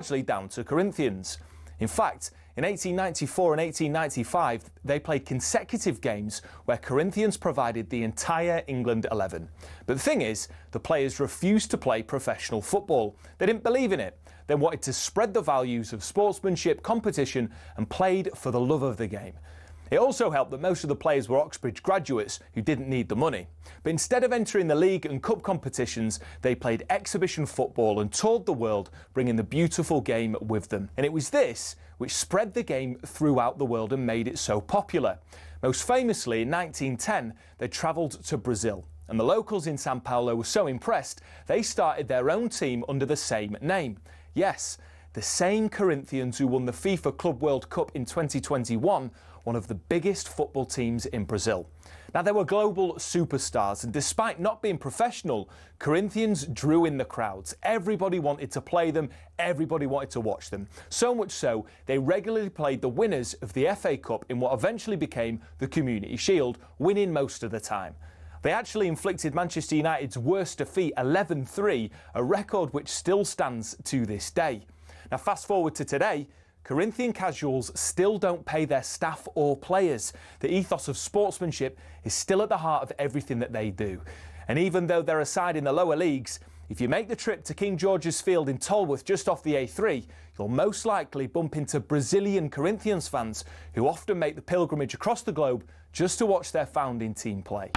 actually down to Corinthians. In fact, in 1894 and 1895, they played consecutive games where Corinthians provided the entire England 11. But the thing is, the players refused to play professional football. They didn't believe in it. They wanted to spread the values of sportsmanship, competition, and played for the love of the game. It also helped that most of the players were Oxbridge graduates who didn't need the money. But instead of entering the league and cup competitions, they played exhibition football and toured the world, bringing the beautiful game with them. And it was this which spread the game throughout the world and made it so popular. Most famously, in 1910, they travelled to Brazil. And the locals in Sao Paulo were so impressed, they started their own team under the same name. Yes, the same Corinthians who won the FIFA Club World Cup in 2021, one of the biggest football teams in Brazil. Now, they were global superstars, and despite not being professional, Corinthians drew in the crowds. Everybody wanted to play them, everybody wanted to watch them. So much so, they regularly played the winners of the FA Cup in what eventually became the Community Shield, winning most of the time. They actually inflicted Manchester United's worst defeat, 11-3, a record which still stands to this day. Now, fast forward to today, Corinthian casuals still don't pay their staff or players. The ethos of sportsmanship is still at the heart of everything that they do. And even though they're a side in the lower leagues, if you make the trip to King George's Field in Tolworth just off the A3, you'll most likely bump into Brazilian Corinthians fans who often make the pilgrimage across the globe just to watch their founding team play.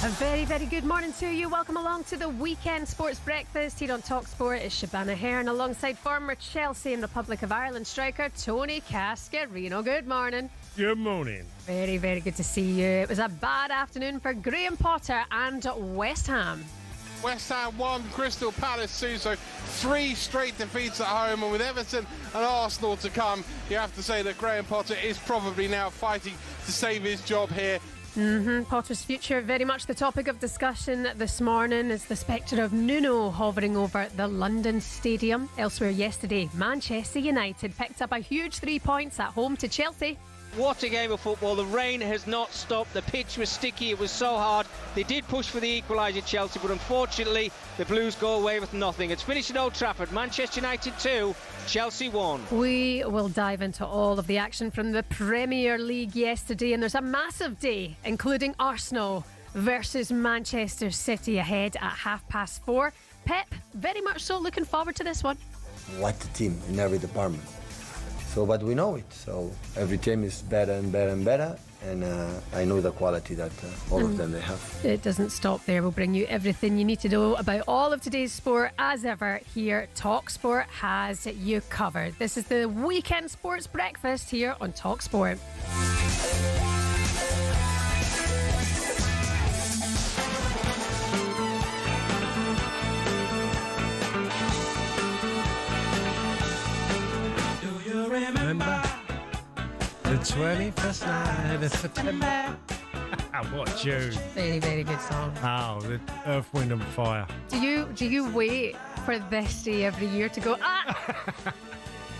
A very, very good morning to you. Welcome along to the Weekend Sports Breakfast here on talkSPORT. It's Shebahn Aherne alongside former Chelsea and Republic of Ireland striker Tony Cascarino. Good morning. Good morning. Very, very good to see you. It was a bad afternoon for Graham Potter and West Ham. West Ham won, Crystal Palace 2, so 3 straight defeats at home, and with Everton and Arsenal to come, you have to say that Graham Potter is probably now fighting to save his job here. Potter's future very much the topic of discussion this morning as the spectre of Nuno hovering over the London Stadium. Elsewhere yesterday, Manchester United picked up a huge 3 points at home to Chelsea. What a game of football. The rain has not stopped. The pitch was sticky. It was so hard. They did push for the equaliser, Chelsea, but unfortunately the Blues go away with nothing. It's finished at Old Trafford. Manchester United 2, Chelsea 1. We will dive into all of the action from the Premier League yesterday, and there's a massive day, including Arsenal versus Manchester City ahead at 4:30. Pep, very much so looking forward to this one. Like the team in every department. So, but we know it. So every team is better and better and better. And I know the quality that all of them they have. It doesn't stop there. We'll bring you everything you need to know about all of today's sport. As ever, here talkSPORT has you covered. This is the Weekend Sports Breakfast here on talkSPORT. Remember the 21st night of September. What tune? Very, very good song. Oh, the Earth, Wind and Fire. Do you wait for this day every year to go,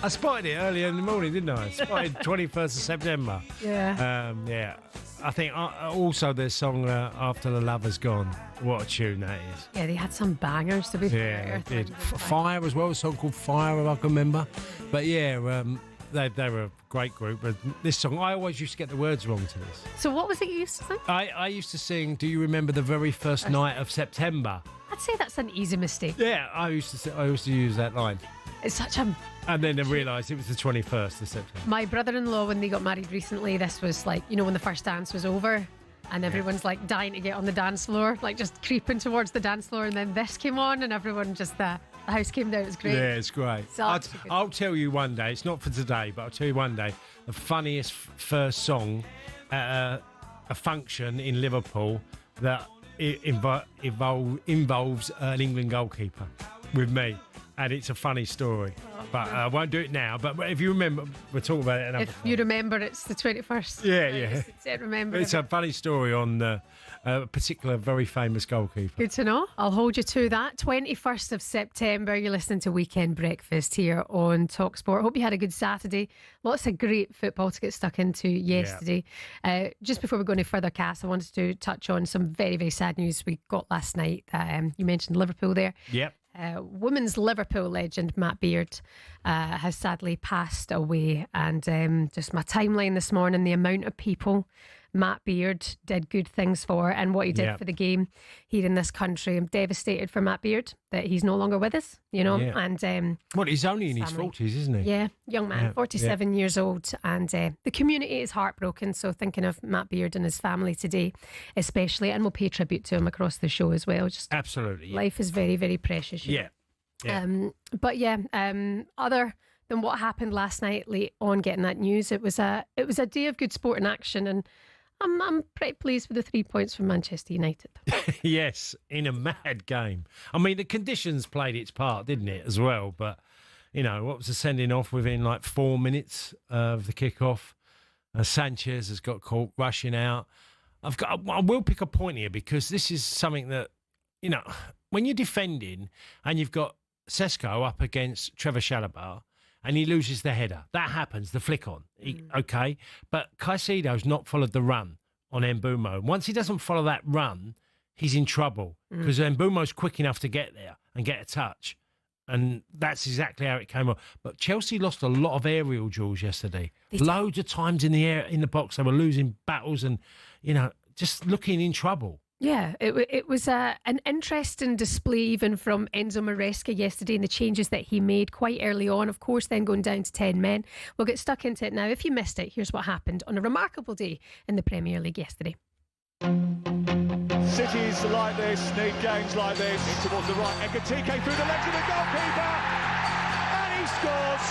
I spotted it earlier in the morning, didn't I? I spotted 21st of September. Yeah. Yeah. I think also their song After the Lover's Gone. What a tune that is. Yeah, they had some bangers to be fair. Yeah, they did. Fire as well, a song called Fire, if I can remember. But yeah, they were a great group. But this song, I always used to get the words wrong to this. So what was it you used to sing? I used to sing, do you remember the very first night of September? I'd say that's an easy mistake. Yeah, I used to use that line. It's such a... And then I realised it was the 21st of September. My brother-in-law, when they got married recently, this was like, you know, when the first dance was over and everyone's like dying to get on the dance floor, like just creeping towards the dance floor, and then this came on and everyone just The house came down. It was great. Yeah, it's great. I'll tell you one day. It's not for today, but I'll tell you one day. The funniest first song at a function in Liverpool that involves an England goalkeeper with me, and it's a funny story. But I won't do it now. But if you remember, we'll talk about it another time. If you remember, it's the 21st. Yeah. Remember. It's a funny story on a particular very famous goalkeeper. Good to know. I'll hold you to that. 21st of September, you're listening to Weekend Breakfast here on talkSPORT. Hope you had a good Saturday. Lots of great football to get stuck into yesterday. Yeah. Just before we go any further, Cass, I wanted to touch on some very, very sad news we got last night. You mentioned Liverpool there. Yep. Women's Liverpool legend Matt Beard has sadly passed away, and just my timeline this morning, the amount of people Matt Beard did good things for and what he did for the game here in this country. I'm devastated for Matt Beard that he's no longer with us, and he's only in his 40s, isn't he? Yeah, young man, 47 years old, and the community is heartbroken, so thinking of Matt Beard and his family today especially, and we'll pay tribute to him across the show as well. Just absolutely, life is very, very precious. Other than what happened last night, late on getting that news, it was a day of good sport and action, and I'm pretty pleased with the 3 points from Manchester United. Yes, in a mad game. I mean, the conditions played its part, didn't it, as well? But, what was the sending off within like 4 minutes of the kickoff? Sanchez has got caught rushing out. I will pick a point here because this is something that, when you're defending and you've got Sesko up against Trevor Chalobah, and he loses the header. That happens, the flick on. Okay? But Caicedo's not followed the run on Mbeumo. Once he doesn't follow that run, he's in trouble because Mbeumo's quick enough to get there and get a touch. And that's exactly how it came off. But Chelsea lost a lot of aerial duels yesterday. Loads of times in the air, in the box, they were losing battles and, just looking in trouble. Yeah, it was an interesting display even from Enzo Maresca yesterday and the changes that he made quite early on, of course, then going down to 10 men. We'll get stuck into it now. If you missed it, here's what happened on a remarkable day in the Premier League yesterday. Cities like this need games like this. In towards the right, Ekatike through the legs of the goalkeeper, and he scores.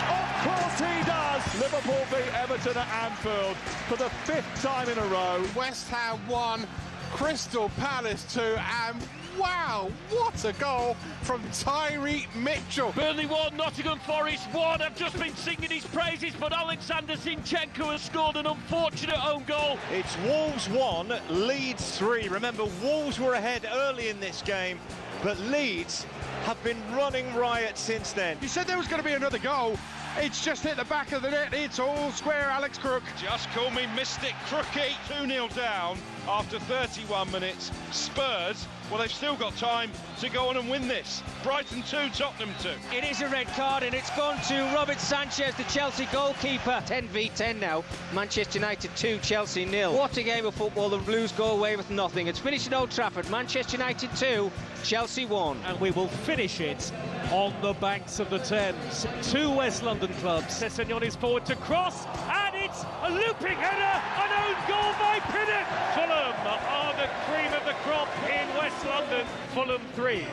Of course he does. Liverpool beat Everton at Anfield for the 5th time in a row. West Ham 1, Crystal Palace 2, and wow, what a goal from Tyreek Mitchell. Burnley 1, Nottingham Forest 1. I've just been singing his praises, but Alexander Zinchenko has scored an unfortunate own goal. It's Wolves 1, Leeds 3. Remember, Wolves were ahead early in this game, but Leeds have been running riot since then. You said there was going to be another goal. It's just hit the back of the net. It's all square, Alex Crook. Just call me Mystic Crookie. 2-0 down after 31 minutes. Spurs, well, they've still got time to go on and win this. Brighton 2, Tottenham 2. It is a red card and it's gone to Robert Sanchez, the Chelsea goalkeeper. 10v10 now. Manchester United 2, Chelsea 0. What a game of football. The Blues go away with nothing. It's finished at Old Trafford. Manchester United 2, Chelsea 1. And we will finish it on the banks of the Thames. 2 West London clubs. Sessignon forward to cross, and it's a looping header, an own goal by Pinnock. Fulham are the cream of the crop in West London. Fulham 3,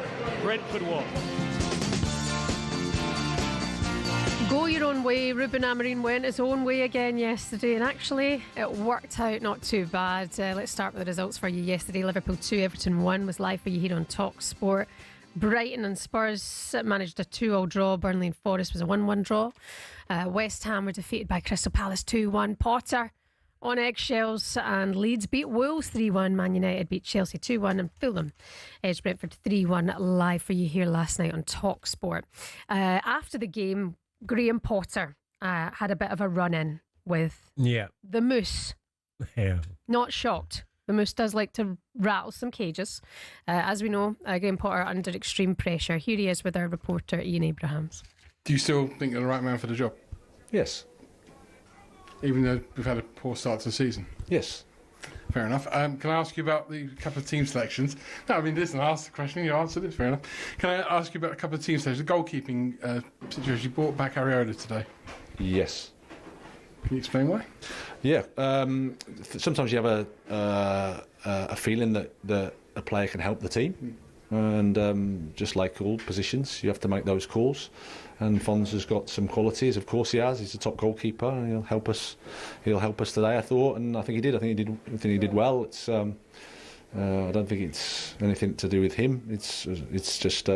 Brentford 1. Go your own way. Ruben Amorim went his own way again yesterday, and actually it worked out not too bad. Let's start with the results for you yesterday. Liverpool 2, Everton 1 was live for you here on talkSPORT. Brighton and Spurs managed a 2-2 draw. Burnley and Forest was a 1-1 draw. West Ham were defeated by Crystal Palace 2-1. Potter on eggshells, and Leeds beat Wolves 3-1. Man United beat Chelsea 2-1, and Fulham edged Brentford 3-1 live for you here last night on talkSPORT. After the game, Graham Potter had a bit of a run-in with the Moose. Yeah. Not shocked. The Moose does like to rattle some cages. As we know, Graham Potter under extreme pressure. Here he is with our reporter Ian Abrahams. Do you still think you're the right man for the job? Yes. Even though we've had a poor start to the season? Yes. Fair enough. Can I ask you about the couple of team selections? No, I mean, listen, I asked the question, you answered it, fair enough. Can I ask you about a couple of team selections? The goalkeeping situation, you brought back Areola today. Yes. Can you explain why? Yeah. Sometimes you have a feeling that a player can help the team and just like all positions, you have to make those calls. And Fons has got some qualities. Of course, he has. He's a top goalkeeper, and he'll help us. He'll help us today, I thought, and I think he did. I think he did well. It's I don't think it's anything to do with him. It's just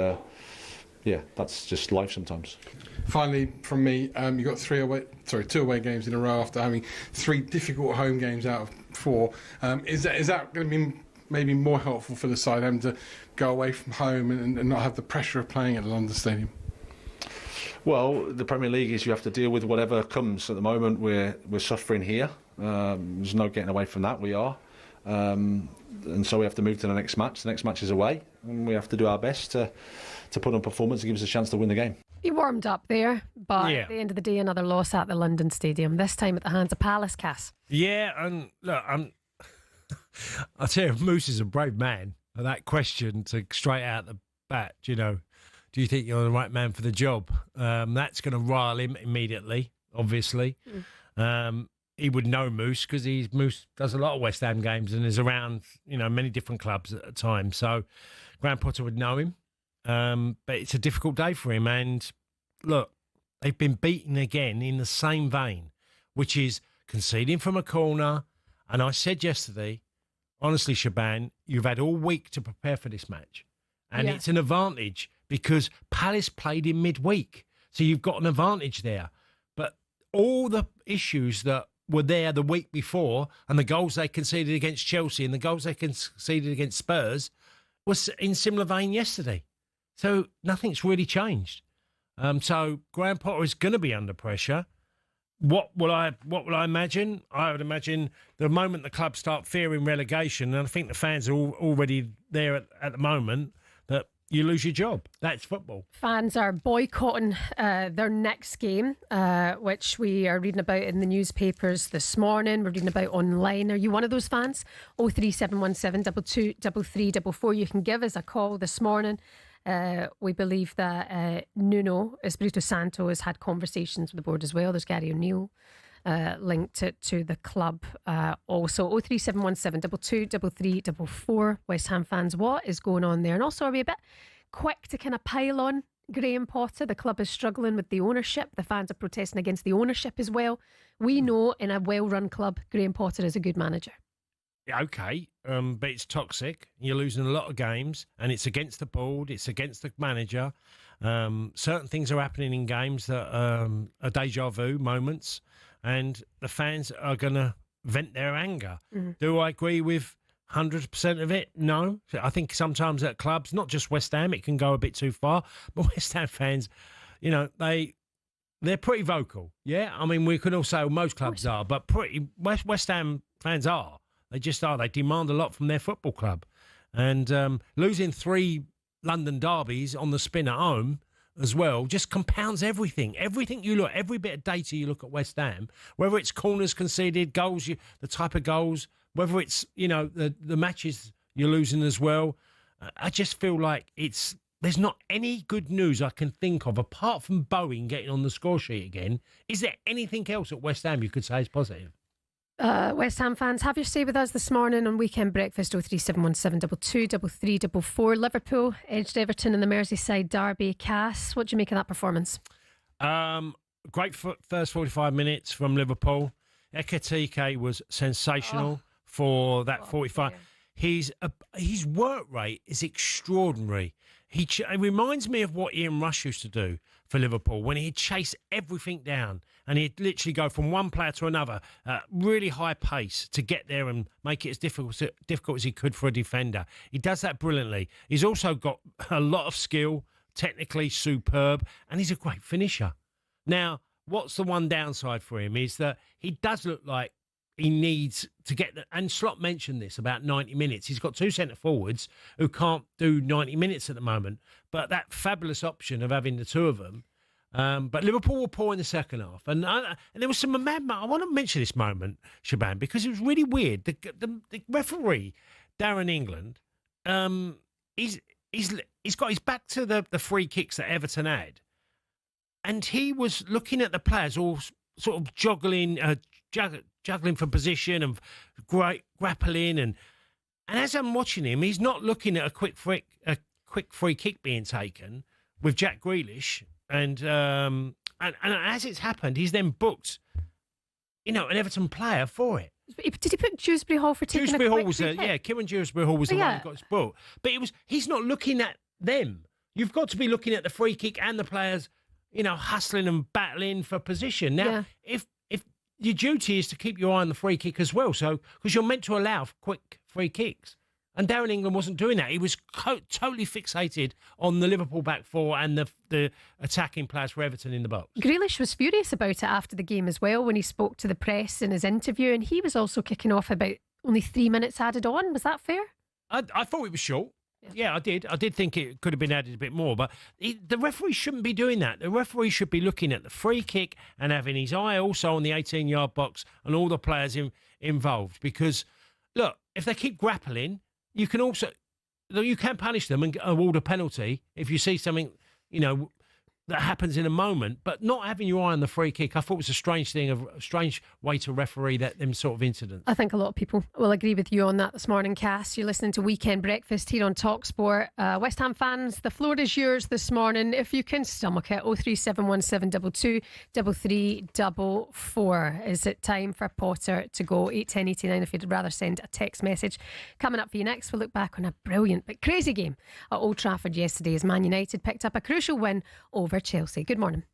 that's just life sometimes. Finally, from me, you got 2 away games in a row after having 3 difficult home games out of 4. Is that going to be maybe more helpful for the side, having to go away from home and not have the pressure of playing at the London Stadium? Well, the Premier League is you have to deal with whatever comes. At the moment, we're suffering here. There's no getting away from that. We are. And so we have to move to the next match. The next match is away, and we have to do our best to put on a performance that gives us a chance to win the game. He warmed up there, but at the end of the day, another loss at the London Stadium, this time at the hands of Palace, Cass. Yeah, and look, I'll tell you, Moose is a brave man. That question to straight out the bat, you know, do you think you're the right man for the job? That's going to rile him immediately, obviously. He would know Moose because Moose does a lot of West Ham games and is around, many different clubs at a time. So Graham Potter would know him. But it's a difficult day for him. And look, they've been beaten again in the same vein, which is conceding from a corner. And I said yesterday, honestly, Shebahn, you've had all week to prepare for this match. And it's an advantage because Palace played in midweek. So you've got an advantage there. But all the issues that were there the week before and the goals they conceded against Chelsea and the goals they conceded against Spurs was in similar vein yesterday. So nothing's really changed. So Graham Potter is going to be under pressure. What will I imagine? I would imagine the moment the clubs start fearing relegation, and I think the fans are already there at the moment, that you lose your job. That's football. Fans are boycotting their next game, which we are reading about in the newspapers this morning. We're reading about online. Are you one of those fans? 03717 223344. You can give us a call this morning. We believe that Nuno Espirito Santo has had conversations with the board as well. There's Gary O'Neill linked to the club also. 03717 223344. West Ham fans, what is going on there? And also, are we a bit quick to kind of pile on Graham Potter? The club is struggling with the ownership. The fans are protesting against the ownership as well. We know in a well-run club, Graham Potter is a good manager. Okay, but it's toxic. You're losing a lot of games, and it's against the board, it's against the manager. Certain things are happening in games that are deja vu moments, and the fans are going to vent their anger. Mm-hmm. Do I agree with 100% of it? No. I think sometimes at clubs, not just West Ham, it can go a bit too far, but West Ham fans, they're pretty vocal. Yeah, I mean, we can all say most clubs are, but West Ham fans are. They just are. They demand a lot from their football club. And losing 3 London derbies on the spin at home as well just compounds everything. Everything you look, every bit of data you look at West Ham, whether it's corners conceded, goals, the type of goals, whether it's, the matches you're losing as well. I just feel like there's not any good news I can think of apart from Bowen getting on the score sheet again. Is there anything else at West Ham you could say is positive? West Ham fans, have your say with us this morning on Weekend Breakfast. 03717 223344. Liverpool edged Everton in the Merseyside derby. Cass, what do you make of that performance? Great first 45 minutes from Liverpool. Ekitike was sensational for that 45. His work rate is extraordinary. It reminds me of what Ian Rush used to do for Liverpool when he'd chase everything down and he'd literally go from one player to another at really high pace to get there and make it as difficult as he could for a defender. He does that brilliantly. He's also got a lot of skill, technically superb, and he's a great finisher. Now, what's the one downside for him is that he does look like he needs to get... And Slot mentioned this about 90 minutes. He's got 2 centre-forwards who can't do 90 minutes at the moment. But that fabulous option of having the 2 of them. But Liverpool were poor in the second half. And there was some... I want to mention this moment, Shebahn, because it was really weird. The referee, Darren England, he's got his back to the free kicks that Everton had. And he was looking at the players all sort of juggling for position and grappling, and as I'm watching him, he's not looking at a quick quick free kick being taken with Jack Grealish, and as it's happened, he's then booked, an Everton player for it. Did he put Dewsbury Hall for taking Dewsbury a Hall quick was free kick? Kieran Dewsbury Hall was the one who got his book. But he's not looking at them. You've got to be looking at the free kick and the players, hustling and battling for position. Now, if your duty is to keep your eye on the free kick as well, so because you're meant to allow quick free kicks. And Darren England wasn't doing that. He was totally fixated on the Liverpool back four and the attacking players for Everton in the box. Grealish was furious about it after the game as well when he spoke to the press in his interview, and he was also kicking off about only 3 minutes added on. Was that fair? I thought it was short. Yeah, I did. I did think it could have been added a bit more, but the referee shouldn't be doing that. The referee should be looking at the free kick and having his eye also on the 18-yard box and all the players involved. Because, look, if they keep grappling, you can punish them and award a penalty if you see something, that happens in a moment, but not having your eye on the free kick, I thought was a strange way to referee them sort of incidents. I think a lot of people will agree with you on that this morning, Cass. You're listening to Weekend Breakfast here on talkSPORT. West Ham fans, the floor is yours this morning. If you can stomach it, 0371722 3344. Is it time for Potter to go? 81089 if you'd rather send a text message. Coming up for you next, we'll look back on a brilliant but crazy game at Old Trafford yesterday as Man United picked up a crucial win over Chelsea. Good morning.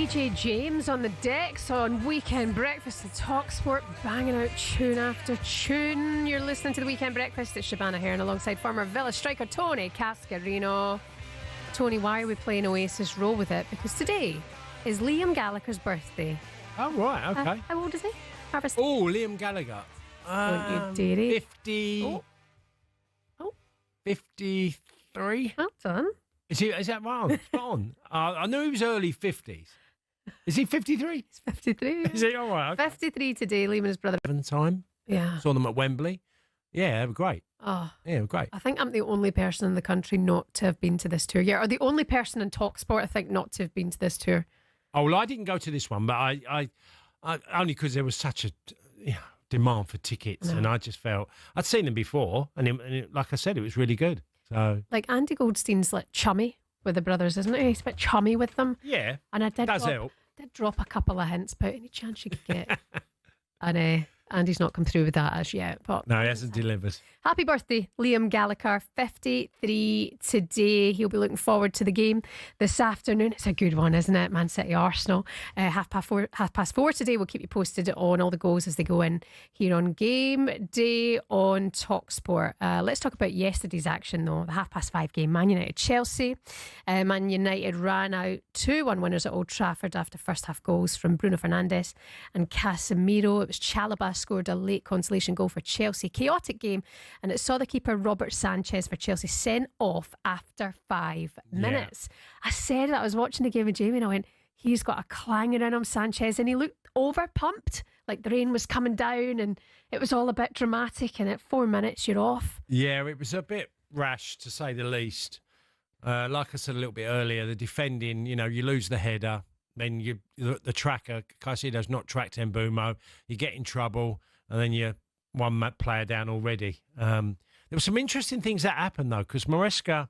DJ James on the decks on Weekend Breakfast and talkSPORT, banging out tune after tune. You're listening to the Weekend Breakfast. It's Shebahn Aherne alongside former Villa striker Tony Cascarino. Tony, why are we playing Oasis? Roll with it, because today is Liam Gallagher's birthday. Oh, right, okay. How old is he? Oh, Liam Gallagher. Don't you dare. 50. Oh. 53. Well done. Is that wrong? Spot on. I knew he was early 50s. Is he 53? He's 53. Is he? All right. Okay. 53 today, Liam and his brother. Time. Yeah. Saw them at Wembley. Yeah, they were great. Oh. Yeah, they were great. I think I'm the only person in the country not to have been to this tour yet, or the only person in talkSPORT, I think, not to have been to this tour. Oh, well, I didn't go to this one, but I only because there was such a demand for tickets, and I just felt I'd seen them before, and like I said, it was really good. So, like Andy Goldstein's like chummy with the brothers, isn't he? He's a bit chummy with them. Yeah, and I did help. Did drop a couple of hints about any chance you could get, and Andy's not come through with that as yet. But no, he hasn't delivered. Happy birthday, Liam Gallagher, 53 today. He'll be looking forward to the game this afternoon. It's a good one, isn't it? Man City, Arsenal. 4:30 today. We'll keep you posted on all the goals as they go in here on Game Day on talkSPORT. Let's talk about yesterday's action, though. The 5:30 game, Man United Chelsea. Man United ran out 2-1 winners at Old Trafford after first half goals from Bruno Fernandes and Casemiro. It was Chalobah scored a late consolation goal for Chelsea. Chaotic game, and it saw the keeper Robert Sanchez for Chelsea sent off after 5 minutes. I said that I was watching the game with Jamie and I went, he's got a clanging in him, Sanchez, and he looked over pumped, like the rain was coming down and it was all a bit dramatic, and at 4 minutes you're off. Yeah, it was a bit rash to say the least. Like I said a little bit earlier, the defending, you lose the header, then the tracker, Caicedo's not tracked Mbeumo, you get in trouble, and then you're one player down already. There were some interesting things that happened, though, because Maresca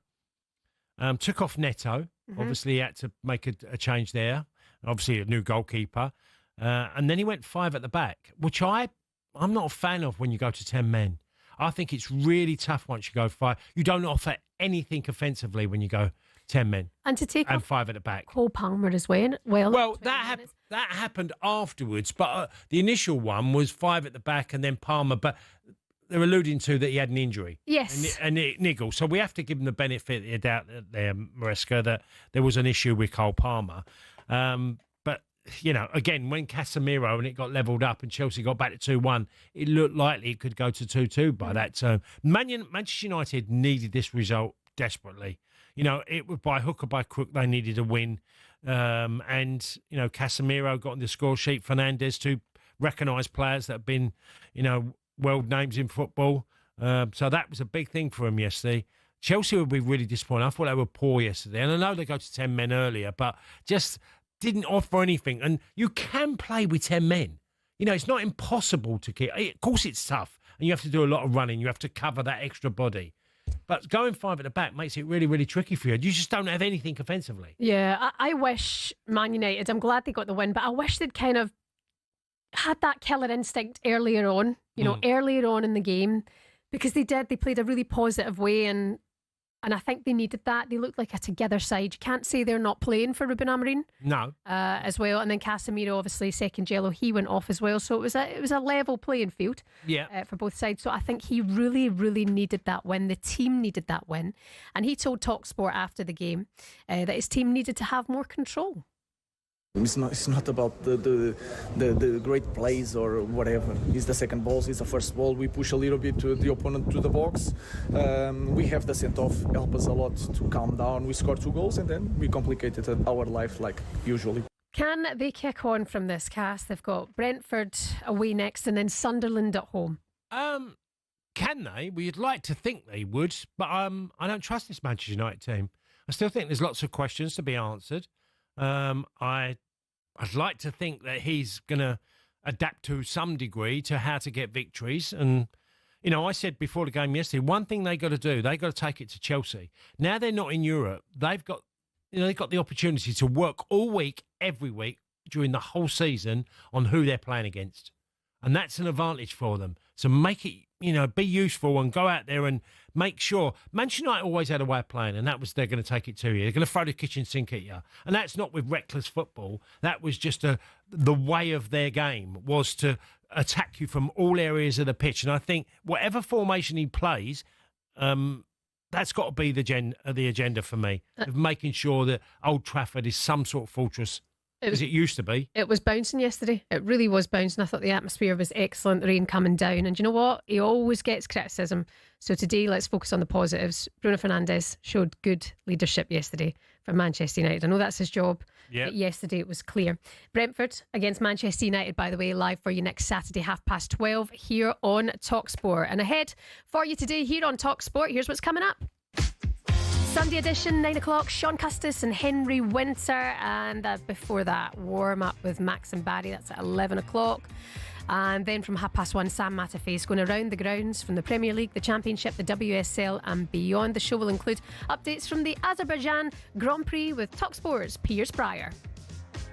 took off Neto. Obviously, he had to make a change there. Obviously, a new goalkeeper. And then he went 5 at the back, which I'm not a fan of when you go to 10 men. I think it's really tough once you go 5. You don't offer anything offensively when you go 10 men. And to take and off 5 at the back. Cole Palmer as well. Well, that happened afterwards, but the initial one was 5 at the back and then Palmer, but they're alluding to that he had an injury. Yes. And niggle. So we have to give him the benefit of the doubt there, Maresca, that there was an issue with Cole Palmer. But, again, when Casemiro and it got levelled up and Chelsea got back to 2-1, it looked likely it could go to 2-2 by that term. Manchester United needed this result desperately. It was by hook or by crook they needed a win. Casemiro got on the score sheet. Fernandes, two recognised players that have been, world names in football. So that was a big thing for them yesterday. Chelsea would be really disappointed. I thought they were poor yesterday. And I know they go to 10 men earlier, but just didn't offer anything. And you can play with 10 men. It's not impossible to keep. Of course, it's tough. And you have to do a lot of running. You have to cover that extra body. But going 5 at the back makes it really, really tricky for you. You just don't have anything offensively. Yeah, I wish Man United, I'm glad they got the win, but I wish they'd kind of had that killer instinct earlier on, earlier on in the game, because they did. They played a really positive way, and And I think they needed that. They looked like a together side. You can't say they're not playing for Ruben Amorim. No. As well. And then Casemiro, obviously, second yellow, he went off as well. So it was a level playing field for both sides. So I think he really, really needed that win. The team needed that win. And he told talkSPORT after the game that his team needed to have more control. It's not about the great plays or whatever. It's the second ball, it's the first ball. We push a little bit to the opponent to the box. We have the sent-off, help us a lot to calm down. We score 2 goals and then we complicated our life like usually. Can they kick on from this, Cass? They've got Brentford away next and then Sunderland at home. Can they? Well, you'd like to think they would, but I don't trust this Manchester United team. I still think there's lots of questions to be answered. I'd like to think that he's going to adapt to some degree to how to get victories. And, you know, I said before the game yesterday, one thing they got to do, they got to take it to Chelsea. Now they're not in Europe. They've got the opportunity to work all week, every week, during the whole season on who they're playing against. And that's an advantage for them. So make it, be useful and go out there and make sure. Manchester United always had a way of playing, and that was they're going to take it to you. They're going to throw the kitchen sink at you. And that's not with reckless football. That was just the way of their game was to attack you from all areas of the pitch. And I think whatever formation he plays, that's got to be the agenda for me, of making sure that Old Trafford is some sort of fortress. As it used to be. It was bouncing yesterday. It really was bouncing. I thought the atmosphere was excellent, the rain coming down. And you know what? He always gets criticism. So today, let's focus on the positives. Bruno Fernandes showed good leadership yesterday for Manchester United. I know that's his job. But yesterday it was clear. Brentford against Manchester United, by the way, live for you next Saturday, 12:30 here on talkSPORT. And ahead for you today here on talkSPORT, here's what's coming up. Sunday edition, 9 o'clock, Sean Custis and Henry Winter. And before that, warm up with Max and Barry. That's at 11 o'clock. And then from 1:30, Sam Matterface going around the grounds from the Premier League, the Championship, the WSL and beyond. The show will include updates from the Azerbaijan Grand Prix with talkSPORT's Piers Pryor.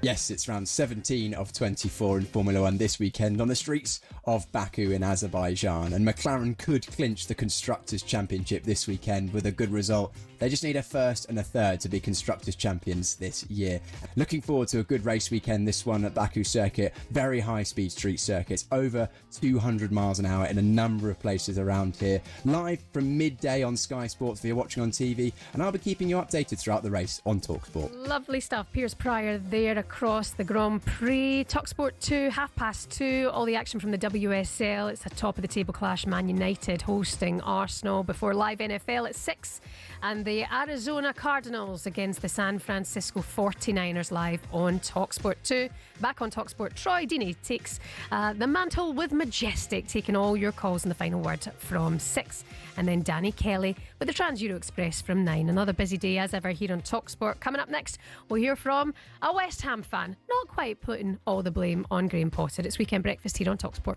Yes, it's round 17 of 24 in Formula 1 this weekend on the streets of Baku in Azerbaijan. And McLaren could clinch the Constructors' Championship this weekend with a good result. They just need a first and a third to be Constructors' Champions this year. Looking forward to a good race weekend, this one at Baku Circuit. Very high-speed street circuits, over 200 miles an hour in a number of places around here. Live from midday on Sky Sports for you're watching on TV. And I'll be keeping you updated throughout the race on talkSPORT. Lovely stuff. Piers Pryor there across the Grand Prix. talkSPORT 2, 2:30. All the action from the WSL. It's a top-of-the-table clash. Man United hosting Arsenal before live NFL at 6. And the Arizona Cardinals against the San Francisco 49ers live on talkSPORT 2. Back on talkSPORT, Troy Deeney takes the mantle with Majestic, taking all your calls in the final word from 6. And then Danny Kelly with the Trans-Euro Express from 9. Another busy day as ever here on talkSPORT. Coming up next, we'll hear from a West Ham fan, not quite putting all the blame on Graham Potter. It's Weekend Breakfast here on talkSPORT.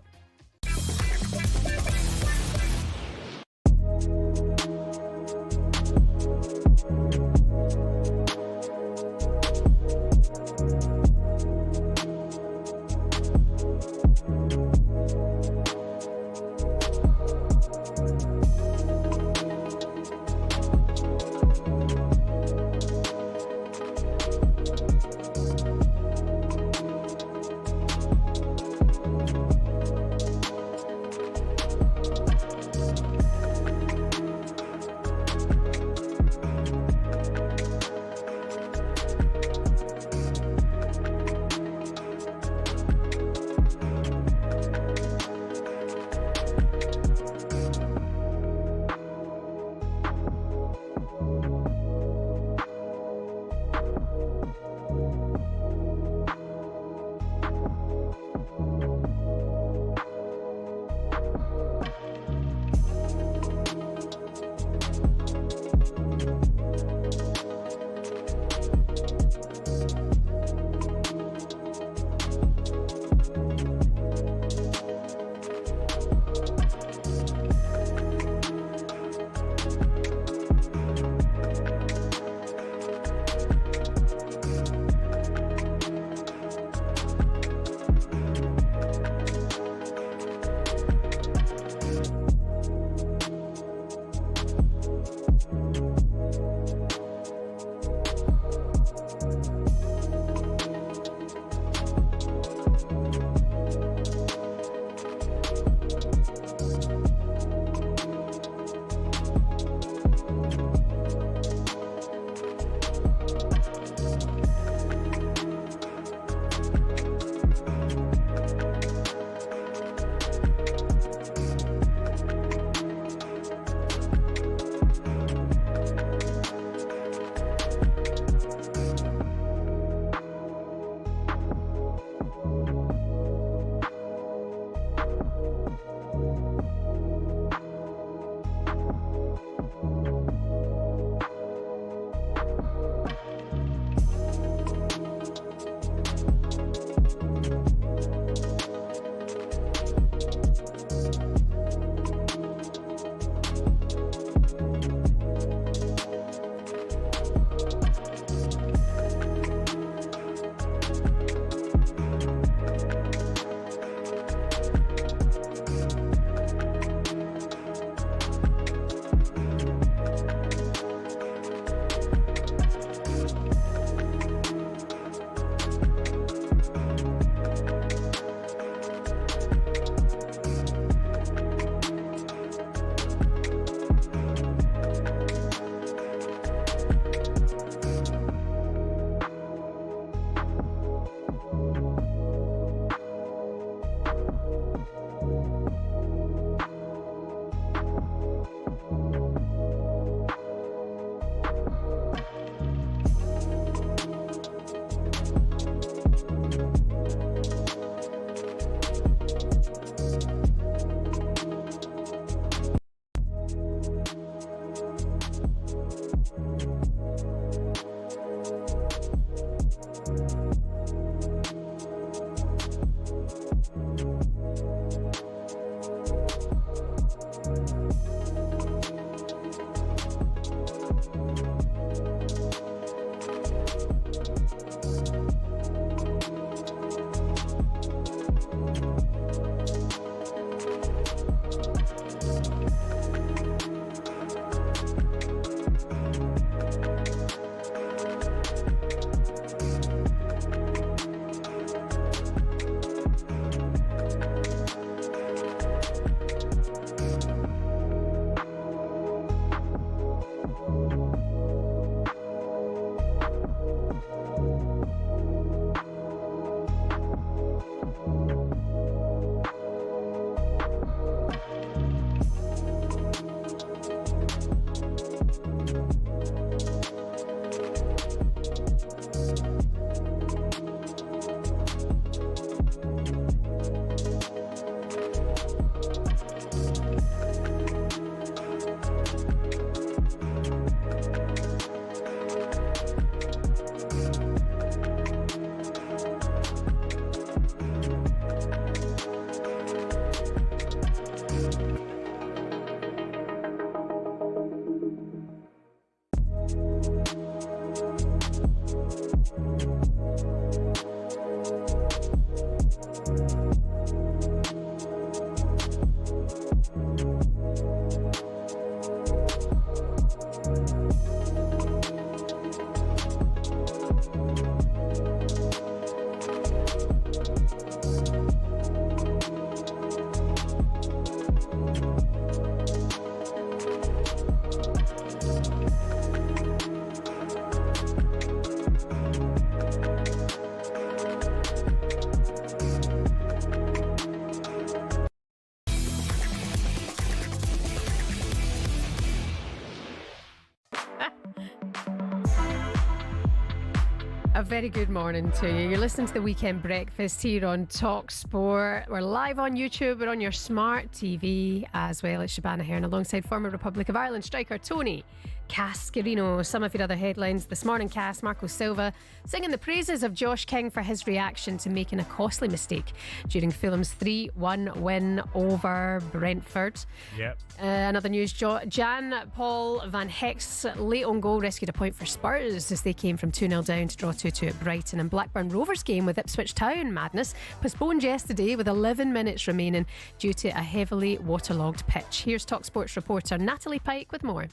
A very good morning to you. You're listening to the Weekend Breakfast here on talkSPORT. We're live on YouTube. We're on your smart TV as well as Shebahn Aherne alongside former Republic of Ireland striker Tony Cascarino. Some of your other headlines this morning: Cass, Marco Silva singing the praises of Josh King for his reaction to making a costly mistake during Fulham's 3-1 win over Brentford. Yep. Another news: Jan Paul van Heck's late on goal rescued a point for Spurs as they came from 2-0 down to draw 2-2 at Brighton. And Blackburn Rovers game with Ipswich Town madness postponed yesterday with 11 minutes remaining due to a heavily waterlogged pitch. Here's talkSPORT's reporter Natalie Pike with more.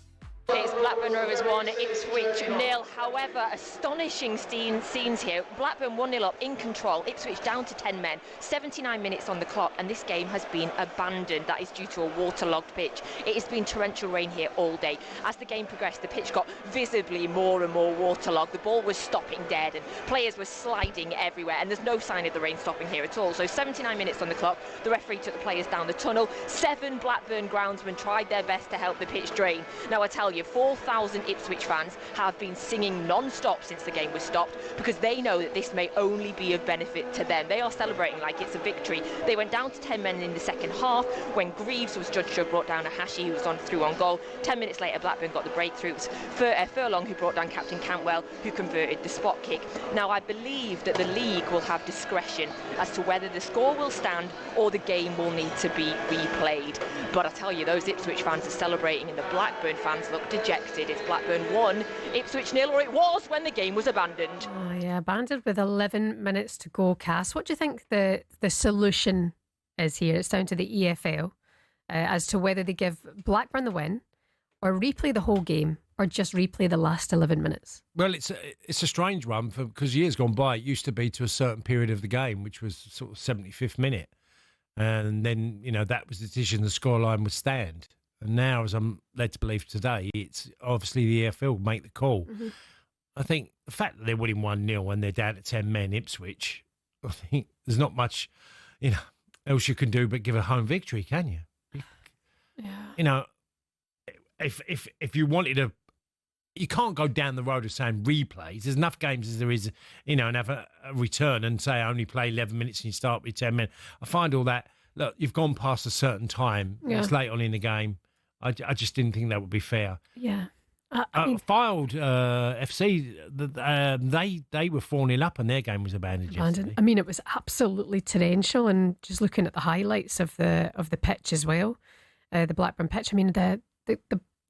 It's Blackburn Rovers 1, Ipswich 0. However, astonishing scenes here. Blackburn 1-0 up, in control. Ipswich down to 10 men. 79 minutes on the clock, and this game has been abandoned. That is due to a waterlogged pitch. It has been torrential rain here all day. As the game progressed, the pitch got visibly more and more waterlogged. The ball was stopping dead, and players were sliding everywhere, and there's no sign of the rain stopping here at all. So 79 minutes on the clock. The referee took the players down the tunnel. 7 Blackburn groundsmen tried their best to help the pitch drain. Now, I tell you, 4,000 Ipswich fans have been singing non-stop since the game was stopped because they know that this may only be of benefit to them. They are celebrating like it's a victory. They went down to 10 men in the second half when Greaves was judged to have brought down Ahashi, who was through on goal. 10 minutes later, Blackburn got the breakthrough. It was Furlong who brought down captain Cantwell, who converted the spot kick. Now, I believe that the league will have discretion as to whether the score will stand or the game will need to be replayed. But I tell you, those Ipswich fans are celebrating and the Blackburn fans look dejected. It's Blackburn 1, Ipswich 0, or it was when the game was abandoned. Oh yeah, abandoned with 11 minutes to go. Cass, what do you think the solution is here? It's down to the EFL as to whether they give Blackburn the win or replay the whole game or just replay the last 11 minutes. Well, it's a strange one because years gone by, it used to be to a certain period of the game, which was sort of 75th minute. And then, that was the decision, the scoreline would stand. And now, as I'm led to believe today, it's obviously the EFL make the call. Mm-hmm. I think the fact that they're winning 1-0 and they're down to 10 men, Ipswich, I think there's not much, else you can do but give a home victory, can you? Yeah. If you wanted to, you can't go down the road of saying replays. There's enough games as there is, and have a return and say only play 11 minutes and you start with 10 men. I find all that. Look, you've gone past a certain time. Yeah. It's late on in the game. I just didn't think that would be fair. Yeah. Filed FC, they were 4-0 up and their game was abandoned yesterday. I mean, it was absolutely torrential, and just looking at the highlights of the pitch as well, the Blackburn pitch. I mean, the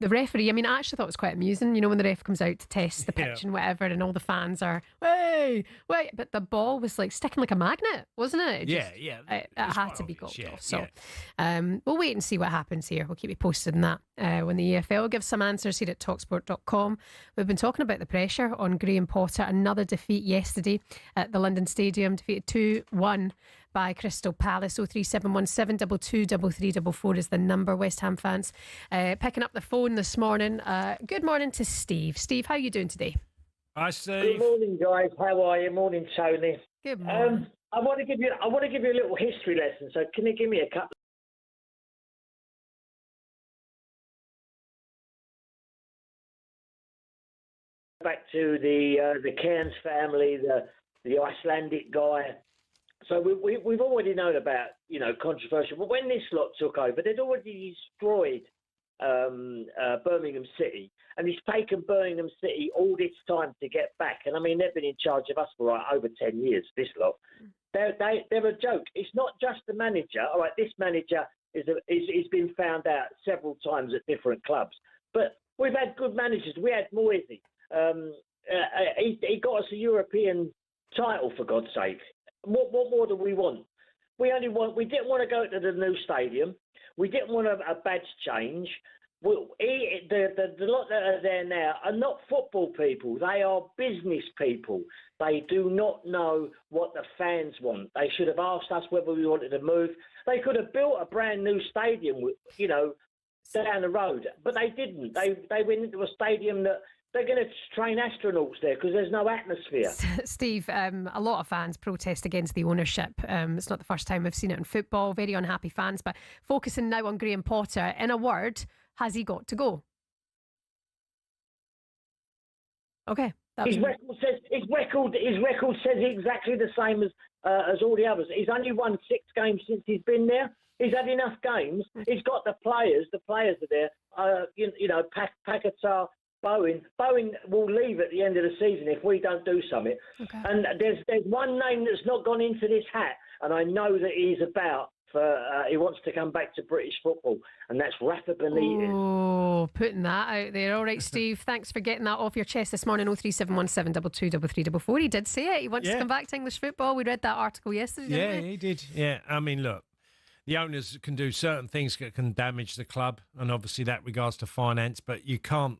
referee, I actually thought it was quite amusing, when the ref comes out to test the pitch and whatever, and all the fans are, wait, but the ball was like sticking like a magnet, wasn't it? It had to be goaled off. So we'll wait and see what happens here. We'll keep you posted on that when the EFL gives some answers here at talksport.com. We've been talking about the pressure on Graham Potter. Another defeat yesterday at the London Stadium, defeated 2-1 by Crystal Palace. 03717 223344 is the number. West Ham fans picking up the phone this morning. Good morning to Steve. Steve, how are you doing today? Hi, Steve. Good morning, guys. How are you? Morning, Tony. Good morning. I want to give you a little history lesson. So can you give me a couple? Back to the Cairns family, the Icelandic guy. So we've already known about, controversial. But when this lot took over, they'd already destroyed Birmingham City. And it's taken Birmingham City all this time to get back. And, they've been in charge of us for over 10 years, this lot. They're a joke. It's not just the manager. All right, this manager is been found out several times at different clubs. But we've had good managers. We had Moisey. He got us a European title, for God's sake. What more do we want? We didn't want to go to the new stadium. We didn't want a badge change. The lot that are there now are not football people. They are business people. They do not know what the fans want. They should have asked us whether we wanted to move. They could have built a brand new stadium, down the road, but they didn't. They went into a stadium that they're going to train astronauts there because there's no atmosphere. Steve, a lot of fans protest against the ownership. It's not the first time we've seen it in football. Very unhappy fans. But focusing now on Graham Potter, in a word, has he got to go? Okay, His record says exactly the same as all the others. He's only won 6 games since he's been there. He's had enough games. He's got the players. The players are there. Paquetá, Bowen. Bowen will leave at the end of the season if we don't do something. Okay. And there's one name that's not gone into this hat, and I know that he's about. He wants to come back to British football, and that's Rafa Benitez. Oh, putting that out there. All right, Steve, thanks for getting that off your chest this morning. 03717 223344. He did say it. He wants to come back to English football. We read that article yesterday, didn't we? He did. Yeah, I mean, look, the owners can do certain things that can damage the club, and obviously that regards to finance, but you can't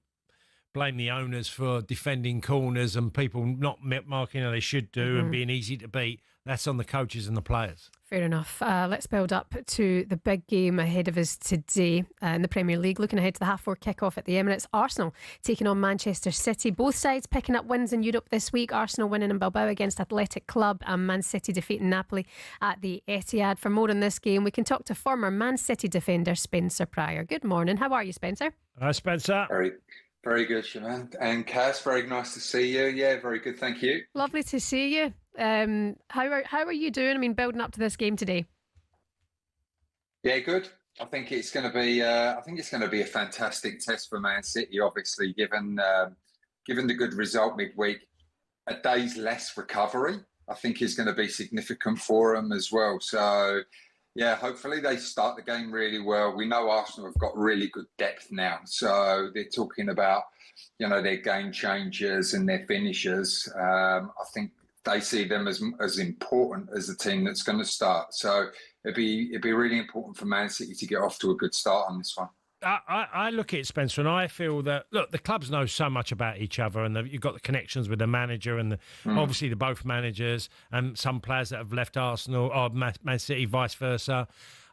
blame the owners for defending corners and people not marking how they should do and being easy to beat. That's on the coaches and the players. Fair enough. Let's build up to the big game ahead of us today in the Premier League. Looking ahead to the 4:30 kick-off at the Emirates. Arsenal taking on Manchester City. Both sides picking up wins in Europe this week. Arsenal winning in Bilbao against Athletic Club, and Man City defeating Napoli at the Etihad. For more on this game, we can talk to former Man City defender Spencer Pryor. Good morning. How are you, Spencer? Hi, Spencer. Very good, Shebahn. And Kaz, very nice to see you. Yeah, very good, thank you. Lovely to see you. How are you doing? I mean, building up to this game today. Yeah, good. I think it's going to be. A fantastic test for Man City. Obviously, given the good result midweek, a day's less recovery, I think is going to be significant for them as well. So, yeah, hopefully they start the game really well. We know Arsenal have got really good depth now, so they're talking about, their game changers and their finishers. I think they see them as important as the team that's going to start. So it'd be really important for Man City to get off to a good start on this one. I look at it, Spencer, and I feel that, look, the clubs know so much about each other, and you've got the connections with the manager and obviously the both managers and some players that have left Arsenal or Man City, vice versa.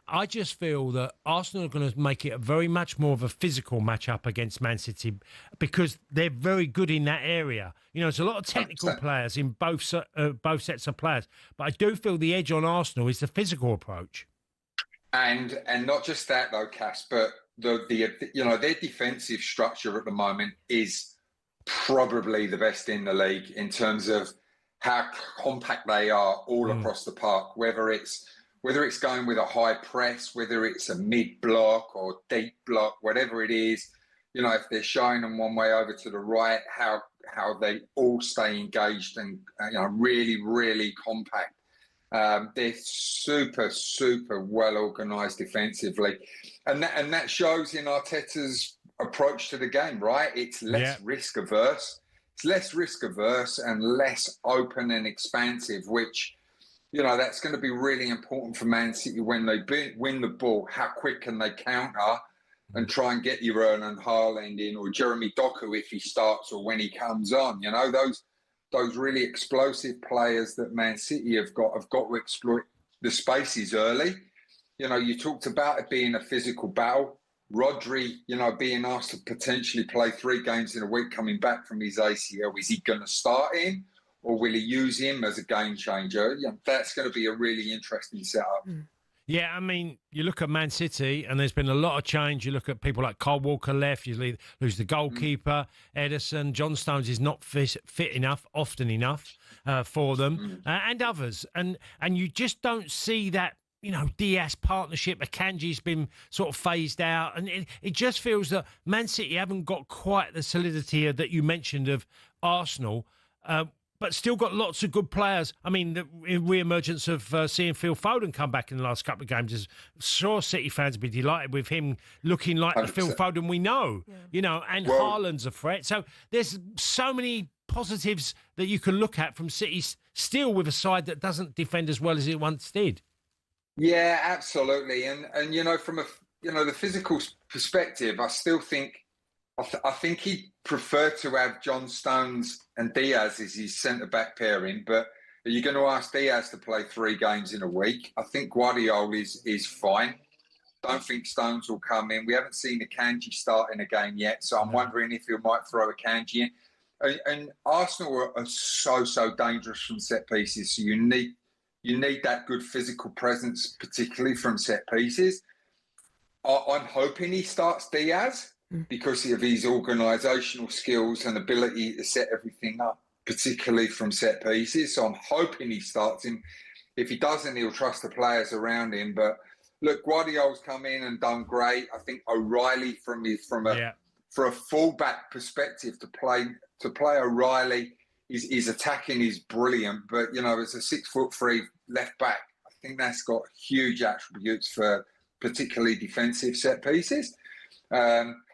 I just feel that Arsenal are going to make it very much more of a physical match-up against Man City because they're very good in that area. There's a lot of technical 100%. Players in both sets of players, but I do feel the edge on Arsenal is the physical approach. And not just that though, Cass, but their defensive structure at the moment is probably the best in the league in terms of how compact they are all across the park, whether it's going with a high press, whether it's a mid block or deep block, whatever it is, if they're showing them one way over to the right, how they all stay engaged and really, really compact. They're super, super well organised defensively, and that shows in Arteta's approach to the game. Right, it's less risk averse. It's less risk averse and less open and expansive, which that's going to be really important for Man City when they win the ball. How quick can they counter and try and get your Erling Haaland in or Jeremy Doku if he starts or when he comes on? Those really explosive players that Man City have got to exploit the spaces early. You talked about it being a physical battle. Rodri, being asked to potentially play 3 games in a week coming back from his ACL. Is he going to start in or will he use him as a game changer? That's going to be a really interesting setup. Yeah, I mean, you look at Man City and there's been a lot of change. You look at people like Kyle Walker left, you lose the goalkeeper, Ederson, John Stones is not fit enough, often enough for them, and others. And you just don't see that, Diaz partnership. Akanji's been sort of phased out. And it just feels that Man City haven't got quite the solidity that you mentioned of Arsenal, but still got lots of good players. I mean, the re-emergence of seeing Phil Foden come back in the last couple of games is sure City fans will be delighted with him looking like 100%. The Phil Foden we know, and Haaland's a threat. So there's so many positives that you can look at from City still with a side that doesn't defend as well as it once did. Yeah, absolutely. And from the physical perspective, I still think, I think he'd prefer to have John Stones and Diaz as his centre-back pairing, but are you going to ask Diaz to play 3 games in a week? I think Guardiola is fine. Don't think Stones will come in. We haven't seen Akanji start in a game yet, so I'm wondering if he might throw Akanji in. And Arsenal are so dangerous from set pieces, so you need that good physical presence, particularly from set pieces. I'm hoping he starts Diaz. because of his organisational skills and ability to set everything up, particularly from set pieces. So I'm hoping he starts him. If he doesn't, he'll trust the players around him. But look, Guardiola's come in and done great. I think O'Reilly, for a fullback perspective, to play O'Reilly, his attacking is brilliant. But as a 6'3" left back, I think that's got huge attributes for particularly defensive set pieces.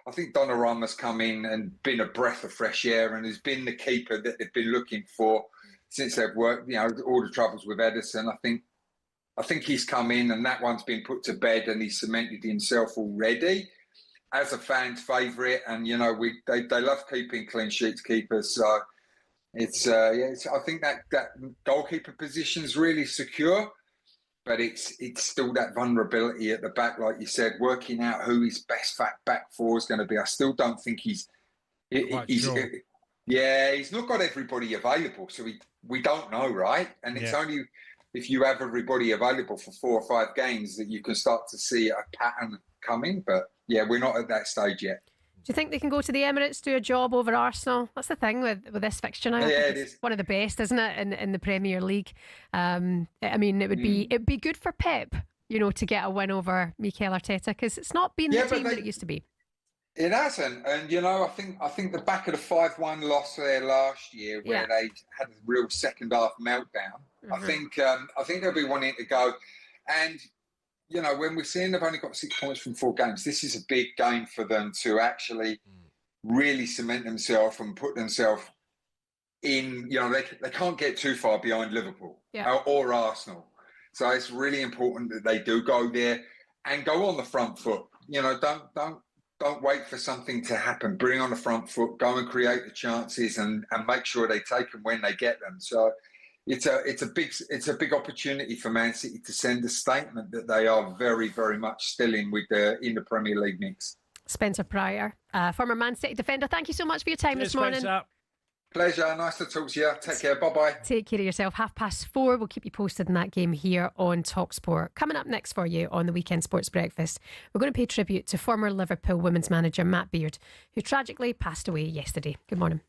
I think Donnarumma's come in and been a breath of fresh air and has been the keeper that they've been looking for since they've worked, all the troubles with Ederson. I think he's come in and that one's been put to bed and he's cemented himself already as a fan's favourite. And, they love keeping clean sheets keepers. So I think that goalkeeper position's really secure. But it's still that vulnerability at the back, like you said, working out who his best back four is going to be. I still don't think he's not got everybody available, so we don't know, right? And it's only if you have everybody available for 4 or 5 games that you can start to see a pattern coming. But we're not at that stage yet. Do you think they can go to the Emirates, do a job over Arsenal? That's the thing with this fixture now. Yeah, it is. One of the best, isn't it, in the Premier League? I mean, it'd be good for Pep, to get a win over Mikel Arteta, because it's not been the team that it used to be. It hasn't, and I think the back of the 5-1 loss there last year, where they had a real second half meltdown. I think they'll be wanting to go, and. When we're seeing they've only got 6 points from 4 games, this is a big game for them to actually really cement themselves and put themselves in. They can't get too far behind Liverpool or Arsenal. So it's really important that they do go there and go on the front foot. Don't wait for something to happen. Bring on the front foot, go and create the chances and make sure they take them when they get them. So it's a big opportunity for Man City to send a statement that they are very, very much still in the Premier League mix. Spencer Pryor, former Man City defender, thank you so much for your time this morning. Spencer. Pleasure, nice to talk to you. Take care, bye-bye. Take care of yourself. 4:30, we'll keep you posted on that game here on talkSPORT. Coming up next for you on the Weekend Sports Breakfast, we're going to pay tribute to former Liverpool women's manager Matt Beard, who tragically passed away yesterday. Good morning.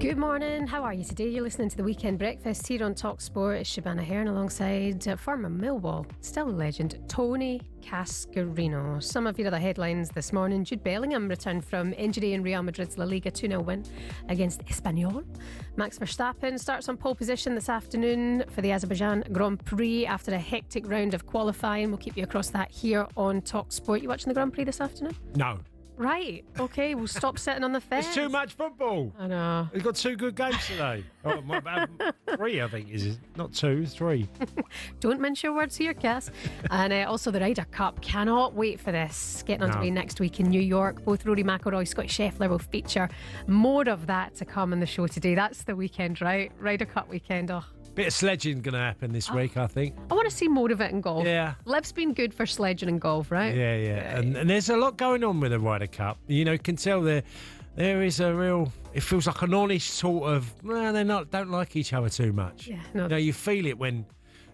Good morning, how are you today? You're listening to The Weekend Breakfast here on talkSPORT. It's Shebahn Aherne alongside former Millwall, still a legend, Tony Cascarino. Some of your other headlines this morning: Jude Bellingham returned from injury in Real Madrid's La Liga 2-0 win against Espanyol. Max Verstappen starts on pole position this afternoon for the Azerbaijan Grand Prix after a hectic round of qualifying. We'll keep you across that here on talkSPORT. You watching the Grand Prix this afternoon? No. Right, okay, we'll stop sitting on the fence. It's too much football. I know. We've got 2 good games today. 3, I think, is it? Not 2, it's 3. Don't mince your words here, Cass. And also the Ryder Cup. Cannot wait for this. Getting underway next week in New York. Both Rory McIlroy, Scott Scheffler will feature. More of that to come on the show today. That's the weekend, right? Ryder Cup weekend. Oh. Bit of sledging going to happen this week, I think. I want to see more of it in golf. Yeah. Liv's been good for sledging and golf, right? Yeah. And there's a lot going on with the Ryder Cup. You know, you can tell there is a real, it feels like an honest sort of, don't like each other too much. Yeah, no. You know, you feel it when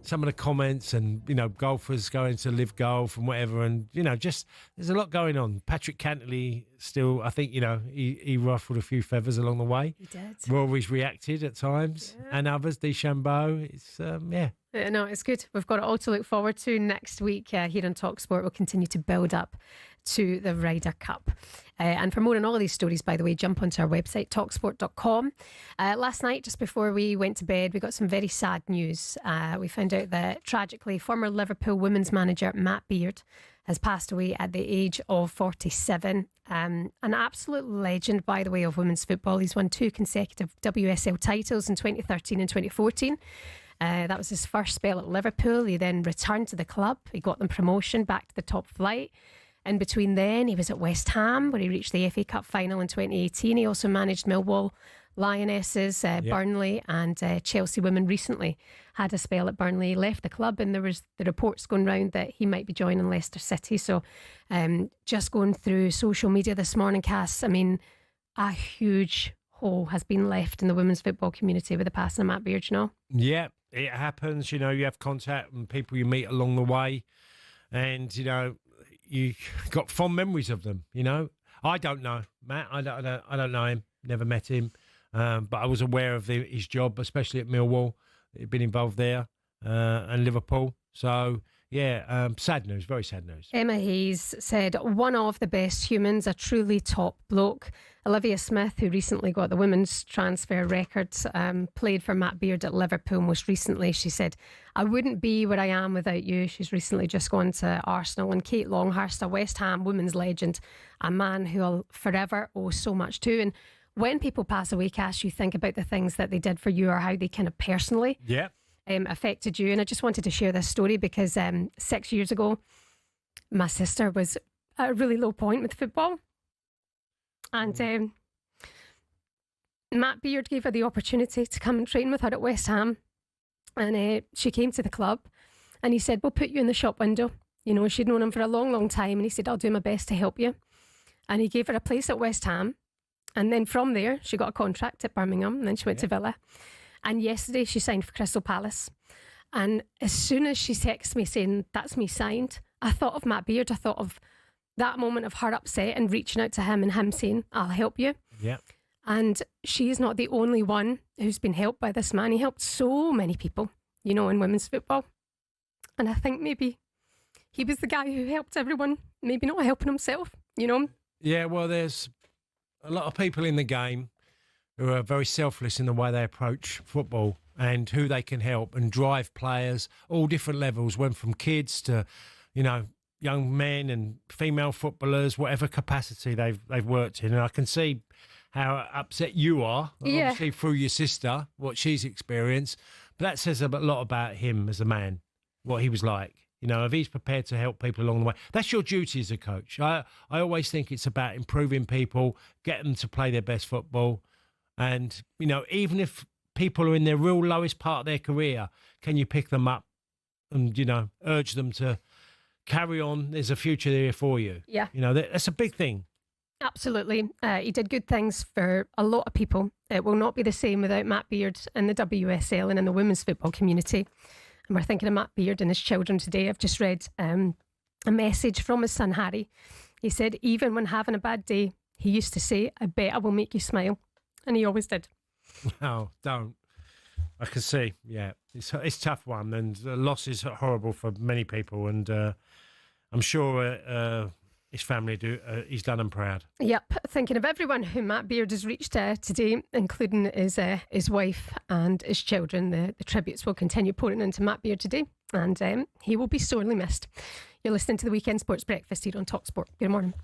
some of the comments and, you know, golfers going to live golf and whatever, and, you know, just there's a lot going on. Patrick Cantley still, I think, you know, he ruffled a few feathers along the way. He did. Rory's reacted at times, and others, DeChambeau. It's, No, it's good. We've got it all to look forward to next week here on talkSPORT. We'll continue to build up to the Ryder Cup. And for more on all of these stories, by the way, jump onto our website, talksport.com. Last night, just before we went to bed, we got some very sad news. We found out that, tragically, former Liverpool women's manager Matt Beard has passed away at the age of 47. An absolute legend, by the way, of women's football. He's won 2 consecutive WSL titles in 2013 and 2014. That was his first spell at Liverpool. He then returned to the club. He got them promotion back to the top flight. In between then, he was at West Ham, where he reached the FA Cup final in 2018. He also managed Millwall, Lionesses, Burnley and Chelsea women. Recently had a spell at Burnley. He left the club, and there was the reports going round that he might be joining Leicester City. So just going through social media this morning, Cass, I mean, a huge hole has been left in the women's football community with the passing of Matt Beard, you know? Yeah, it happens. You know, you have contact and people you meet along the way, and, you know, you got fond memories of them, you know. I don't know Matt. I don't know him. Never met him, but I was aware of his job, especially at Millwall. He'd been involved there and Liverpool. So yeah, sad news. Very sad news. Emma Hayes said, one of the best humans, a truly top bloke. Olivia Smith, who recently got the women's transfer record, played for Matt Beard at Liverpool most recently. She said, I wouldn't be where I am without you. She's recently just gone to Arsenal. And Kate Longhurst, a West Ham women's legend, a man who I'll forever owe so much to. And when people pass away, Cass, you think about the things that they did for you or how they kind of personally affected you. And I just wanted to share this story because 6 years ago, my sister was at a really low point with football. And Matt Beard gave her the opportunity to come and train with her at West Ham. And she came to the club and he said, we'll put you in the shop window. You know, she'd known him for a long, long time. And he said, I'll do my best to help you. And he gave her a place at West Ham. And then from there, she got a contract at Birmingham. And then she went to Villa. And yesterday she signed for Crystal Palace. And as soon as she texted me saying, that's me signed, I thought of Matt Beard. I thought of that moment of her upset and reaching out to him and him saying, I'll help you. Yeah. And she is not the only one who's been helped by this man. He helped so many people, you know, in women's football. And I think maybe he was the guy who helped everyone, maybe not helping himself, you know. Yeah, well, there's a lot of people in the game who are very selfless in the way they approach football and who they can help and drive players, all different levels, went from kids to, you know, young men and female footballers, whatever capacity they've worked in. And I can see how upset you are, obviously through your sister, what she's experienced. But that says a lot about him as a man, what he was like. You know, if he's prepared to help people along the way, that's your duty as a coach. I always think it's about improving people, get them to play their best football. And, you know, even if people are in their real lowest part of their career, can you pick them up and, you know, urge them to carry on? There's a future there for you. Yeah. You know, that's a big thing. Absolutely. He did good things for a lot of people. It will not be the same without Matt Beard in the WSL and in the women's football community. And we're thinking of Matt Beard and his children today. I've just read a message from his son, Harry. He said, even when having a bad day, he used to say, I bet I will make you smile. And he always did. No, don't. I can see, yeah. It's a tough one, and the loss is horrible for many people, and I'm sure his family he's done them proud. Yep, thinking of everyone who Matt Beard has reached today, including his wife and his children. The tributes will continue pouring into Matt Beard today, and he will be sorely missed. You're listening to the Weekend Sports Breakfast here on talkSPORT. Good morning.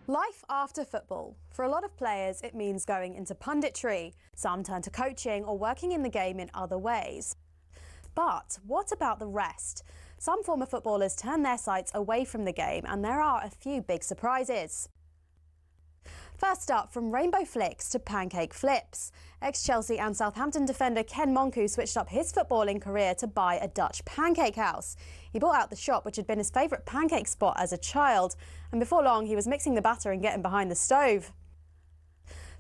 Life after football. For a lot of players, it means going into punditry. Some turn to coaching or working in the game in other ways. But what about the rest? Some former footballers turn their sights away from the game, and there are a few big surprises. First up, from rainbow flicks to pancake flips. Ex-Chelsea and Southampton defender Ken Monku switched up his footballing career to buy a Dutch pancake house. He bought out the shop, which had been his favourite pancake spot as a child, and before long he was mixing the batter and getting behind the stove.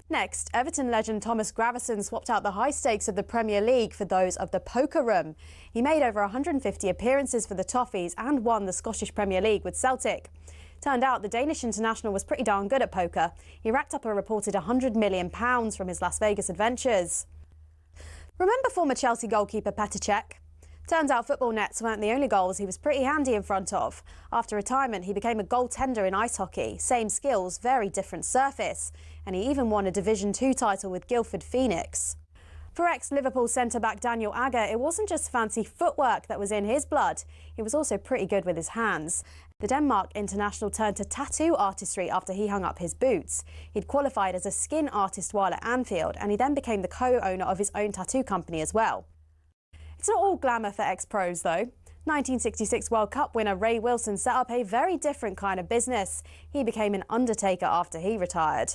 Next, Everton legend Thomas Gravesen swapped out the high stakes of the Premier League for those of the poker room. He made over 150 appearances for the Toffees and won the Scottish Premier League with Celtic. Turned out the Danish international was pretty darn good at poker. He racked up a reported £100 million from his Las Vegas adventures. Remember former Chelsea goalkeeper Petr Cech? Turns out football nets weren't the only goals he was pretty handy in front of. After retirement, he became a goaltender in ice hockey. Same skills, very different surface. And he even won a Division 2 title with Guildford Phoenix. For ex-Liverpool centre-back Daniel Agger, it wasn't just fancy footwork that was in his blood. He was also pretty good with his hands. The Denmark international turned to tattoo artistry after he hung up his boots. He'd qualified as a skin artist while at Anfield, and he then became the co-owner of his own tattoo company as well. It's not all glamour for ex-pros, though. 1966 World Cup winner Ray Wilson set up a very different kind of business. He became an undertaker after he retired.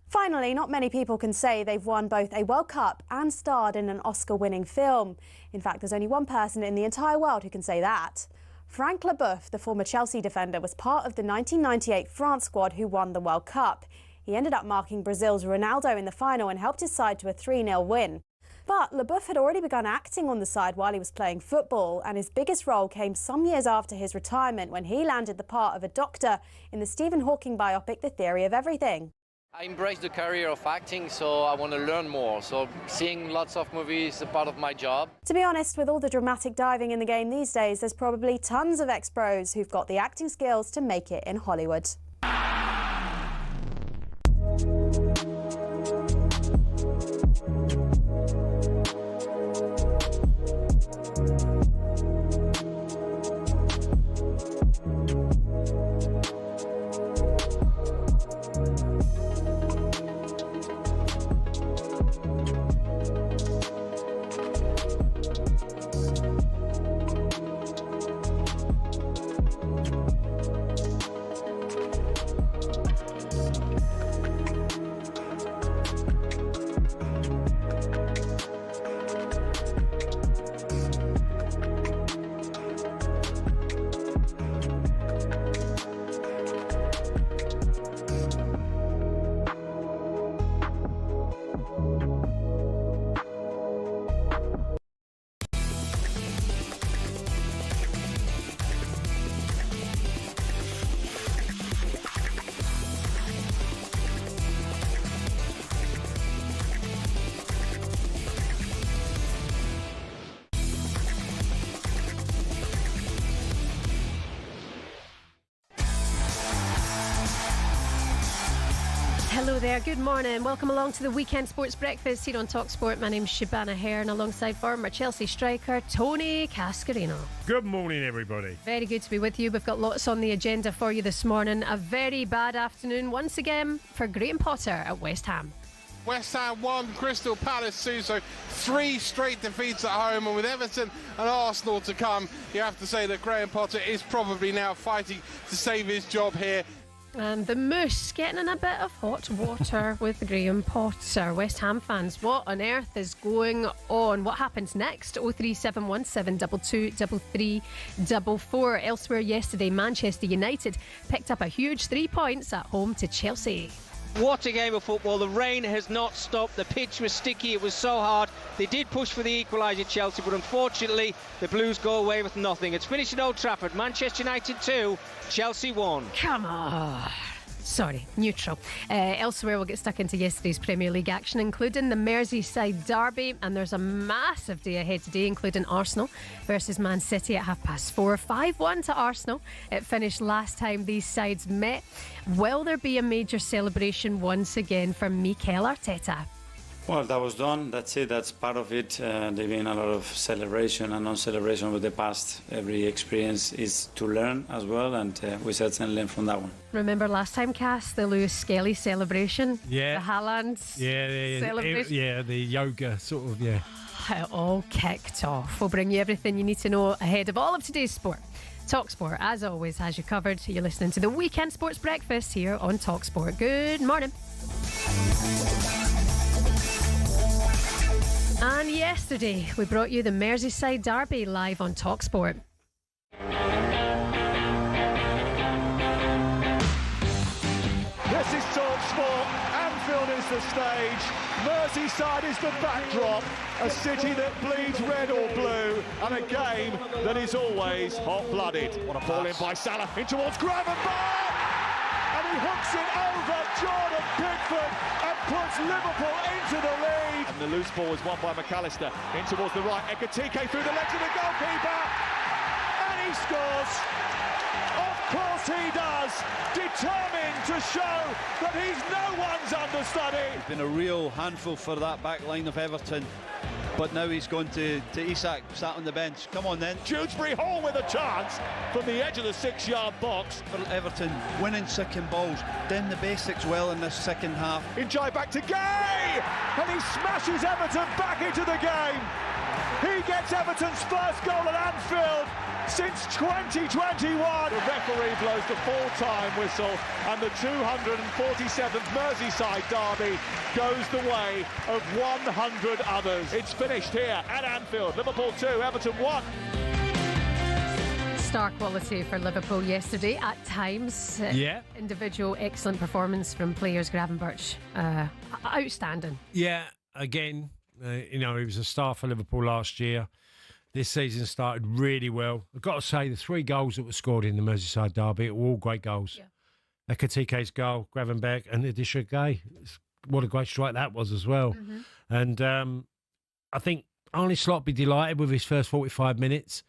Finally, not many people can say they've won both a World Cup and starred in an Oscar-winning film. In fact, there's only one person in the entire world who can say that. Frank Leboeuf, the former Chelsea defender, was part of the 1998 France squad who won the World Cup. He ended up marking Brazil's Ronaldo in the final and helped his side to a 3-0 win. But Leboeuf had already begun acting on the side while he was playing football, and his biggest role came some years after his retirement when he landed the part of a doctor in the Stephen Hawking biopic The Theory of Everything. I embrace the career of acting, so I want to learn more. So seeing lots of movies is a part of my job. To be honest, with all the dramatic diving in the game these days, there's probably tons of ex-pros who've got the acting skills to make it in Hollywood. Hello there, good morning. Welcome along to the Weekend Sports Breakfast here on talkSPORT. My name's Shebahn Aherne alongside former Chelsea striker Tony Cascarino. Good morning, everybody. Very good to be with you. We've got lots on the agenda for you this morning. A very bad afternoon once again for Graham Potter at West Ham. West Ham 1, Crystal Palace 2, so 3 straight defeats at home, and with Everton and Arsenal to come, you have to say that Graham Potter is probably now fighting to save his job here. And the Moose getting in a bit of hot water with Graham Potter. West Ham fans, what on earth is going on? What happens next? 03717 223344. Elsewhere yesterday, Manchester United picked up a huge 3 points at home to Chelsea. What a game of football. The rain has not stopped. The pitch was sticky. It was so hard. They did push for the equaliser, Chelsea, but unfortunately the Blues go away with nothing. It's finished at Old Trafford. Manchester United 2, Chelsea 1. Come on. Sorry, neutral. Elsewhere, we'll get stuck into yesterday's Premier League action, including the Merseyside derby, and there's a massive day ahead today, including Arsenal versus Man City at 4:30. 5-1 to Arsenal. It finished last time these sides met. Will there be a major celebration once again for Mikel Arteta? Well, that was done. That's it. That's part of it. There's been a lot of celebration and non-celebration with the past. Every experience is to learn as well, and we certainly learn from that one. Remember last time, Cass, the Lewis Skelly celebration? Yeah. The Haaland celebration? Yeah, the yoga sort of, yeah. It all kicked off. We'll bring you everything you need to know ahead of all of today's sport. talkSPORT, as always, has you covered. You're listening to the Weekend Sports Breakfast here on talkSPORT. Good morning. And yesterday, we brought you the Merseyside derby live on talkSPORT. This is talkSPORT. Anfield is the stage. Merseyside is the backdrop. A city that bleeds red or blue, and a game that is always hot-blooded. What a ball in by Salah, in towards Gravenberch! And he hooks it over Jordan Pickford and puts Liverpool into the lead. And the loose ball is won by McAllister, in towards the right. Ekitike through the legs of the goalkeeper, and he scores. Of course he does, determined to show that he's no one's understudy. It's been a real handful for that back line of Everton, but now he's gone to Isak, sat on the bench. Come on then. Dewsbury Hall with a chance from the edge of the 6-yard box. For Everton, winning second balls, done the basics well in this second half. Njai back to Gay, and he smashes Everton back into the game. He gets Everton's first goal at Anfield since 2021. The referee blows the full-time whistle, and the 247th Merseyside derby goes the way of 100 others. It's finished here at Anfield. Liverpool 2, Everton 1. Star quality for Liverpool yesterday at times. Yeah. Individual excellent performance from players. Gravenberch, outstanding. Yeah, again, he was a star for Liverpool last year. This season started really well. I've got to say, the 3 goals that were scored in the Merseyside derby were all great goals. Yeah. Ekitike's goal, Gravenberch, and Idrissa Gueye. What a great strike that was as well. Mm-hmm. And I think Arne Slot be delighted with his first 45 minutes.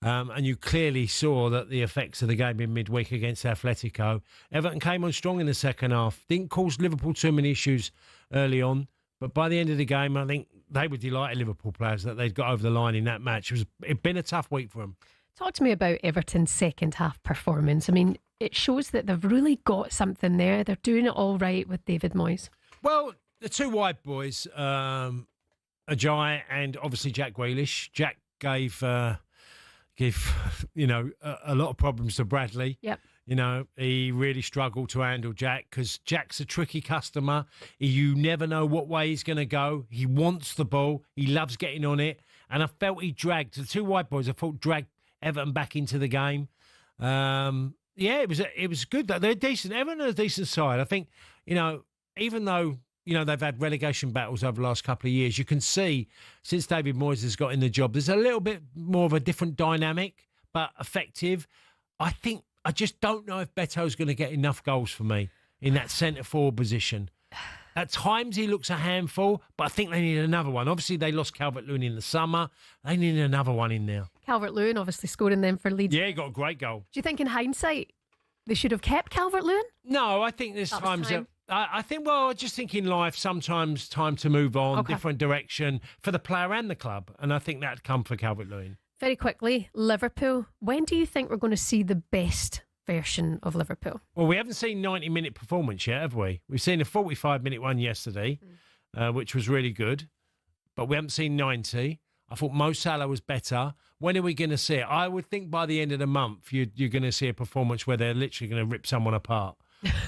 And you clearly saw that the effects of the game in midweek against Atletico. Everton came on strong in the second half. Didn't cause Liverpool too many issues early on. But by the end of the game, I think they were delighted, Liverpool players, that they'd got over the line in that match. It'd been a tough week for them. Talk to me about Everton's second half performance. I mean, it shows that they've really got something there. They're doing it all right with David Moyes. Well, the 2 wide boys, Ajayi and obviously Jack Grealish. Jack gave a lot of problems to Bradley. Yep. He really struggled to handle Jack because Jack's a tricky customer. You never know what way he's going to go. He wants the ball. He loves getting on it. And I felt he dragged the 2 white boys. I thought dragged Everton back into the game. It was good. They're decent. Everton are a decent side. I think, even though they've had relegation battles over the last couple of years, you can see since David Moyes has got in the job, there's a little bit more of a different dynamic, but effective. I just don't know if Beto's going to get enough goals for me in that centre-forward position. At times he looks a handful, but I think they need another one. Obviously, they lost Calvert-Lewin in the summer. They need another one in there. Calvert-Lewin obviously scoring them for Leeds. Yeah, he got a great goal. Do you think in hindsight they should have kept Calvert-Lewin? No, I think there's times that... I just think in life, sometimes time to move on, different direction for the player and the club. And I think that'd come for Calvert-Lewin. Very quickly, Liverpool. When do you think we're going to see the best version of Liverpool? Well, we haven't seen 90-minute performance yet, have we? We've seen a 45-minute one yesterday, which was really good. But we haven't seen 90. I thought Mo Salah was better. When are we going to see it? I would think by the end of the month, you're going to see a performance where they're literally going to rip someone apart.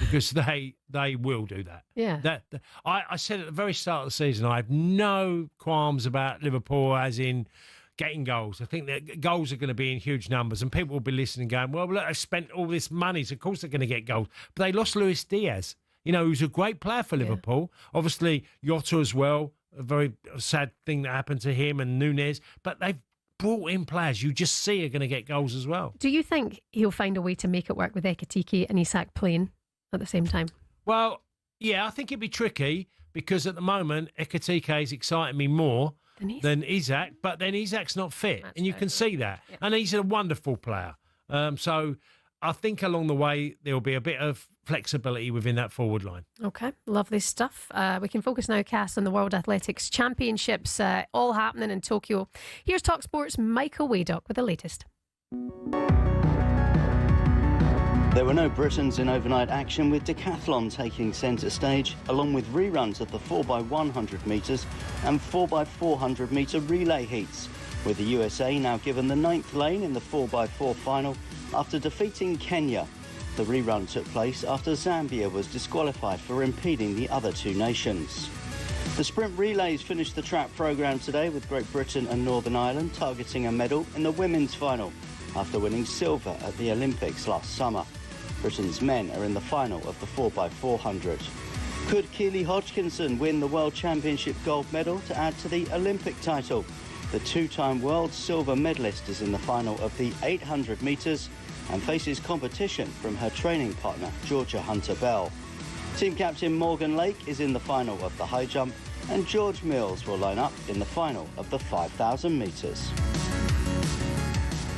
Because they will do that. Yeah. I said at the very start of the season, I have no qualms about Liverpool as in getting goals. I think that goals are going to be in huge numbers, and people will be listening going, well, look, they've spent all this money, so of course they're going to get goals. But they lost Luis Diaz, who's a great player for Liverpool. Obviously, Jota as well, a very sad thing that happened to him, and Nunez. But they've brought in players you just see are going to get goals as well. Do you think he'll find a way to make it work with Ekitike and Isak playing at the same time? Well, yeah, I think it'd be tricky because at the moment, Ekitike is exciting me more than Isak, but then Isak's not fit, and you can see that. Yeah. And he's a wonderful player. So I think along the way, there'll be a bit of flexibility within that forward line. Okay, lovely stuff. We can focus now, Cass, on the World Athletics Championships, all happening in Tokyo. Here's talkSPORT's Michael Waddock with the latest. There were no Britons in overnight action, with decathlon taking centre stage, along with reruns of the 4x100 metres and 4x400 metre relay heats, with the USA now given the 9th lane in the 4x4 final after defeating Kenya. The rerun took place after Zambia was disqualified for impeding the other 2 nations. The sprint relays finished the track programme today, with Great Britain and Northern Ireland targeting a medal in the women's final after winning silver at the Olympics last summer. Britain's men are in the final of the 4x400. Could Keely Hodgkinson win the World Championship gold medal to add to the Olympic title? The 2-time world silver medalist is in the final of the 800 metres and faces competition from her training partner, Georgia Hunter-Bell. Team captain Morgan Lake is in the final of the high jump, and George Mills will line up in the final of the 5,000 metres.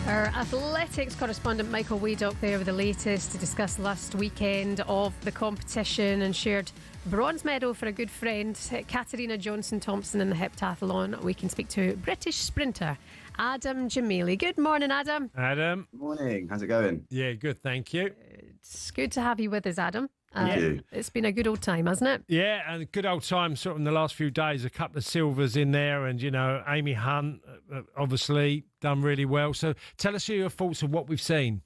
Our athletics correspondent Michael Waddock there with the latest to discuss last weekend of the competition, and shared bronze medal for a good friend, Katarina Johnson-Thompson, in the heptathlon. We can speak to British sprinter Adam Jamili. Good morning, Adam. Adam. Good morning. How's it going? Yeah, good, thank you. It's good to have you with us, Adam. It's been a good old time, hasn't it? Yeah, and a good old time sort of in the last few days. A couple of silvers in there, and, you know, Amy Hunt, obviously, done really well. So tell us your thoughts of what we've seen.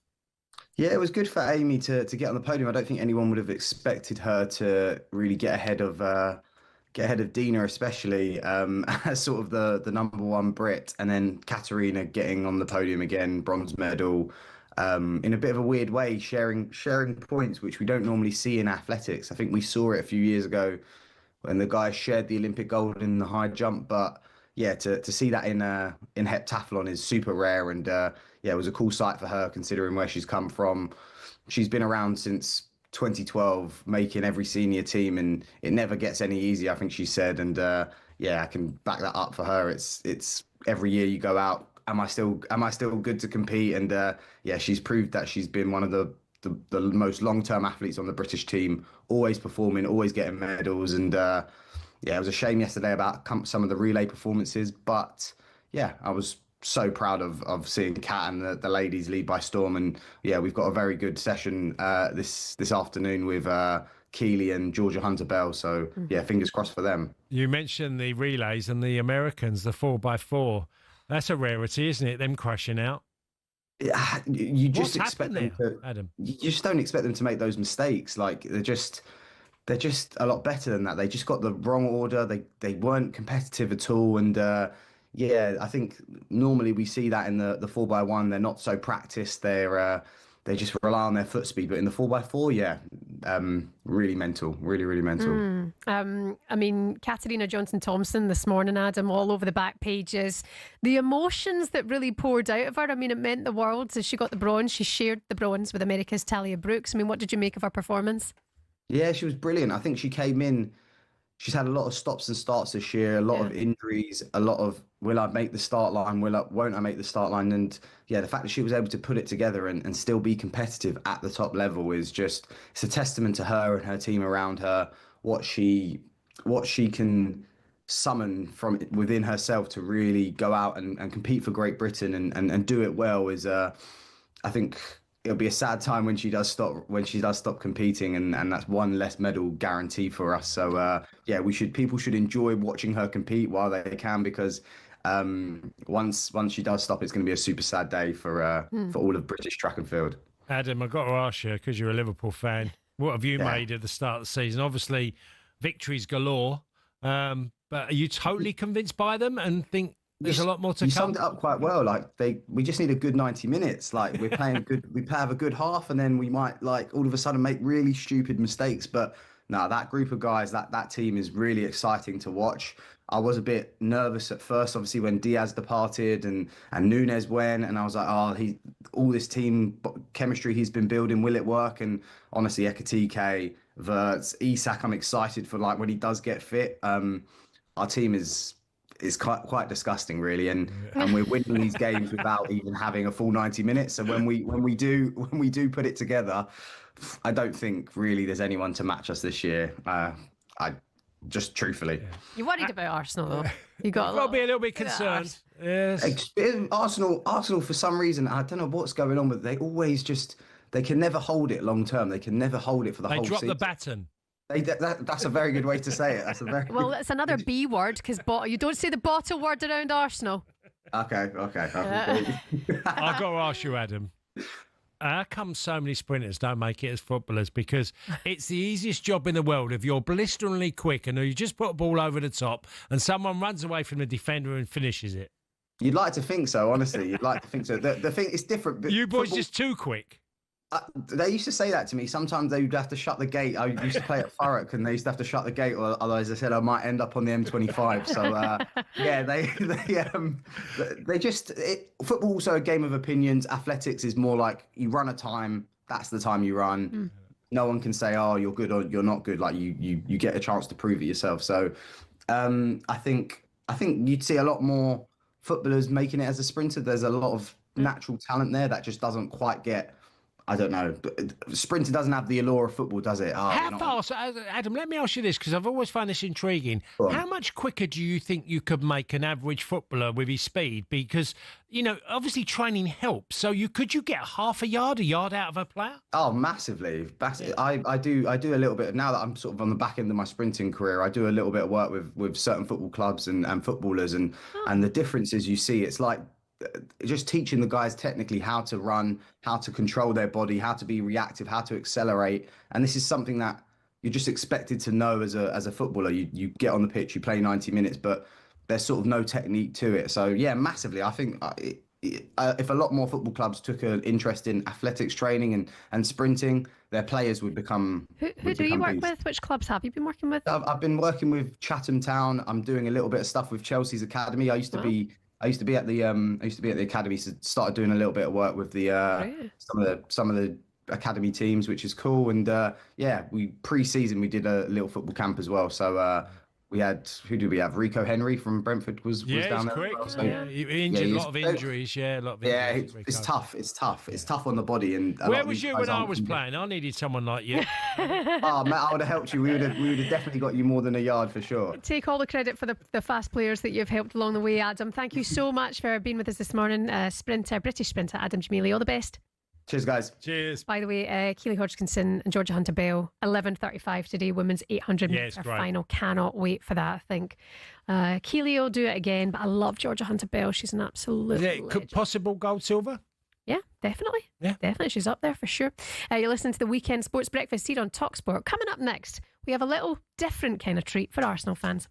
Yeah, it was good for Amy to get on the podium. I don't think anyone would have expected her to really get ahead of Dina, especially as sort of the number one Brit, and then Katarina getting on the podium again, bronze medal, in a bit of a weird way, sharing points, which we don't normally see in athletics. I think we saw it a few years ago when the guys shared the Olympic gold in the high jump, but yeah, to see that in heptathlon is super rare, and yeah, it was a cool sight for her considering where she's come from. She's been around since 2012, making every senior team, and it never gets any easier, I think she said. And yeah, I can back that up for her. It's every year you go out, am I still good to compete? And yeah, she's proved that she's been one of the most long-term athletes on the British team, always performing, always getting medals. And yeah, it was a shame yesterday about some of the relay performances, but yeah, I was so proud of seeing Kat and the ladies lead by storm. And yeah, we've got a very good session this afternoon with Keely and Georgia Hunter-Bell. So yeah, fingers crossed for them. You mentioned the relays and the Americans, the 4x4. That's a rarity, isn't it? Them crashing out. Yeah, you just What's expect happened them there, to. Adam? You just don't expect them to make those mistakes. Like they're just a lot better than that. They just got the wrong order. They weren't competitive at all. And yeah, I think normally we see that in the 4x1. They're not so practiced. They just rely on their foot speed. But in the 4x4, yeah, really mental, really mental. I mean, Katarina Johnson-Thompson this morning, Adam, all over the back pages. The emotions that really poured out of her, I mean, it meant the world. As she got the bronze, she shared the bronze with America's Talia Brooks. I mean, what did you make of her performance? Yeah, she was brilliant. I think she came in. She's had a lot of stops and starts this year, a lot of injuries, a lot of will I make the start line, won't I make the start line? And yeah, the fact that she was able to put it together and still be competitive at the top level is just, it's a testament to her and her team around her, what she can summon from within herself to really go out and compete for Great Britain and do it well is, I think it'll be a sad time when she does stop competing, and that's one less medal guarantee for us. So yeah, people should enjoy watching her compete while they can, because once she does stop, it's going to be a super sad day for all of British track and field. Adam, I've got to ask you, because you're a Liverpool fan, what have you made at the start of the season? Obviously, victories galore, but are you totally convinced by them and think there's a lot more to come? You summed it up quite well. Like we just need a good 90 minutes. Like we're playing we have a good half, and then we might like all of a sudden make really stupid mistakes. But no, that group of guys, that team is really exciting to watch. I was a bit nervous at first, obviously, when Diaz departed and Nunes went, and I was like, all this team chemistry he's been building, will it work? And honestly, Ekatike, Wirtz, Isak, I'm excited for like when he does get fit. Our team is quite disgusting, really, and we're winning these games without even having a full 90 minutes. So when we do put it together, I don't think really there's anyone to match us this year. I just truthfully. You worried about Arsenal, though? You got to be a little bit concerned. Yes. Arsenal, for some reason, I don't know what's going on, but they always they can never hold it long term. They can never hold it for the whole season. They drop the baton. That's a very good way to say it. That's a very well. It's another B word, because you don't say the bottle word around Arsenal. Okay. I've got to ask you, Adam. How come so many sprinters don't make it as footballers? Because it's the easiest job in the world. If you're blisteringly quick and you just put a ball over the top and someone runs away from the defender and finishes it. You'd like to think so, honestly. You'd like to think so. The thing is different. You boys just too quick. They used to say that to me. Sometimes they would have to shut the gate. I used to play at Thurrock, and they used to have to shut the gate, or otherwise they said I might end up on the M25. So yeah, they just football's also a game of opinions. Athletics is more like you run a time. That's the time you run. No one can say, oh, you're good or you're not good. Like you get a chance to prove it yourself. So I think you'd see a lot more footballers making it as a sprinter. There's a lot of natural talent there that just doesn't quite get I don't know. Sprinting doesn't have the allure of football, does it? How fast, Adam, let me ask you this, because I've always found this intriguing. How much quicker do you think you could make an average footballer with his speed? Because, obviously training helps. So could you get half a yard out of a player? Oh, massively. I do a little bit, now that I'm sort of on the back end of my sprinting career, I do a little bit of work with certain football clubs and footballers, and the differences you see, it's like, just teaching the guys technically how to run, how to control their body, how to be reactive, how to accelerate. And this is something that you're just expected to know as a footballer. You get on the pitch, you play 90 minutes, but there's sort of no technique to it. So yeah, massively. I think if a lot more football clubs took an interest in athletics training and sprinting, their players would become. Who do you work with? Which clubs have you been working with? I've been working with Chatham Town. I'm doing a little bit of stuff with Chelsea's academy. I used to be at the academy, so started doing a little bit of work with the some of the academy teams, which is cool. And we pre-season we did a little football camp as well. So we had, who did we have? Rico Henry from Brentford was down there. Quick. Well. So, he injured, a lot of injuries. Yeah, a lot of injuries. It's tough. It's tough on the body. And where was you when I was playing? I needed someone like you. Oh, Matt, I would have helped you. We would have definitely got you more than a yard for sure. Take all the credit for the fast players that you've helped along the way, Adam. Thank you so much for being with us this morning. British sprinter Adam Jamili. All the best. Cheers, guys. Cheers. By the way, Keely Hodgkinson and Georgia Hunter-Bell, 11:35 today, women's 800 metre final. Cannot wait for that, I think. Keely will do it again, but I love Georgia Hunter-Bell. She's an absolute legend. Possible gold, silver? Yeah, definitely. Yeah, definitely. She's up there for sure. You're listening to the Weekend Sports Breakfast here on talkSPORT. Coming up next, we have a little different kind of treat for Arsenal fans.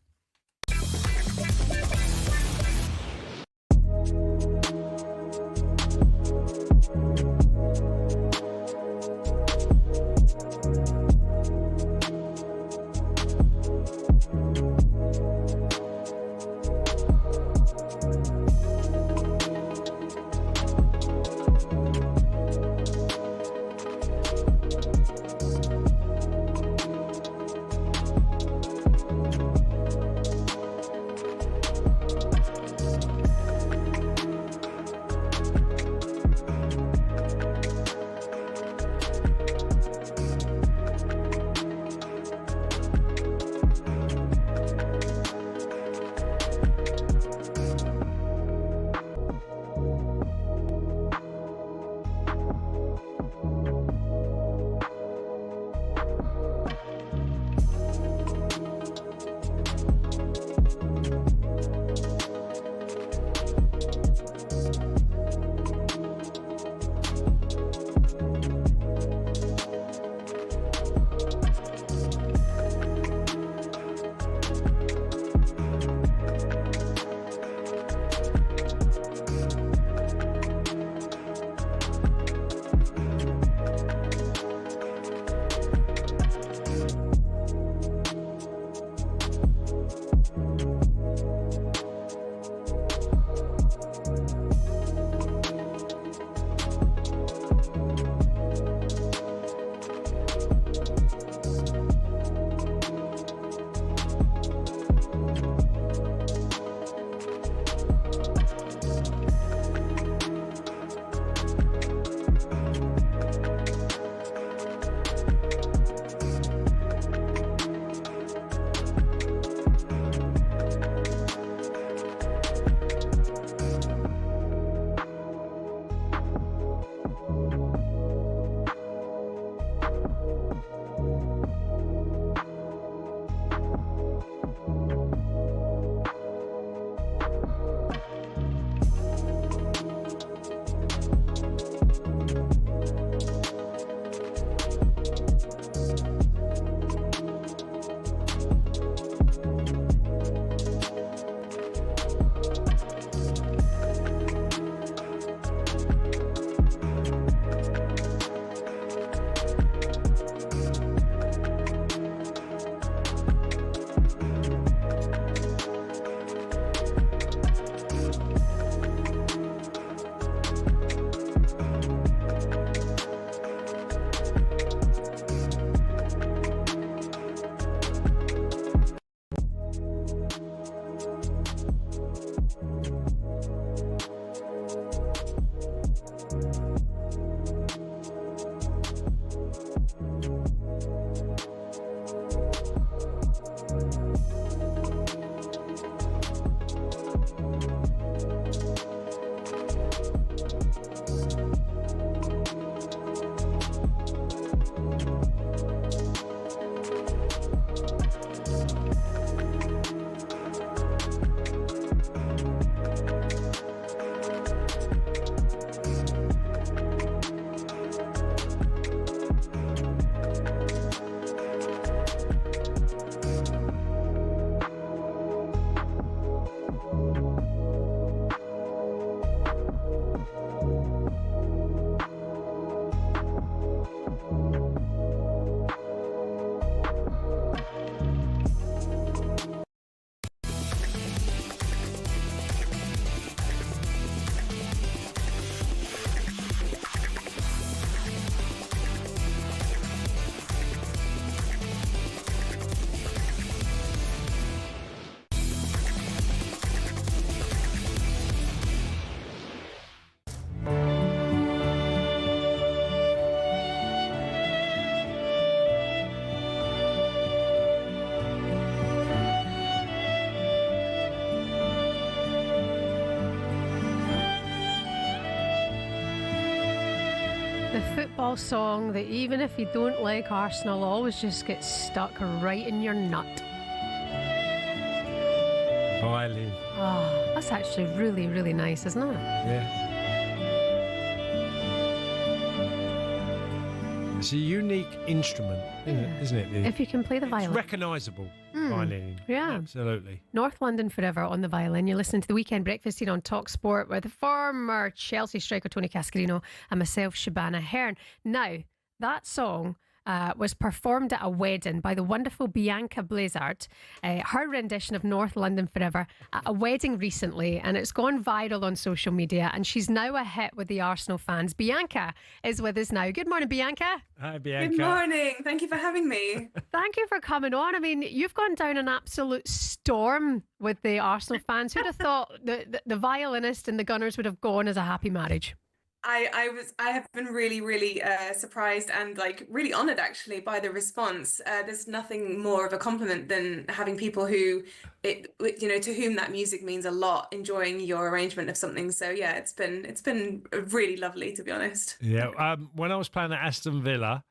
football song that even if you don't like Arsenal, always just gets stuck right in your nut. Violin. Oh, that's actually really, really nice, isn't it? Yeah. It's a unique instrument, isn't it? If you can play the violin. It's recognisable, violin. Yeah. Absolutely. North London forever on the violin. You're listening to the Weekend Breakfast here on talkSPORT with former Chelsea striker Tony Cascarino and myself, Shebahn Aherne. Now, that song was performed at a wedding by the wonderful Bianca Blizzard, her rendition of North London Forever at a wedding recently, and it's gone viral on social media, and she's now a hit with the Arsenal fans. Bianca is with us now. Good morning, Bianca. Hi, Bianca. Good morning. Thank you for having me. Thank you for coming on. I mean, you've gone down an absolute storm with the Arsenal fans. Who'd have thought the violinist and the Gunners would have gone as a happy marriage? I have been really surprised and like really honoured actually by the response. There's nothing more of a compliment than having people who to whom that music means a lot enjoying your arrangement of something. So yeah, it's been really lovely, to be honest. Yeah. When I was playing at Aston Villa,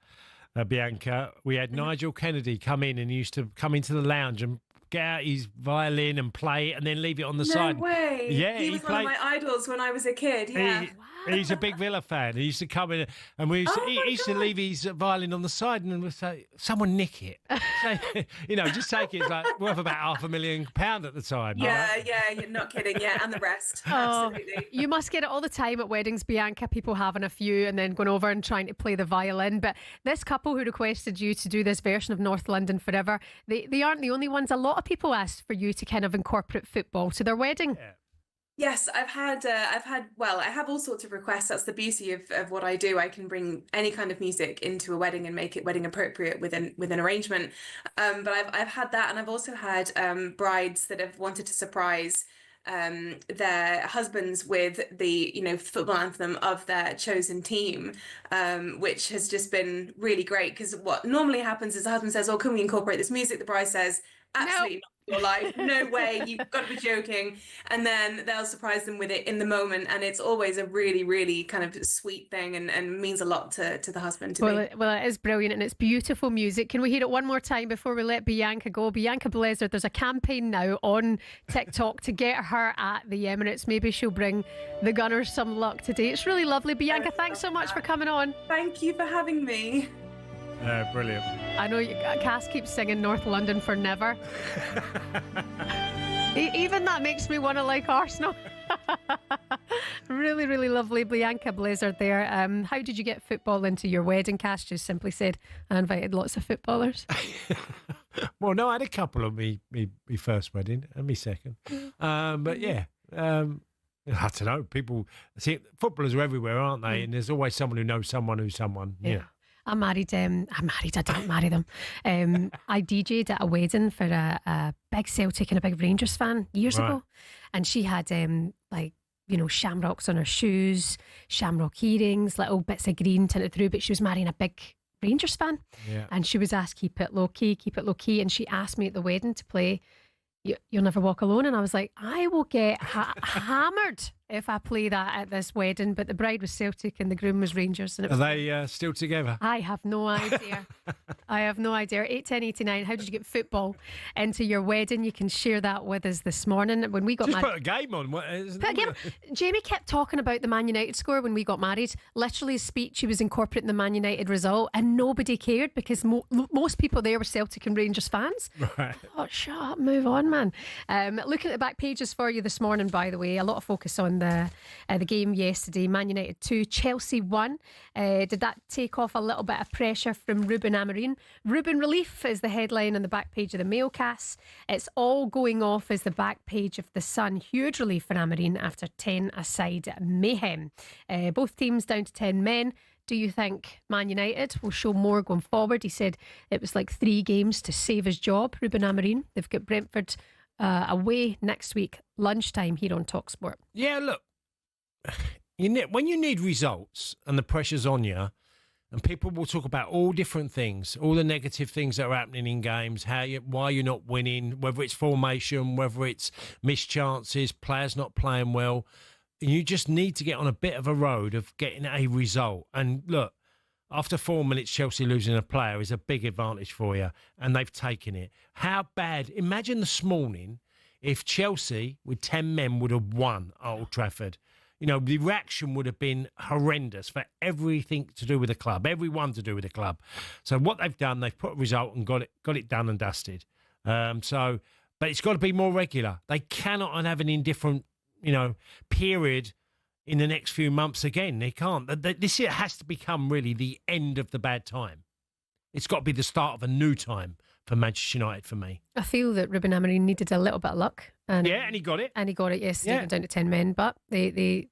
Bianca, we had Nigel Kennedy come in, and he used to come into the lounge and get out his violin and play it and then leave it on the side. No way. Yeah, he was one of my idols when I was a kid. Yeah. He's a big Villa fan. He used to come in and he used to leave his violin on the side, and we'd say, someone nick it. Just take it. It's like worth about £500,000 at the time. Yeah, you're not kidding. Yeah, and the rest. Absolutely. You must get it all the time at weddings, Bianca, people having a few and then going over and trying to play the violin. But this couple who requested you to do this version of North London Forever, they aren't the only ones. A lot of people asked for you to kind of incorporate football to their wedding. Yeah. Yes, I have all sorts of requests. That's the beauty of what I do. I can bring any kind of music into a wedding and make it wedding appropriate with an arrangement. But I've had that, and I've also had brides that have wanted to surprise their husbands with the football anthem of their chosen team, which has just been really great, because what normally happens is the husband says, "Oh, can we incorporate this music?" The bride says, "Absolutely not. Your life, no way, you've got to be joking." And then they'll surprise them with it in the moment, and it's always a really kind of sweet thing, and means a lot to the husband. It is brilliant, and it's beautiful music. Can we hear it one more time before we let Bianca go? Bianca Blizzard, there's a campaign now on TikTok to get her at the Emirates. Maybe she'll bring the Gunners some luck today. It's really lovely. Bianca, thanks so much for coming on. Thank you for having me. Brilliant. I know Cass keeps singing North London for never. Even that makes me want to like Arsenal. Really lovely. Bianca Blizzard there. How did you get football into your wedding? Cass just simply said, I invited lots of footballers. Well, no, I had a couple on me first wedding and me second. But yeah, I don't know. People see footballers are everywhere, aren't they? And there's always someone who knows someone who's someone. Yeah. I didn't marry them. I DJ'd at a wedding for a big Celtic and a big Rangers fan years ago, and she had shamrocks on her shoes, shamrock earrings, little bits of green tinted through, but she was marrying a big Rangers fan, and she was asked, keep it low key, and she asked me at the wedding to play You'll Never Walk Alone, and I was like, I will get hammered if I play that at this wedding. But the bride was Celtic and the groom was Rangers. And Are they still together? I have no idea. 81089. How did you get football into your wedding? You can share that with us this morning. When we got married, put a game on. Jamie kept talking about the Man United score when we got married. Literally, his speech, he was incorporating the Man United result, and nobody cared because most people there were Celtic and Rangers fans. Right. Oh, shut up, move on, man. Looking at the back pages for you this morning, by the way, a lot of focus on the game yesterday. Man United 2, Chelsea 1. Did that take off a little bit of pressure from Ruben Amorim? Ruben relief is the headline on the back page of the Mailcast. It's all going off as the back page of the Sun. Huge relief for Amorim after 10-a-side mayhem. Both teams down to 10 men. Do you think Man United will show more going forward? He said it was like 3 games to save his job, Ruben Amorim. They've got Brentford away next week, lunchtime here on talkSPORT. Yeah, look, when you need results and the pressure's on you, and people will talk about all different things, all the negative things that are happening in games, why you're not winning, whether it's formation, whether it's missed chances, players not playing well. You just need to get on a bit of a road of getting a result. And look, after 4 minutes, Chelsea losing a player is a big advantage for you, and they've taken it. How bad? Imagine this morning if Chelsea, with 10 men, would have won at Old Trafford. You know, the reaction would have been horrendous for everything to do with the club, everyone to do with the club. So what they've done, they've put a result and got it done and dusted. But it's got to be more regular. They cannot have an indifferent, period in the next few months again. They can't. This year has to become really the end of the bad time. It's got to be the start of a new time for Manchester United for me. I feel that Ruben Amorim needed a little bit of luck. And he got it. And he got it yesterday, went down to 10 men. But they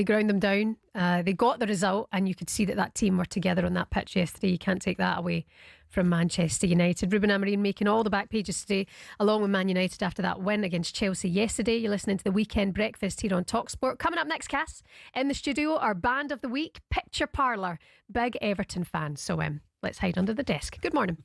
ground them down. They got the result, and you could see that team were together on that pitch yesterday. You can't take that away from Manchester United. Ruben Amorim making all the back pages today, along with Man United after that win against Chelsea yesterday. You're listening to the Weekend Breakfast here on talkSPORT. Coming up next, Cass, in the studio, our band of the week, Picture Parlour, big Everton fans. So let's hide under the desk. Good morning.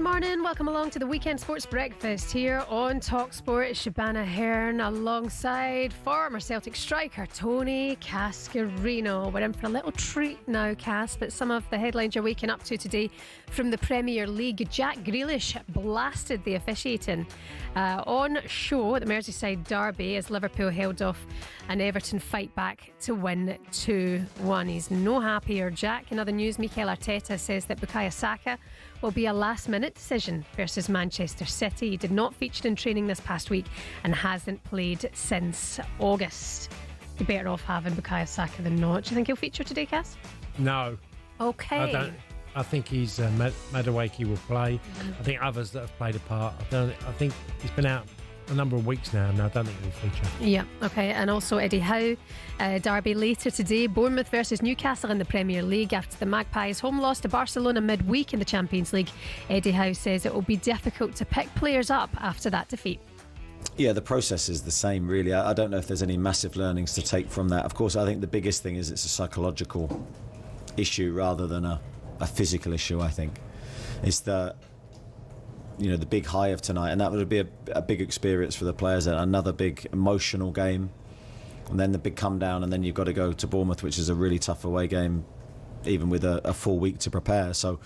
Good morning, welcome along to the Weekend Sports Breakfast here on talkSPORT. Shebahn Aherne alongside former Celtic striker Tony Cascarino. We're in for a little treat now, Cass, but some of the headlines you're waking up to today from the Premier League. Jack Grealish blasted the officiating on show at the Merseyside derby as Liverpool held off an Everton fight back to win 2-1. He's no happier, Jack. In other news, Mikel Arteta says that Bukayo Saka will be a last-minute decision versus Manchester City. He did not feature in training this past week and hasn't played since August. You're better off having Bukayo Saka than not. Do you think he'll feature today, Cass? No. Okay. I think he's Madueke will play. I think others that have played a part. I think he's been out a number of weeks now, and I don't think he'll feature. Yeah, okay. And also Eddie Howe, derby later today. Bournemouth versus Newcastle in the Premier League after the Magpies' home loss to Barcelona midweek in the Champions League. Eddie Howe says it will be difficult to pick players up after that defeat. Yeah, the process is the same, really. I don't know if there's any massive learnings to take from that. Of course, I think the biggest thing is it's a psychological issue rather than a physical issue, I think. It's the big high of tonight, and that would be a big experience for the players. Another big emotional game, and then the big come down, and then you've got to go to Bournemouth, which is a really tough away game, even with a full week to prepare. So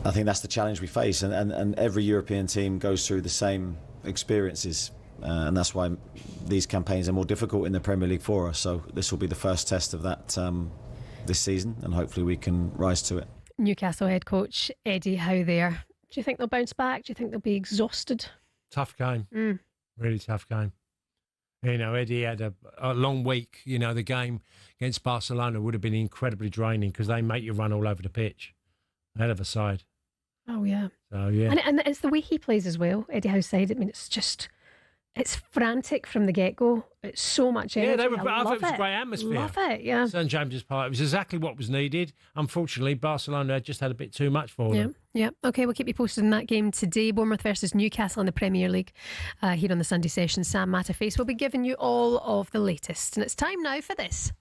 I think that's the challenge we face, and every European team goes through the same experiences, and that's why these campaigns are more difficult in the Premier League for us. So this will be the first test of that this season, and hopefully we can rise to it. Newcastle head coach Eddie Howe there. Do you think they'll bounce back? Do you think they'll be exhausted? Tough game. Really tough game. Eddie had a long week. The game against Barcelona would have been incredibly draining because they make you run all over the pitch. Hell of a side. Oh, yeah. So, yeah. And it's the way he plays as well. Eddie Howe said, it's frantic from the get-go. It's so much energy. Yeah, I thought it was a great atmosphere. Love it, yeah. St James's Park. It was exactly what was needed. Unfortunately, Barcelona just had a bit too much for them. Yeah. Okay, we'll keep you posted on that game today. Bournemouth versus Newcastle in the Premier League here on the Sunday session. Sam Matterface will be giving you all of the latest. And it's time now for this.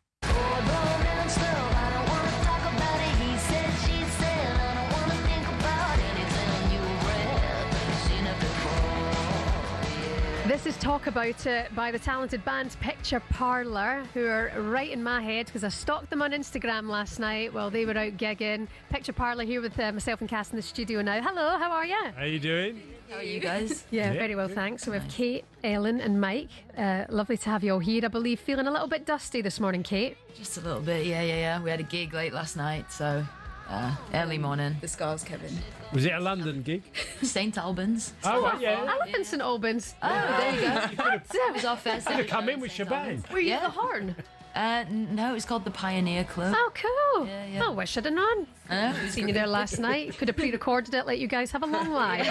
This is Talk About It by the talented band Picture Parlour, who are right in my head because I stalked them on Instagram last night while they were out gigging. Picture Parlour here with myself and Cass in the studio now. Hello, how are you? How are you doing? How are you guys? Yeah, very well, thanks. So we have Kate, Ellen and Mike. Lovely to have you all here. I believe feeling a little bit dusty this morning, Kate? Just a little bit, yeah. We had a gig late last night, so early morning. The scars, Kevin. Was it a London gig? St Albans. Oh, right, yeah. I live in St Albans. Oh, there you go. That was our first. You could have come in with Shebahn. Were you at the Horn? No, it's called the Pioneer Club. Oh, cool. Yeah. I wish I'd have known. Seen you there last night. Could have pre-recorded it, let you guys have a long line.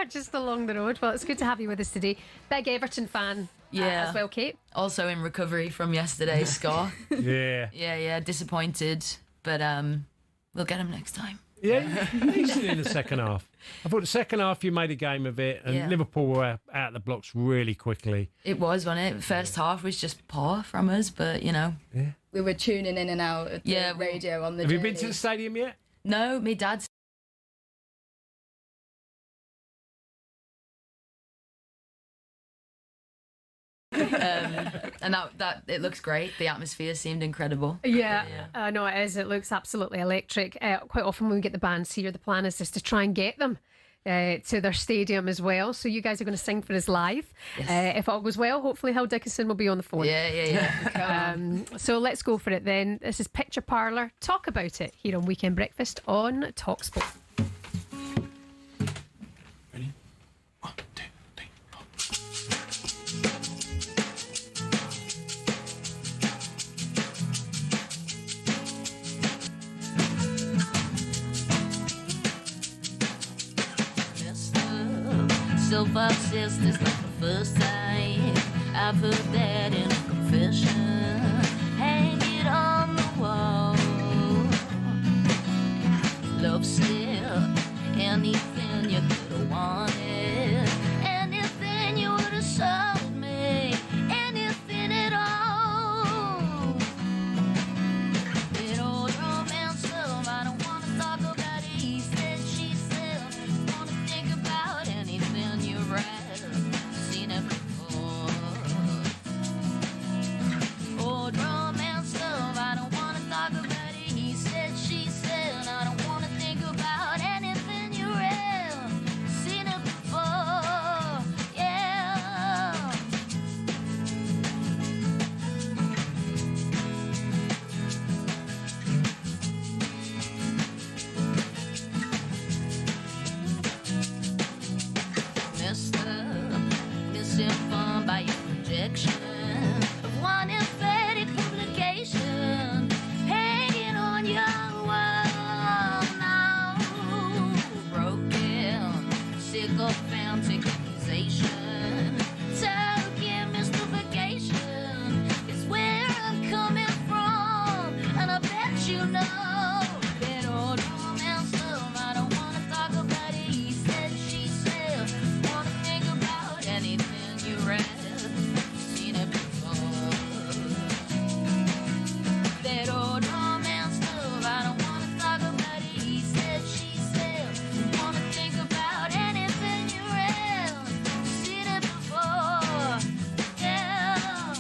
Just along the road. Well, it's good to have you with us today. Big Everton fan as well, Kate. Also in recovery from yesterday's score. Yeah. Yeah, disappointed. But we'll get him next time. Yeah, decent in the second half. I thought the second half you made a game of it, and Liverpool were out the blocks really quickly. It was, wasn't it? First half was just poor from us, but Yeah. we were tuning in and out of the radio on the Have you been to the stadium yet? No, my dad's. And that it looks great. The atmosphere seemed incredible. Yeah. No, it is. It looks absolutely electric. Quite often when we get the bands here, the plan is just to try and get them to their stadium as well. So you guys are going to sing for us live. Yes. If all goes well, hopefully Hill Dickinson will be on the phone. Yeah. So let's go for it then. This is Picture Parlour. Talk About It here on Weekend Breakfast on talkSPORT. Self-obsessed is not the first time I've heard that in a confession. Hang it on the wall. Love said anything you could have wanted, anything you would have sold me, anything at all. That old romance love, I don't want to talk about it. He said, she section of one emphatic publication hanging on your wall now. Broken, sycophantic accusation, token mystification is where I'm coming from, and I bet you know that old romance stuff. I don't wanna talk about it. He said, she said, wanna think about anything you read, seen it before. That old romance stuff. I don't wanna talk about it. He said, she said, wanna think about anything you read, seen it before. Yeah.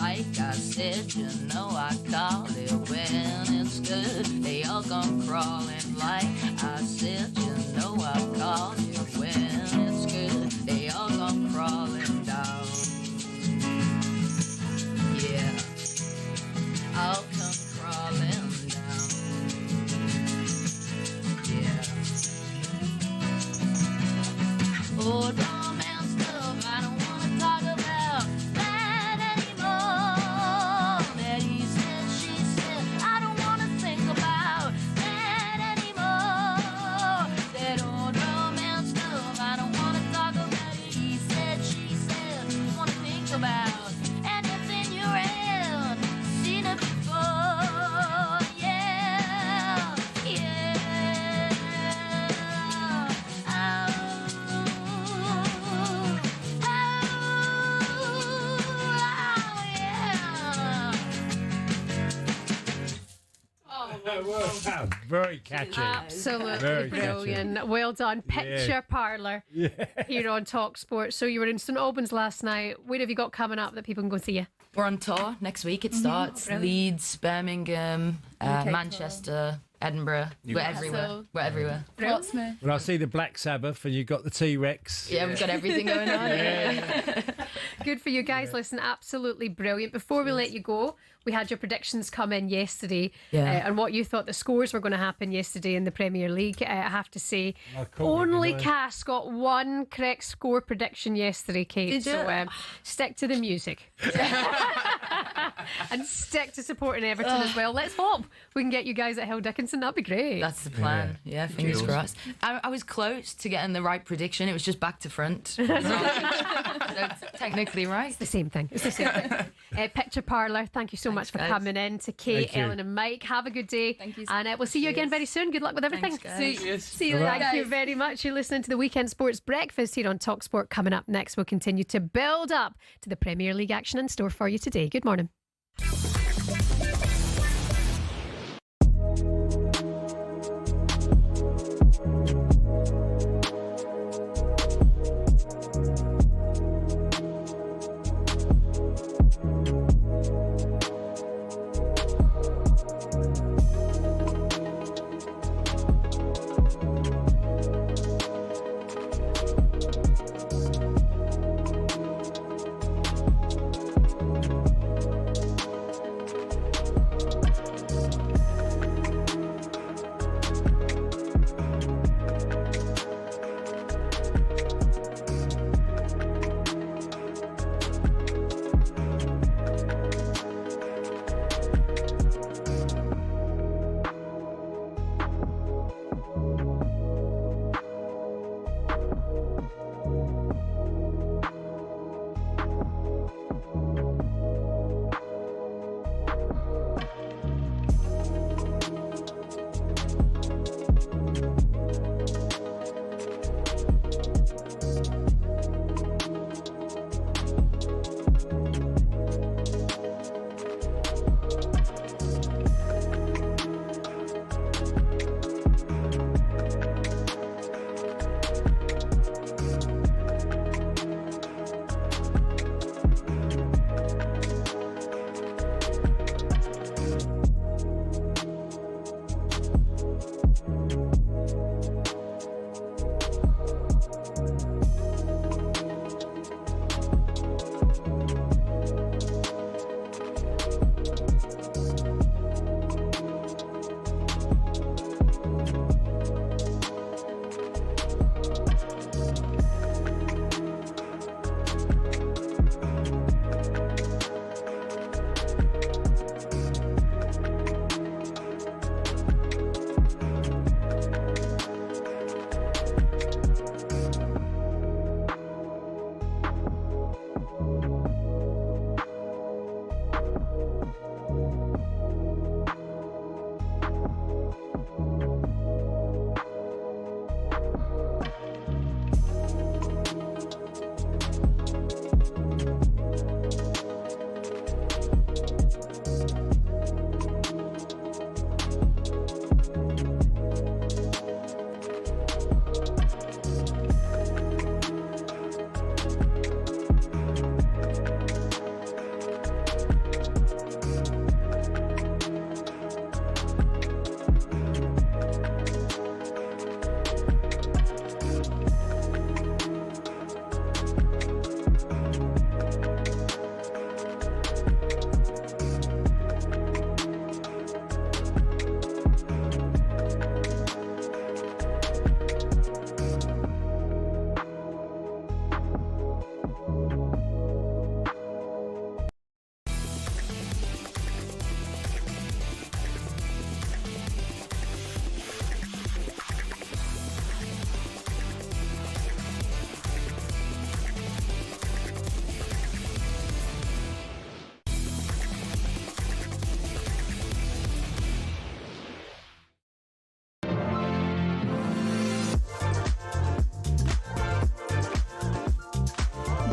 Like I said, you know I call it when it's good. They all come crawling. Like I said, you know I call it when it's good. They all come crawling down. Yeah, I'll come crawling down. Yeah. Old romance stuff, I don't wanna talk about that anymore. That he said, she said, I don't wanna think about that anymore. That old romance stuff, I don't wanna talk about it. He said, she said, wanna think about anything you read, seen it before. Yeah, yeah. Wow, very catchy. Absolutely Very brilliant. catchy. Well done. Yeah. Picture Parlour here on talkSPORT. So you were in St Albans last night. What have you got coming up that people can go see you? We're on tour next week. It starts. Brilliant. Leeds, Birmingham, Manchester, Edinburgh. We're everywhere. We're everywhere. Portsmouth. Well, I see the Black Sabbath, and you've got the T-Rex. Yeah, we've got everything going on. Good for you guys. Listen, absolutely brilliant. Before we let you go, we had your predictions come in yesterday, and what you thought the scores were going to happen yesterday in the Premier League. I have to say, only Cass got one correct score prediction yesterday, Kate. Did you? So stick to the music. And stick to supporting Everton as well. Let's hope we can get you guys at Hill Dickinson. That'd be great. That's the plan. Yeah, fingers crossed. I was close to getting the right prediction. It was just back to front. So it's technically right. It's the same thing. It's the same thing. Picture Parlour, thank you so much for coming in. To Kate, Thank you. Ellen and Mike, have a good day. Thank you. And we'll see you again very soon. Good luck with everything. Thanks, guys. See you. Thank you very much. You're listening to the Weekend Sports Breakfast here on talkSPORT. Coming up next, we'll continue to build up to the Premier League action in store for you today. Good morning.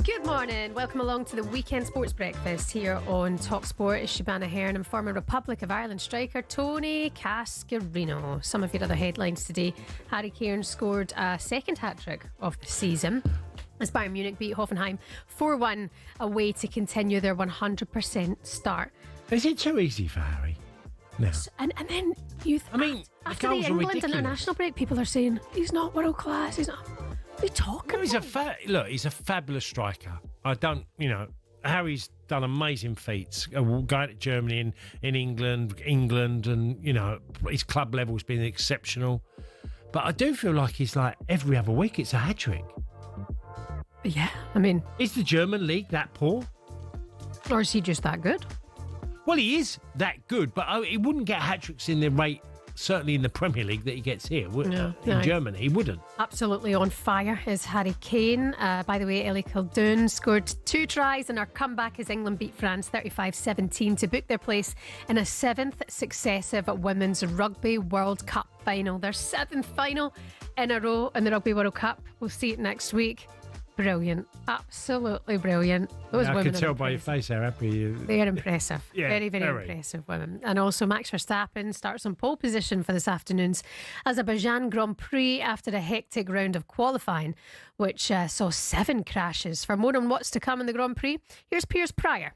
Good morning. Welcome along to the Weekend Sports Breakfast here on talkSPORT. It's Shebahn Aherne and former Republic of Ireland striker Tony Cascarino. Some of your other headlines today. Harry Kane scored a second hat-trick of the season as Bayern Munich beat Hoffenheim 4-1 away to continue their 100% start. Is it too easy for Harry? No. And then you after the England international break, people are saying he's not world class. He's not. What are you talking about? He's a fabulous striker. Harry's done amazing feats. Going to Germany in England, and his club level's been exceptional. But I do feel like he's like every other week it's a hat trick. Yeah, is the German league that poor, or is he just that good? Well, he is that good, but he wouldn't get hat tricks in the rate. Certainly in the Premier League that he gets here. In Germany, he wouldn't. Absolutely on fire is Harry Kane. By the way, Ellie Khaldoon scored 2 tries in our comeback as England beat France 35-17 to book their place in a 7th successive Women's Rugby World Cup final. Their 7th final in a row in the Rugby World Cup. We'll see it next week. Brilliant. Absolutely brilliant. Those I women can tell by your face how happy you are. They're impressive. Yeah, very, very impressive women. And also Max Verstappen starts on pole position for this afternoon's Azerbaijan Grand Prix after a hectic round of qualifying, which saw 7 crashes. For more on what's to come in the Grand Prix, here's Piers Pryor.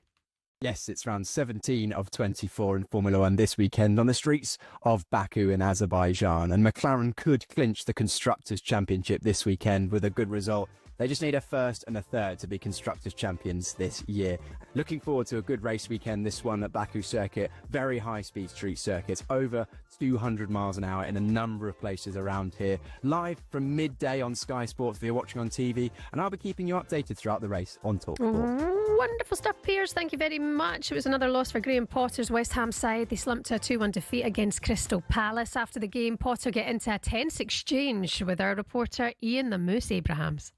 Yes, it's round 17 of 24 in Formula One this weekend on the streets of Baku in Azerbaijan. And McLaren could clinch the Constructors' Championship this weekend with a good result. They just need a first and a third to be Constructors' Champions this year. Looking forward to a good race weekend, this one at Baku Circuit. Very high-speed street circuits, over 200 miles an hour in a number of places around here. Live from midday on Sky Sports if you're watching on TV. And I'll be keeping you updated throughout the race on talkSPORT. Wonderful stuff, Piers. Thank you very much. It was another loss for Graham Potter's West Ham side. They slumped to a 2-1 defeat against Crystal Palace. After the game, Potter get into a tense exchange with our reporter Ian the Moose Abrahams.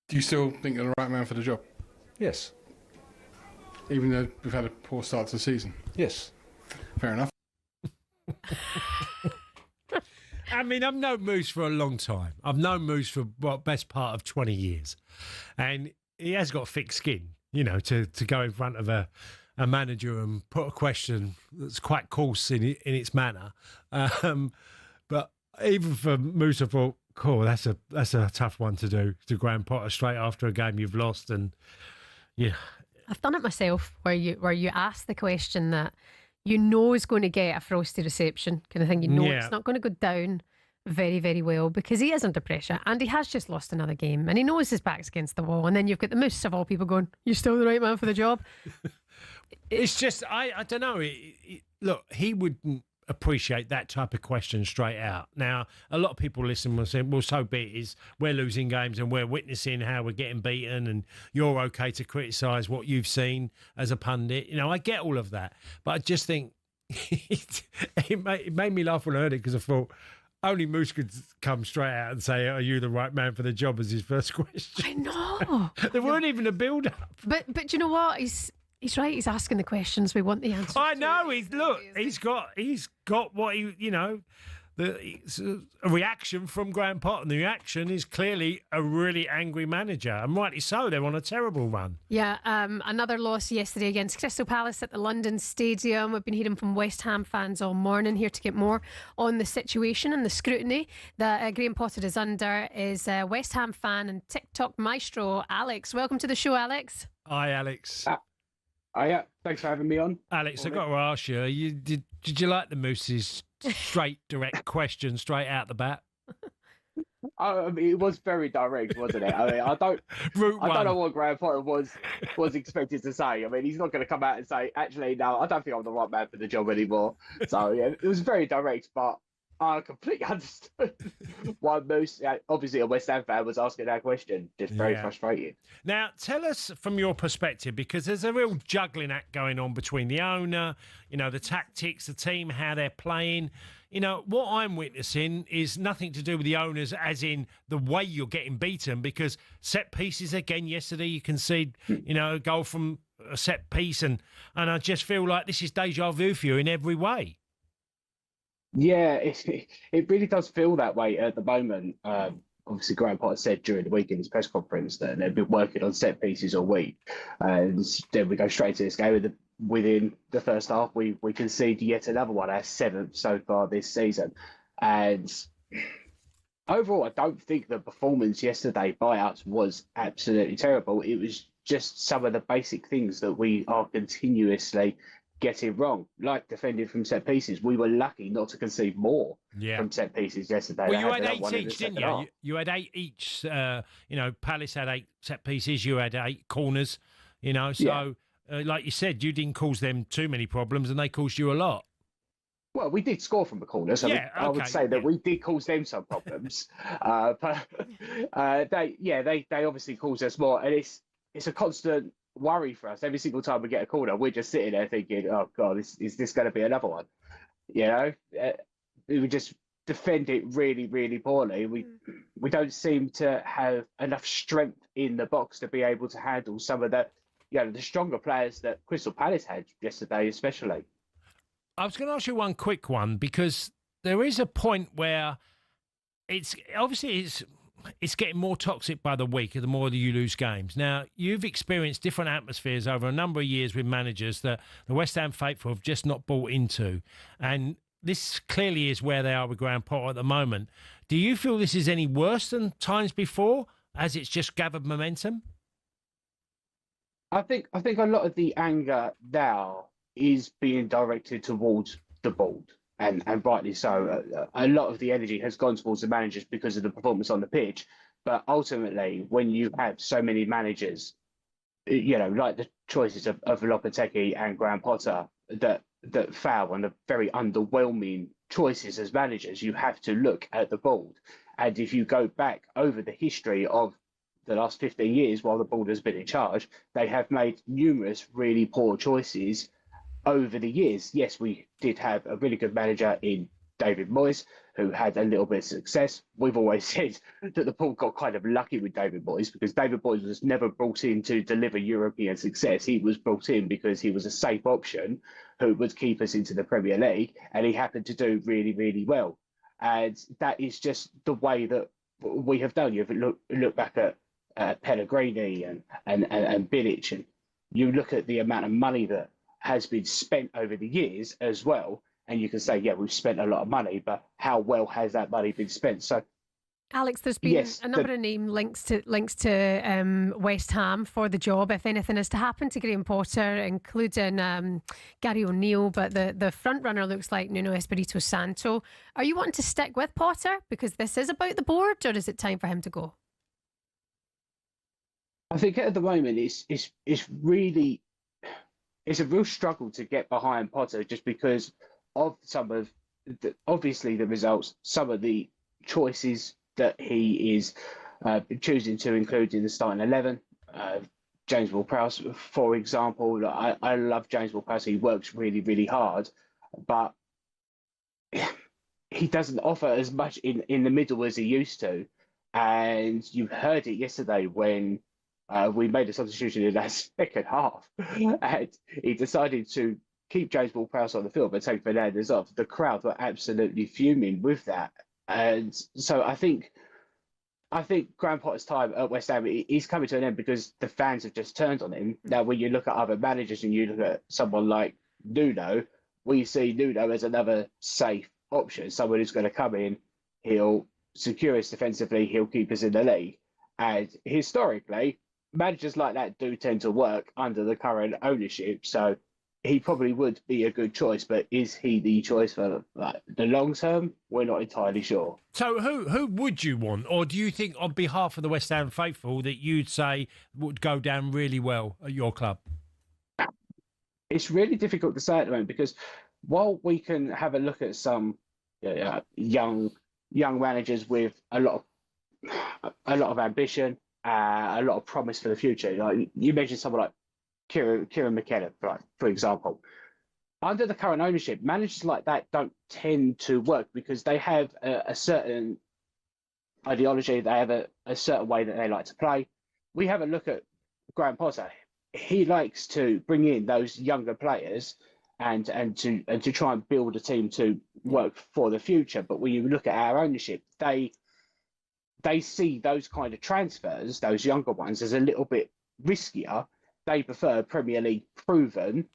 Do you still think you're the right man for the job? Yes. Even though we've had a poor start to the season? Yes. Fair enough. I've known Moose for a long time. I've known Moose for best part of 20 years. And he has got thick skin, to go in front of a manager and put a question that's quite coarse in its manner. But even for Moose, I thought, cool, that's a tough one to do, to Graham Potter straight after a game you've lost. And yeah, I've done it myself, where you ask the question that is going to get a frosty reception kind of thing. It's not going to go down very, very well because he is under pressure and he has just lost another game and he knows his back's against the wall. And then you've got the Moose of all people going, "You're still the right man for the job." It's just I don't know. Look, he wouldn't appreciate that type of question straight out. Now, a lot of people listen will say, well, so be it, we're losing games and we're witnessing how we're getting beaten and you're okay to criticise what you've seen as a pundit. I get all of that. But I just think it made me laugh when I heard it because I thought, Only Moose could come straight out and say, "Are you the right man for the job?" as his first question. I know. There weren't even a build-up. But do you know what? He's right. He's asking the questions. We want the answers. I know. He's got what it's a reaction from Graham Potter. And the reaction is clearly a really angry manager, and rightly so. They're on a terrible run. Yeah, another loss yesterday against Crystal Palace at the London Stadium. We've been hearing from West Ham fans all morning. Here to get more on the situation and the scrutiny that Graham Potter is under is West Ham fan and TikTok maestro Alex. Welcome to the show, Alex. Hi, Alex. Hiya. Thanks for having me on. Alex, I've got to ask you, did you like the Moose's straight, direct question straight out the bat? I mean, it was very direct, wasn't it? I mean, I don't know what Graham Potter was expected to say. I mean, he's not going to come out and say, actually, no, I don't think I'm the right man for the job anymore. So, yeah, it was very direct, but I completely understood why Moose, obviously a West Ham fan, was asking that question. Just very frustrating. Now, tell us from your perspective, because there's a real juggling act going on between the owner, the tactics, the team, how they're playing. What I'm witnessing is nothing to do with the owners, as in the way you're getting beaten, because set pieces, again, yesterday you concede, a goal from a set piece, and I just feel like this is deja vu for you in every way. Yeah, it really does feel that way at the moment. Obviously, Graham Potter said during the week in his press conference that they've been working on set pieces all week. And then we go straight to this game. Within the first half, we conceded yet another one, our 7th so far this season. And overall, I don't think the performance yesterday by us was absolutely terrible. It was just some of the basic things that we are continuously getting wrong, like defending from set pieces. We were lucky not to concede more from set pieces yesterday. Well, you had 8 each, didn't you? You had 8 each. Palace had 8 set pieces. You had 8 corners. So like you said, you didn't cause them too many problems, and they caused you a lot. Well, we did score from the corner, so I would say that we did cause them some problems. But they obviously caused us more, and it's a constant worry for us. Every single time we get a corner, we're just sitting there thinking, oh God, is this going to be another one? We would just defend it really, really poorly. We don't seem to have enough strength in the box to be able to handle some of the stronger players that Crystal Palace had yesterday, especially. I was going to ask you one quick one, because there is a point where it's getting more toxic by the week, the more that you lose games. Now, you've experienced different atmospheres over a number of years with managers that the West Ham faithful have just not bought into. And this clearly is where they are with Graham Potter at the moment. Do you feel this is any worse than times before, as it's just gathered momentum? I think a lot of the anger now is being directed towards the board. And rightly so. A lot of the energy has gone towards the managers because of the performance on the pitch. But ultimately, when you have so many managers, like the choices of Lopetegui and Graham Potter that fail and are very underwhelming choices as managers, you have to look at the board. And if you go back over the history of the last 15 years while the board has been in charge, they have made numerous really poor choices over the years. Yes, we did have a really good manager in David Moyes, who had a little bit of success. We've always said that the board got kind of lucky with David Moyes, because David Moyes was never brought in to deliver European success. He was brought in because he was a safe option who would keep us into the Premier League, and he happened to do really, really well. And that is just the way that we have done. You look back at Pellegrini and Bilic, and you look at the amount of money that has been spent over the years as well, and you can say, yeah, we've spent a lot of money, but how well has that money been spent? So, Alex, there's been a number of name links to West Ham for the job, if anything is to happen to Graham Potter, including Gary O'Neill, but the front runner looks like Nuno Espirito Santo. Are you wanting to stick with Potter because this is about the board, or is it time for him to go? I think at the moment it's a real struggle to get behind Potter, just because of some of obviously the results, some of the choices that he is choosing to include in the starting 11. James Ward-Prowse, for example. I love James Ward-Prowse. He works really, really hard, but he doesn't offer as much in the middle as he used to. And you heard it yesterday when we made a substitution in that second half. And he decided to keep James Ward-Prowse on the field but take Fernandes off. The crowd were absolutely fuming with that. And so I think Graham Potter's time at West Ham is coming to an end because the fans have just turned on him. Now, when you look at other managers and you look at someone like Nuno, we see Nuno as another safe option, someone who's going to come in, he'll secure us defensively, he'll keep us in the league. And historically, managers like that do tend to work under the current ownership. So he probably would be a good choice, but is he the choice for the long term? We're not entirely sure. So who would you want? Or do you think on behalf of the West Ham faithful that you'd say would go down really well at your club? It's really difficult to say at the moment because while we can have a look at some young managers with a lot of ambition, a lot of promise for the future, like you mentioned someone like Kieran McKenna, for example. Under the current ownership, managers like that don't tend to work because they have a certain ideology, they have a certain way that they like to play. We have a look at Graham Potter. He likes to bring in those younger players and to try and build a team to work for the future. But when you look at our ownership, they see those kind of transfers, those younger ones, as a little bit riskier. They prefer Premier League proven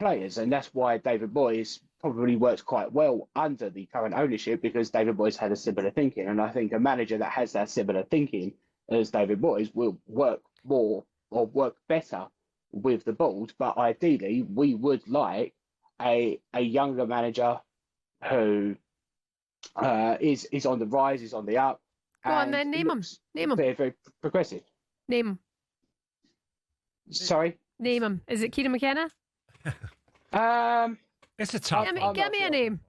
players, and that's why David Moyes probably works quite well under the current ownership because David Moyes had a similar thinking. And I think a manager that has that similar thinking as David Moyes will work more or work better with the board. But ideally, we would like a younger manager who is on the rise, is on the up. Go on then, name him. Very, very progressive. Name him. Sorry? Name him. Is it Kieran McKenna? It's a tough one. Give me a name.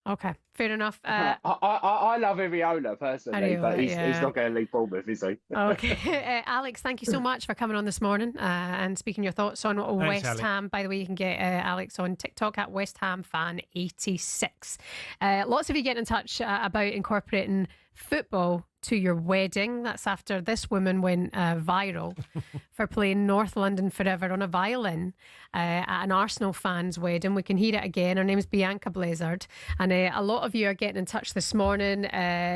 Okay, fair enough. I love Iriola personally, but he's not going to leave Bournemouth, is he? Okay. Alex, thank you so much for coming on this morning and speaking your thoughts on West Alex. Ham. By the way, you can get Alex on TikTok at West Ham Fan 86. Lots of you getting in touch about incorporating football to your wedding. That's after this woman went viral for playing North London Forever on a violin at an Arsenal fan's wedding. We can hear it again. Her name's Bianca Blizzard, and a lot of you are getting in touch this morning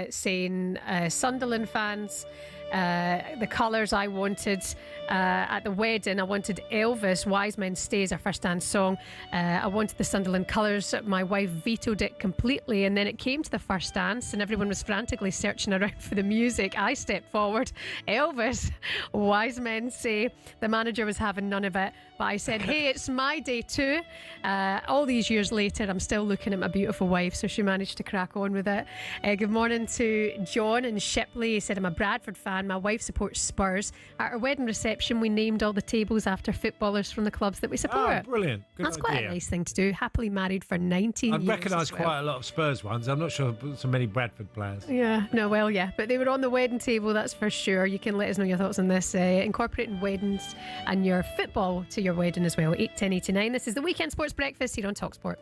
saying Sunderland fans, the colours I wanted at the wedding. I wanted Elvis, Wise Men Stays, our first dance song. I wanted the Sunderland colours. My wife vetoed it completely, and then it came to the first dance and everyone was frantically searching around for the music. I stepped forward. Elvis, Wise Men Say. The manager was having none of it, but I said, hey, it's my day too. All these years later, I'm still looking at my beautiful wife, so she managed to crack on with it. Good morning to John and Shipley. He said, I'm a Bradford fan. My wife supports Spurs. At our wedding reception, we named all the tables after footballers from the clubs that we support. Oh, brilliant. Good That's idea. quite a nice thing to do. Happily married for 19 years. I recognise as well. quite a lot of Spurs ones. I'm not sure so many Bradford players. Yeah, no, well, yeah. But they were on the wedding table, that's for sure. You can let us know your thoughts on this. Incorporating weddings and your football to your wedding as well. 8:10:89. This is the Weekend Sports Breakfast here on talkSPORT.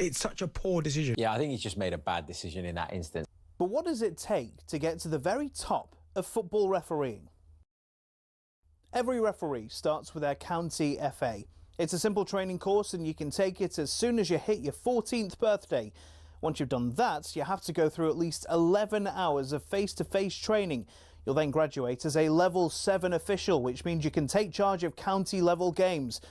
It's such a poor decision. Yeah, I think he's just made a bad decision in that instance. But what does it take to get to the very top of football refereeing? Every referee starts with their county FA. It's a simple training course and you can take it as soon as you hit your 14th birthday. Once you've done that, you have to go through at least 11 hours of face-to-face training. You'll then graduate as a level 7 official, which means you can take charge of county level games.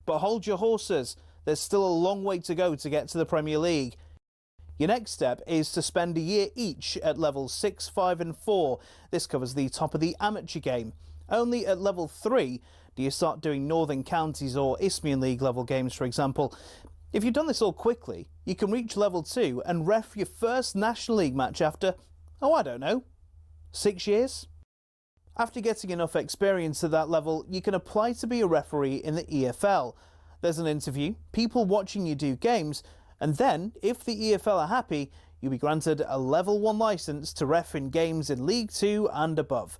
But hold your horses. There's still a long way to go to get to the Premier League. Your next step is to spend a year each at levels 6, 5 and 4. This covers the top of the amateur game. Only at level 3 do you start doing Northern Counties or Isthmian League level games, for example. If you've done this all quickly, you can reach level 2 and ref your first National League match after, I don't know, 6 years? After getting enough experience at that level, you can apply to be a referee in the EFL. There's an interview, people watching you do games, and then, if the EFL are happy, you'll be granted a Level 1 licence to ref in games in League 2 and above.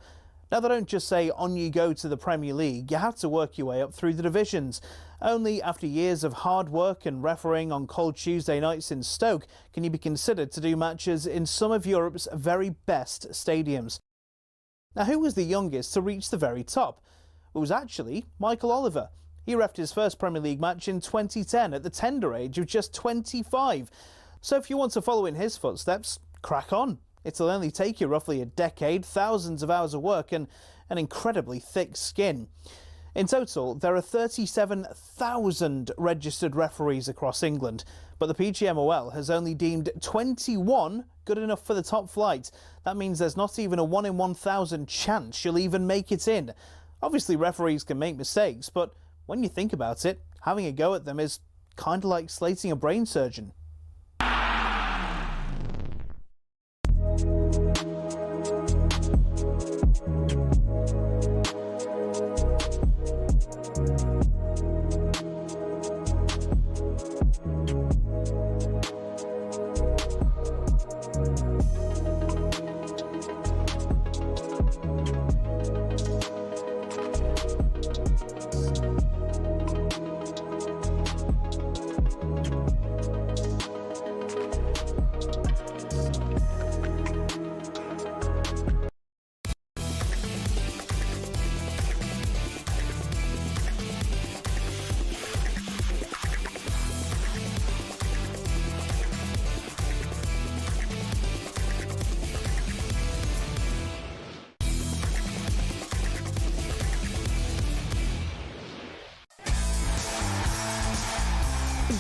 Now, they don't just say on you go to the Premier League, you have to work your way up through the divisions. Only after years of hard work and refereeing on cold Tuesday nights in Stoke can you be considered to do matches in some of Europe's very best stadiums. Now, who was the youngest to reach the very top? It was actually Michael Oliver. He reffed his first Premier League match in 2010 at the tender age of just 25. So if you want to follow in his footsteps, crack on. It'll only take you roughly a decade, thousands of hours of work and an incredibly thick skin. In total, there are 37,000 registered referees across England, but the PGMOL has only deemed 21 good enough for the top flight. That means there's not even a 1 in 1,000 chance you'll even make it in. Obviously, referees can make mistakes, but when you think about it, having a go at them is kind of like slating a brain surgeon.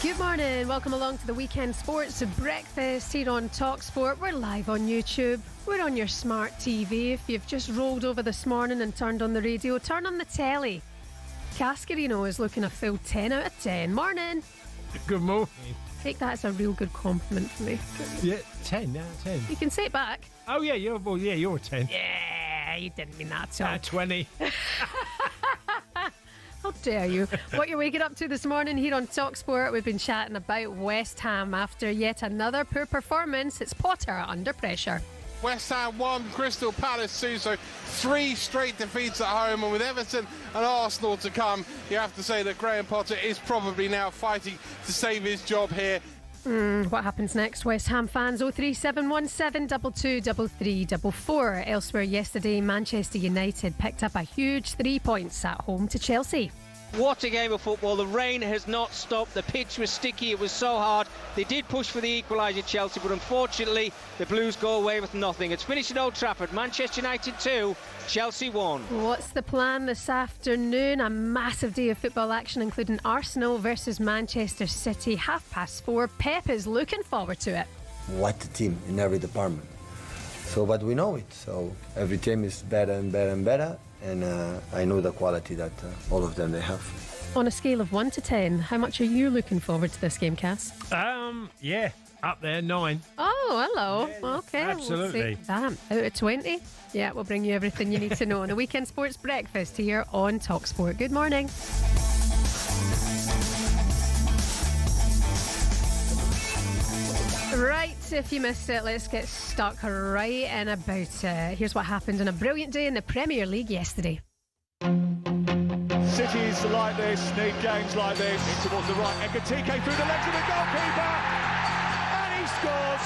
Good morning, welcome along to the Weekend Sports Breakfast here on talkSPORT. We're live on YouTube, we're on your smart TV. If you've just rolled over this morning and turned on the radio, turn on the telly. Cascarino is looking a full 10 out of 10. Morning. Good morning. Take that as a real good compliment for me. Yeah, 10 out of 10. You can say it back. Oh yeah, you're a 10. Yeah, you didn't mean that at all. 20. How dare you? What you're waking up to this morning here on talkSPORT, we've been chatting about West Ham after yet another poor performance. It's Potter under pressure. West Ham 1, Crystal Palace 2, so 3 straight defeats at home, and with Everton and Arsenal to come, you have to say that Graham Potter is probably now fighting to save his job here. What happens next? West Ham fans 03717 223344. Elsewhere yesterday, Manchester United picked up a huge 3 points at home to Chelsea. What a game of football. The rain has not stopped. The pitch was sticky. It was so hard. They did push for the equaliser, Chelsea, but unfortunately the Blues go away with nothing. It's finished at Old Trafford. Manchester United 2, Chelsea 1. What's the plan this afternoon? A massive day of football action, including Arsenal versus Manchester City, 4:30. Pep is looking forward to it. What a team in every department. So, but we know it. So every team is better and better and better. And I know the quality that all of them they have. On a scale of 1 to 10, how much are you looking forward to this game, Cass? Yeah, up there, 9. Oh, hello. Okay. absolutely. We'll see. Damn, out of 20? Yeah, we'll bring you everything you need to know on a weekend sports breakfast here on talkSPORT. Good morning. Right, if you missed it, let's get stuck right in about here's what happened on a brilliant day in the Premier League yesterday. Cities like this need games like this. In towards the right, Ekatike through the legs of the goalkeeper, and he scores.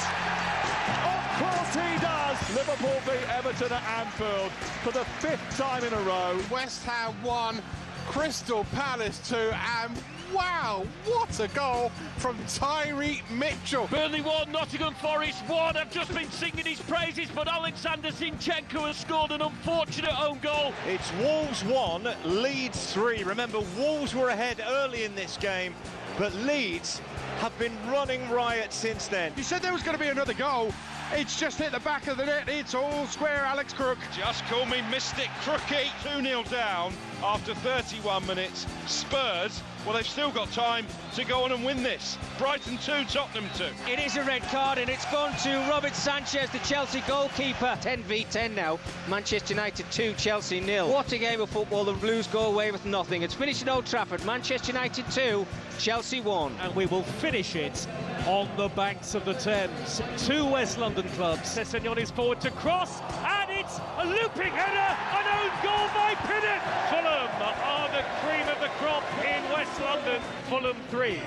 Of course he does. Liverpool beat Everton at Anfield for the 5th time in a row. West Ham 1, Crystal Palace 2, and wow, what a goal from Tyreek Mitchell. Burnley 1, Nottingham Forest 1. I've just been singing his praises, but Alexander Zinchenko has scored an unfortunate own goal. It's Wolves 1, Leeds 3. Remember, Wolves were ahead early in this game, but Leeds have been running riot since then. You said there was going to be another goal. It's just hit the back of the net. It's all square, Alex Crook. Just call me Mystic Crookie. 2-0 down after 31 minutes. Spurs, well, they've still got time to go on and win this. Brighton 2, Tottenham 2. It is a red card and it's gone to Robert Sanchez, the Chelsea goalkeeper. 10v10 now. Manchester United 2, Chelsea 0. What a game of football. The Blues go away with nothing. It's finished at Old Trafford. Manchester United 2, Chelsea 1. And we will finish it on the banks of the Thames. 2 West London clubs. Sessegnon forward to cross, and it's a looping header, an own goal by Pinnock. Fulham are the cream of the crop in West London. Fulham 3,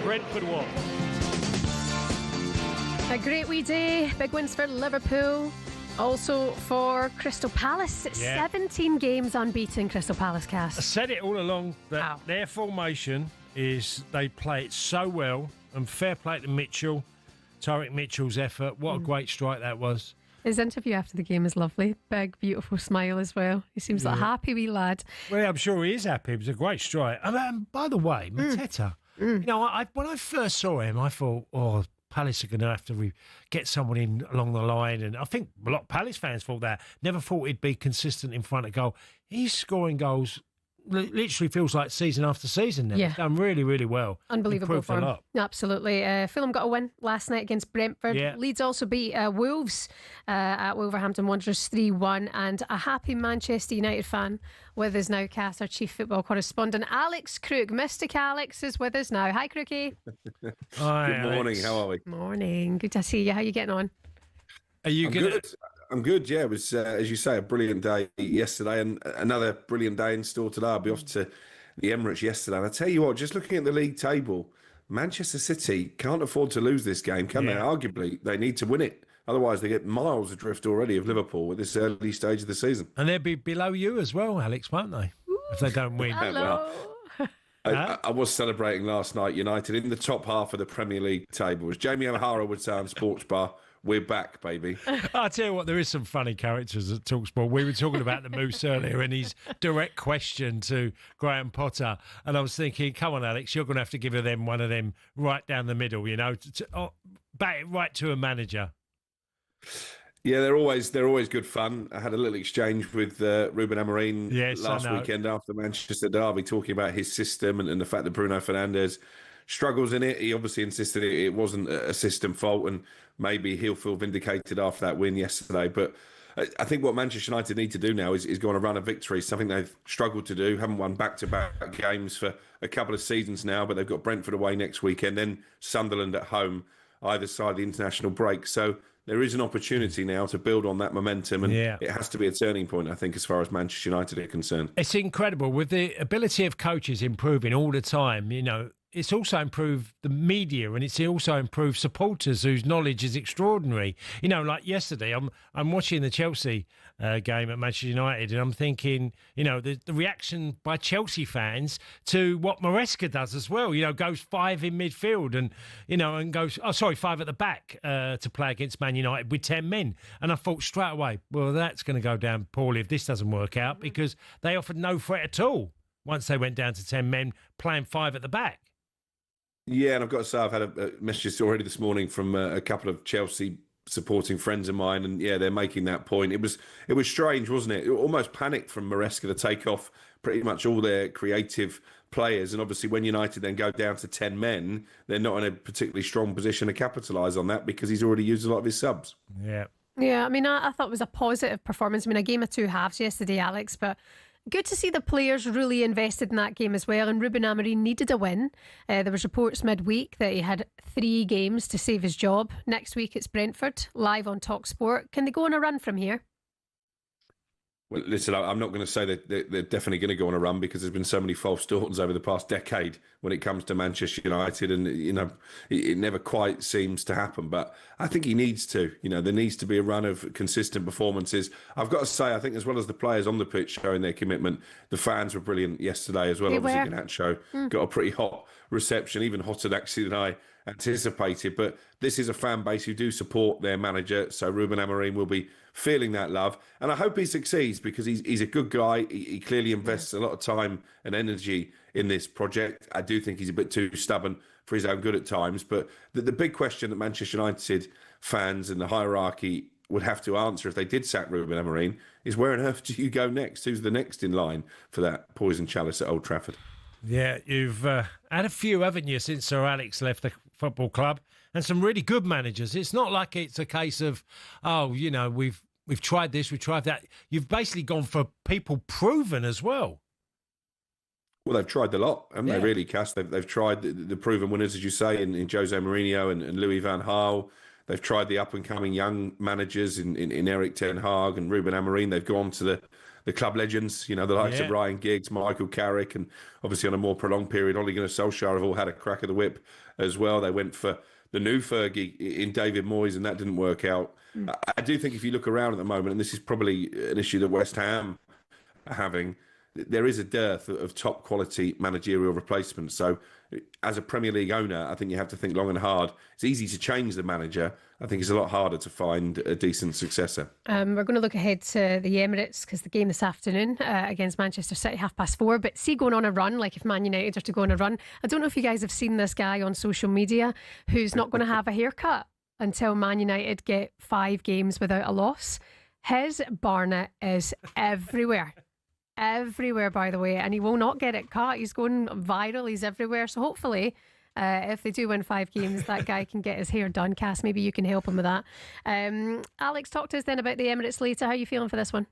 Brentford 1. A great wee day. Big wins for Liverpool. Also for Crystal Palace. 17 games unbeaten, Crystal Palace, Cass. I said it all along that their formation is they play it so well, and fair play to Mitchell, Tyreek Mitchell's effort. What a great strike that was. His interview after the game is lovely. Big, beautiful smile as well. He seems like a happy wee lad. Well, I'm sure he is happy. It was a great strike. And by the way, Mateta, you know, when I first saw him, I thought, oh, Palace are going to have to get someone in along the line. And I think a lot of Palace fans thought that. Never thought he'd be consistent in front of goal. He's scoring goals. Literally feels like season after season now. Yeah. He's done really, really well. Unbelievable for form. Absolutely. Fulham got a win last night against Brentford. Yeah. Leeds also beat Wolves at Wolverhampton Wanderers 3-1. And a happy Manchester United fan with us now, Cass, our chief football correspondent. Alex Crook, Mystic Alex, is with us now. Hi, Crookie. Hi, Good morning. Alex. How are we? Morning. Good to see you. How are you getting on? Are you good? I'm good, yeah. It was, as you say, a brilliant day yesterday and another brilliant day in store today. I'll be off to the Emirates yesterday. And I tell you what, just looking at the league table, Manchester City can't afford to lose this game, can they? Arguably, they need to win it. Otherwise, they get miles adrift already of Liverpool at this early stage of the season. And they'll be below you as well, Alex, won't they? If they don't win. Hello. I was celebrating last night, United in the top half of the Premier League table. As Jamie O'Hara would say on Sports Bar, we're back, baby. I'll tell you what, there is some funny characters at talkSPORT. We were talking about the Moose earlier and his direct question to Graham Potter. And I was thinking, come on, Alex, you're going to have to give them one of them right down the middle, you know, bat it right to a manager. Yeah, they're always good fun. I had a little exchange with Ruben Amorim last weekend after the Manchester derby, talking about his system and the fact that Bruno Fernandes struggles in it. He obviously insisted it wasn't a system fault, and maybe he'll feel vindicated after that win yesterday. But I think what Manchester United need to do now is go on a run of victories, something they've struggled to do. Haven't won back-to-back games for a couple of seasons now, but they've got Brentford away next weekend, then Sunderland at home, either side of the international break. So there is an opportunity now to build on that momentum, and it has to be a turning point, I think, as far as Manchester United are concerned. It's incredible with the ability of coaches improving all the time. You know, it's also improved the media, and it's also improved supporters whose knowledge is extraordinary. You know, like yesterday, I'm watching the Chelsea game at Manchester United, and I'm thinking, you know, the reaction by Chelsea fans to what Maresca does as well. You know, goes 5 in midfield, and you know, and goes 5 at the back to play against Man United with 10 men. And I thought straight away, well, that's going to go down poorly if this doesn't work out, because they offered no threat at all once they went down to 10 men playing 5 at the back. Yeah, and I've got to say, I've had a message already this morning from a couple of Chelsea supporting friends of mine, and yeah, they're making that point. It was strange, wasn't it? Almost panicked from Maresca to take off pretty much all their creative players, and obviously when United then go down to 10 men, they're not in a particularly strong position to capitalise on that because he's already used a lot of his subs. Yeah. Yeah, I mean, I thought it was a positive performance. I mean, a game of two halves yesterday, Alex, but good to see the players really invested in that game as well. And Ruben Amorim needed a win. There was reports midweek that he had 3 games to save his job. Next week it's Brentford, live on talkSPORT. Can they go on a run from here? Well, listen, I'm not going to say that they're definitely going to go on a run, because there's been so many false dawns over the past decade when it comes to Manchester United, and you know, it never quite seems to happen. But I think he needs to. You know, there needs to be a run of consistent performances. I've got to say, I think as well as the players on the pitch showing their commitment, the fans were brilliant yesterday as well. Obviously, Garnacho got a pretty hot reception, even hotter actually than I anticipated. But this is a fan base who do support their manager, so Ruben Amorim will be feeling that love, and I hope he succeeds, because he's a good guy. He clearly invests a lot of time and energy in this project. I do think he's a bit too stubborn for his own good at times, but the big question that Manchester United fans and the hierarchy would have to answer if they did sack Ruben Amorim is, where on earth do you go next? Who's the next in line for that poison chalice at Old Trafford? Yeah, you've had a few, haven't you, since Sir Alex left the football club, and some really good managers. It's not like it's a case of, oh, you know, we've tried this, we've tried that. You've basically gone for people proven as well. Well, they've tried a lot, haven't they, really, Cass? They've tried the proven winners, as you say, in Jose Mourinho and Louis van Gaal. They've tried the up-and-coming young managers in Eric Ten Hag and Ruben Amorim. They've gone to the club legends, you know, the likes of Ryan Giggs, Michael Carrick, and obviously on a more prolonged period, Ole Gunnar Solskjaer have all had a crack of the whip as well. They went for the new Fergie in David Moyes, and that didn't work out. I do think if you look around at the moment, and this is probably an issue that West Ham are having, there is a dearth of top quality managerial replacements. So as a Premier League owner, I think you have to think long and hard. It's easy to change the manager. I think it's a lot harder to find a decent successor. We're going to look ahead to the Emirates, because the game this afternoon against Manchester City, 4:30. But see, going on a run, like if Man United are to go on a run, I don't know if you guys have seen this guy on social media who's not going to have a haircut until Man United get 5 games without a loss. His barnet is everywhere. Everywhere, by the way, and he will not get it cut. He's going viral. He's everywhere. So hopefully, if they do win 5 games, that guy can get his hair done. Cass, maybe you can help him with that. Alex, talk to us then about the Emirates later. How are you feeling for this one?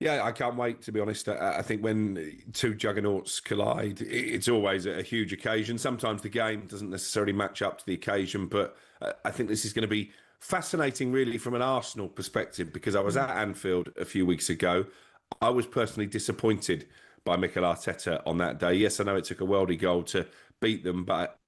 Yeah, I can't wait, to be honest. I think when 2 juggernauts collide, it's always a huge occasion. Sometimes the game doesn't necessarily match up to the occasion, but I think this is going to be fascinating, really, from an Arsenal perspective, because I was at Anfield a few weeks ago. I was personally disappointed by Mikel Arteta on that day. Yes, I know it took a worldie goal to beat them, but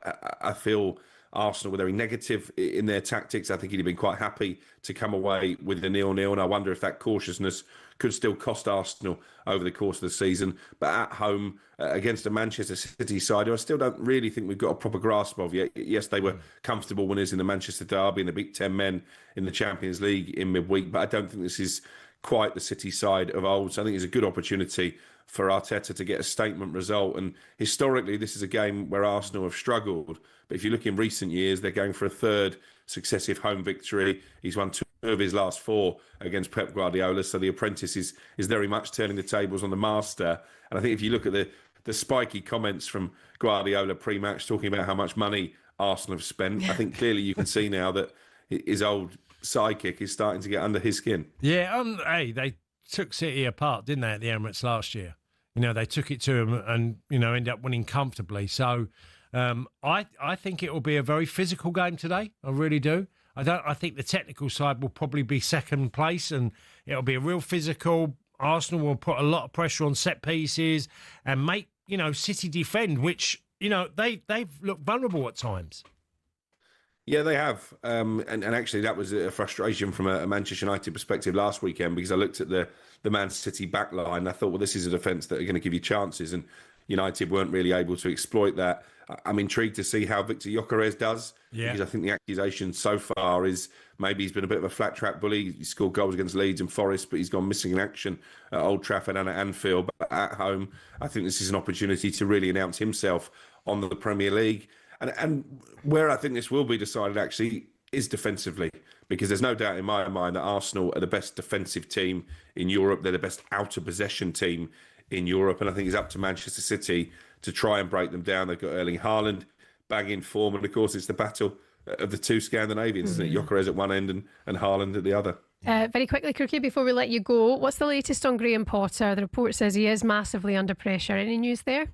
I feel Arsenal were very negative in their tactics. I think he'd have been quite happy to come away with a 0-0, and I wonder if that cautiousness could still cost Arsenal over the course of the season. But at home against a Manchester City side, who I still don't really think we've got a proper grasp of yet. Yes, they were comfortable winners in the Manchester derby and they beat 10 men in the Champions League in midweek, but I don't think this is quite the City side of old. So I think it's a good opportunity for Arteta to get a statement result. And historically, this is a game where Arsenal have struggled. But if you look in recent years, they're going for a 3rd successive home victory. He's won 2 of his last 4 against Pep Guardiola. So the apprentice is very much turning the tables on the master. And I think if you look at the spiky comments from Guardiola pre-match talking about how much money Arsenal have spent, I think clearly you can see now that his old sidekick is starting to get under his skin. Yeah, hey, they took City apart, didn't they, at the Emirates last year? You know, they took it to them and, you know, ended up winning comfortably. So I think it will be a very physical game today. I really do. I think the technical side will probably be second place, and it'll be a real physical. Arsenal will put a lot of pressure on set pieces and make City defend, which, they've looked vulnerable at times. Yeah, they have. And actually, that was a frustration from a Manchester United perspective last weekend, because I looked at the Man City back line. I thought, well, this is a defence that are going to give you chances. And United weren't really able to exploit that. I'm intrigued to see how Victor Gyökeres does. Yeah. Because I think the accusation so far is maybe he's been a bit of a flat track bully. He scored goals against Leeds and Forest, but he's gone missing in action at Old Trafford and at Anfield. But at home, I think this is an opportunity to really announce himself on the Premier League. And where I think this will be decided actually is defensively, because there's no doubt in my mind that Arsenal are the best defensive team in Europe. They're the best out of possession team in Europe. And I think it's up to Manchester City to try and break them down. They've got Erling Haaland banging form. And of course, it's the battle of the two Scandinavians, isn't it? Gyökeres at one end and Haaland at the other. Very quickly, Crookie, before we let you go, what's the latest on Graham Potter? The report says he is massively under pressure. Any news there?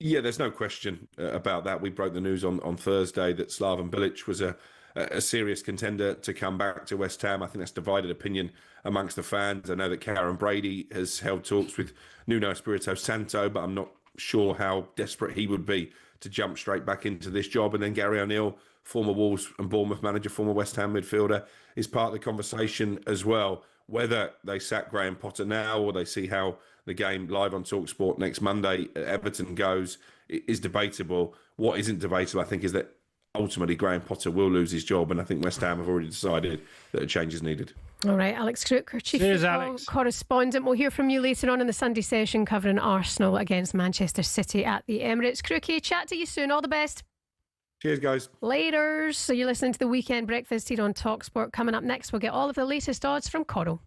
Yeah, there's no question about that. We broke the news on Thursday that Slaven Bilic was a serious contender to come back to West Ham. I think that's divided opinion amongst the fans. I know that Karen Brady has held talks with Nuno Espirito Santo, but I'm not sure how desperate he would be to jump straight back into this job. And then Gary O'Neill, former Wolves and Bournemouth manager, former West Ham midfielder, is part of the conversation as well. Whether they sack Graham Potter now or they see how the game live on talkSPORT next Monday at Everton goes is debatable. What isn't debatable, I think, is that ultimately Graham Potter will lose his job, and I think West Ham have already decided that a change is needed. All right, Alex Crook, our Chief Football Correspondent. We'll hear from you later on in the Sunday session covering Arsenal against Manchester City at the Emirates. Crookie, chat to you soon. All the best. Cheers, guys. Later. So you're listening to the Weekend Breakfast here on talkSPORT. Coming up next, we'll get all of the latest odds from Coral.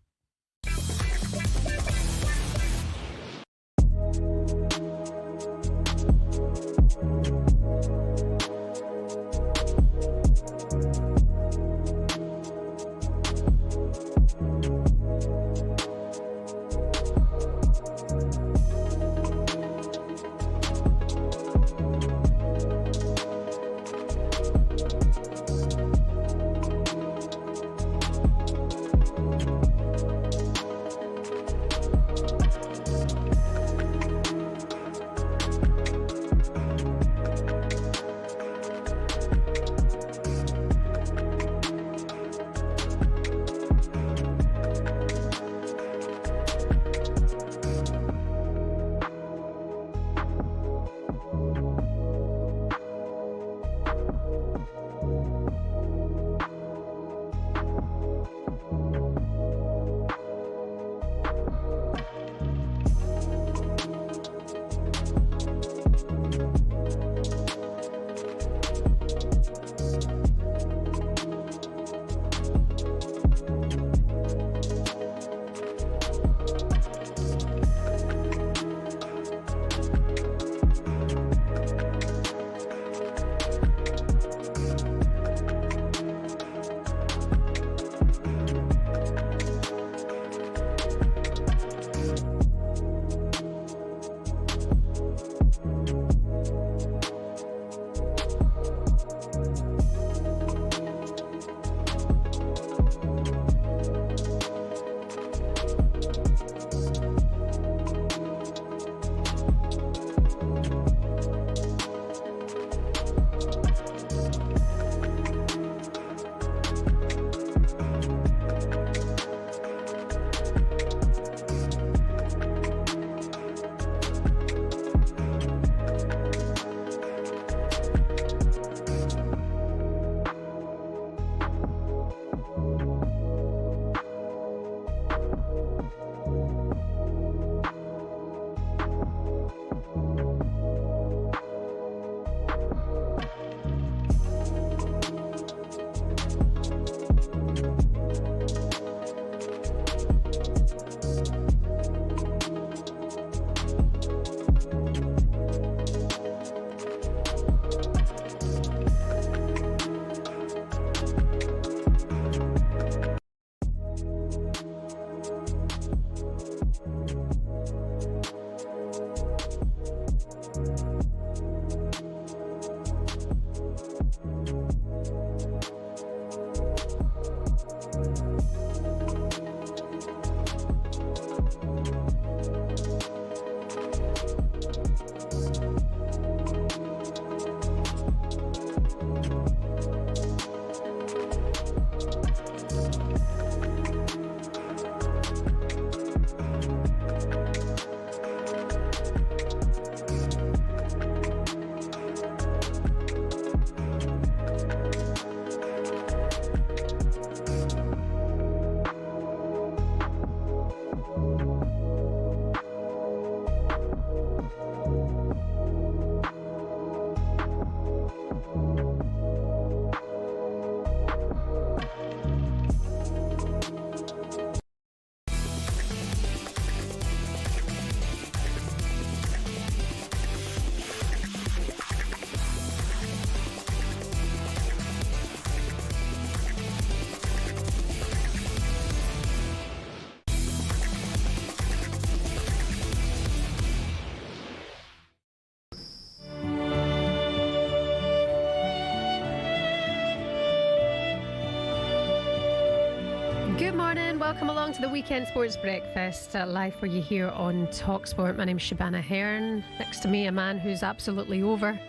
morning. Welcome along to the Weekend Sports Breakfast, live for you here on talkSPORT. My name's Shebahn Aherne. Next to me, a man who's absolutely over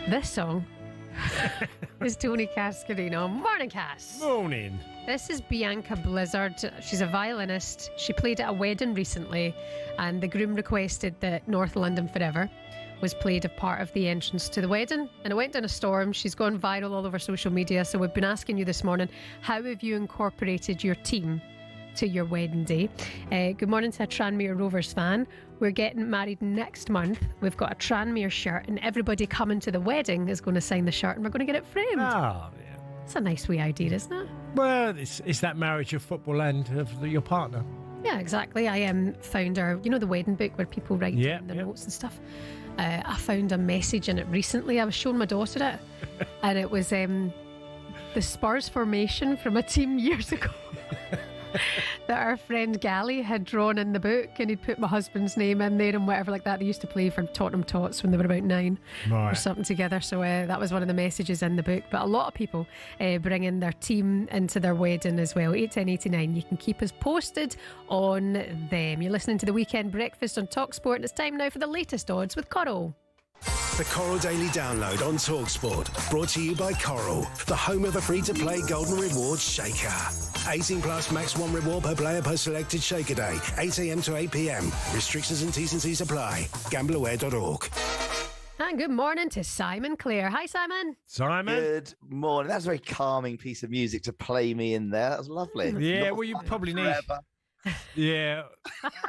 this song is Tony Cascarino. Morning, Cass. Morning. This is Bianca Blizzard. She's a violinist. She played at a wedding recently, and the groom requested that North London Forever was played as part of the entrance to the wedding, and it went down a storm. She's gone viral all over social media, so we've been asking you this morning, how have you incorporated your team to your wedding day? Good morning to a Tranmere Rovers fan. We're getting married next month. We've got a Tranmere shirt, and everybody coming to the wedding is going to sign the shirt, and we're going to get it framed. Oh, yeah. It's a nice wee idea, isn't it? Well, it's that marriage of football and of your partner. Yeah, exactly. I found our, the wedding book where people write down their notes and stuff. I found a message in it recently. I was showing my daughter it, and it was the Spurs formation from a team years ago that our friend Gally had drawn in the book, and he'd put my husband's name in there and whatever like that. They used to play for Tottenham Tots when they were about 9 or something together. So that was one of the messages in the book. But a lot of people bring in their team into their wedding as well. 81089. You can keep us posted on them. You're listening to the Weekend Breakfast on talkSPORT, and it's time now for the latest odds with Coral. The Coral Daily Download on talkSPORT, brought to you by Coral, the home of the free-to-play Golden Rewards Shaker. 18 plus max 1 reward per player per selected Shaker day, 8 a.m. to 8 p.m. Restrictions and T's and C's apply. Gambleaware.org. And good morning to Simon Clare. Hi, Simon. Simon. Good morning. That's a very calming piece of music to play me in there. That was lovely. Yeah, well, you probably need... Yeah,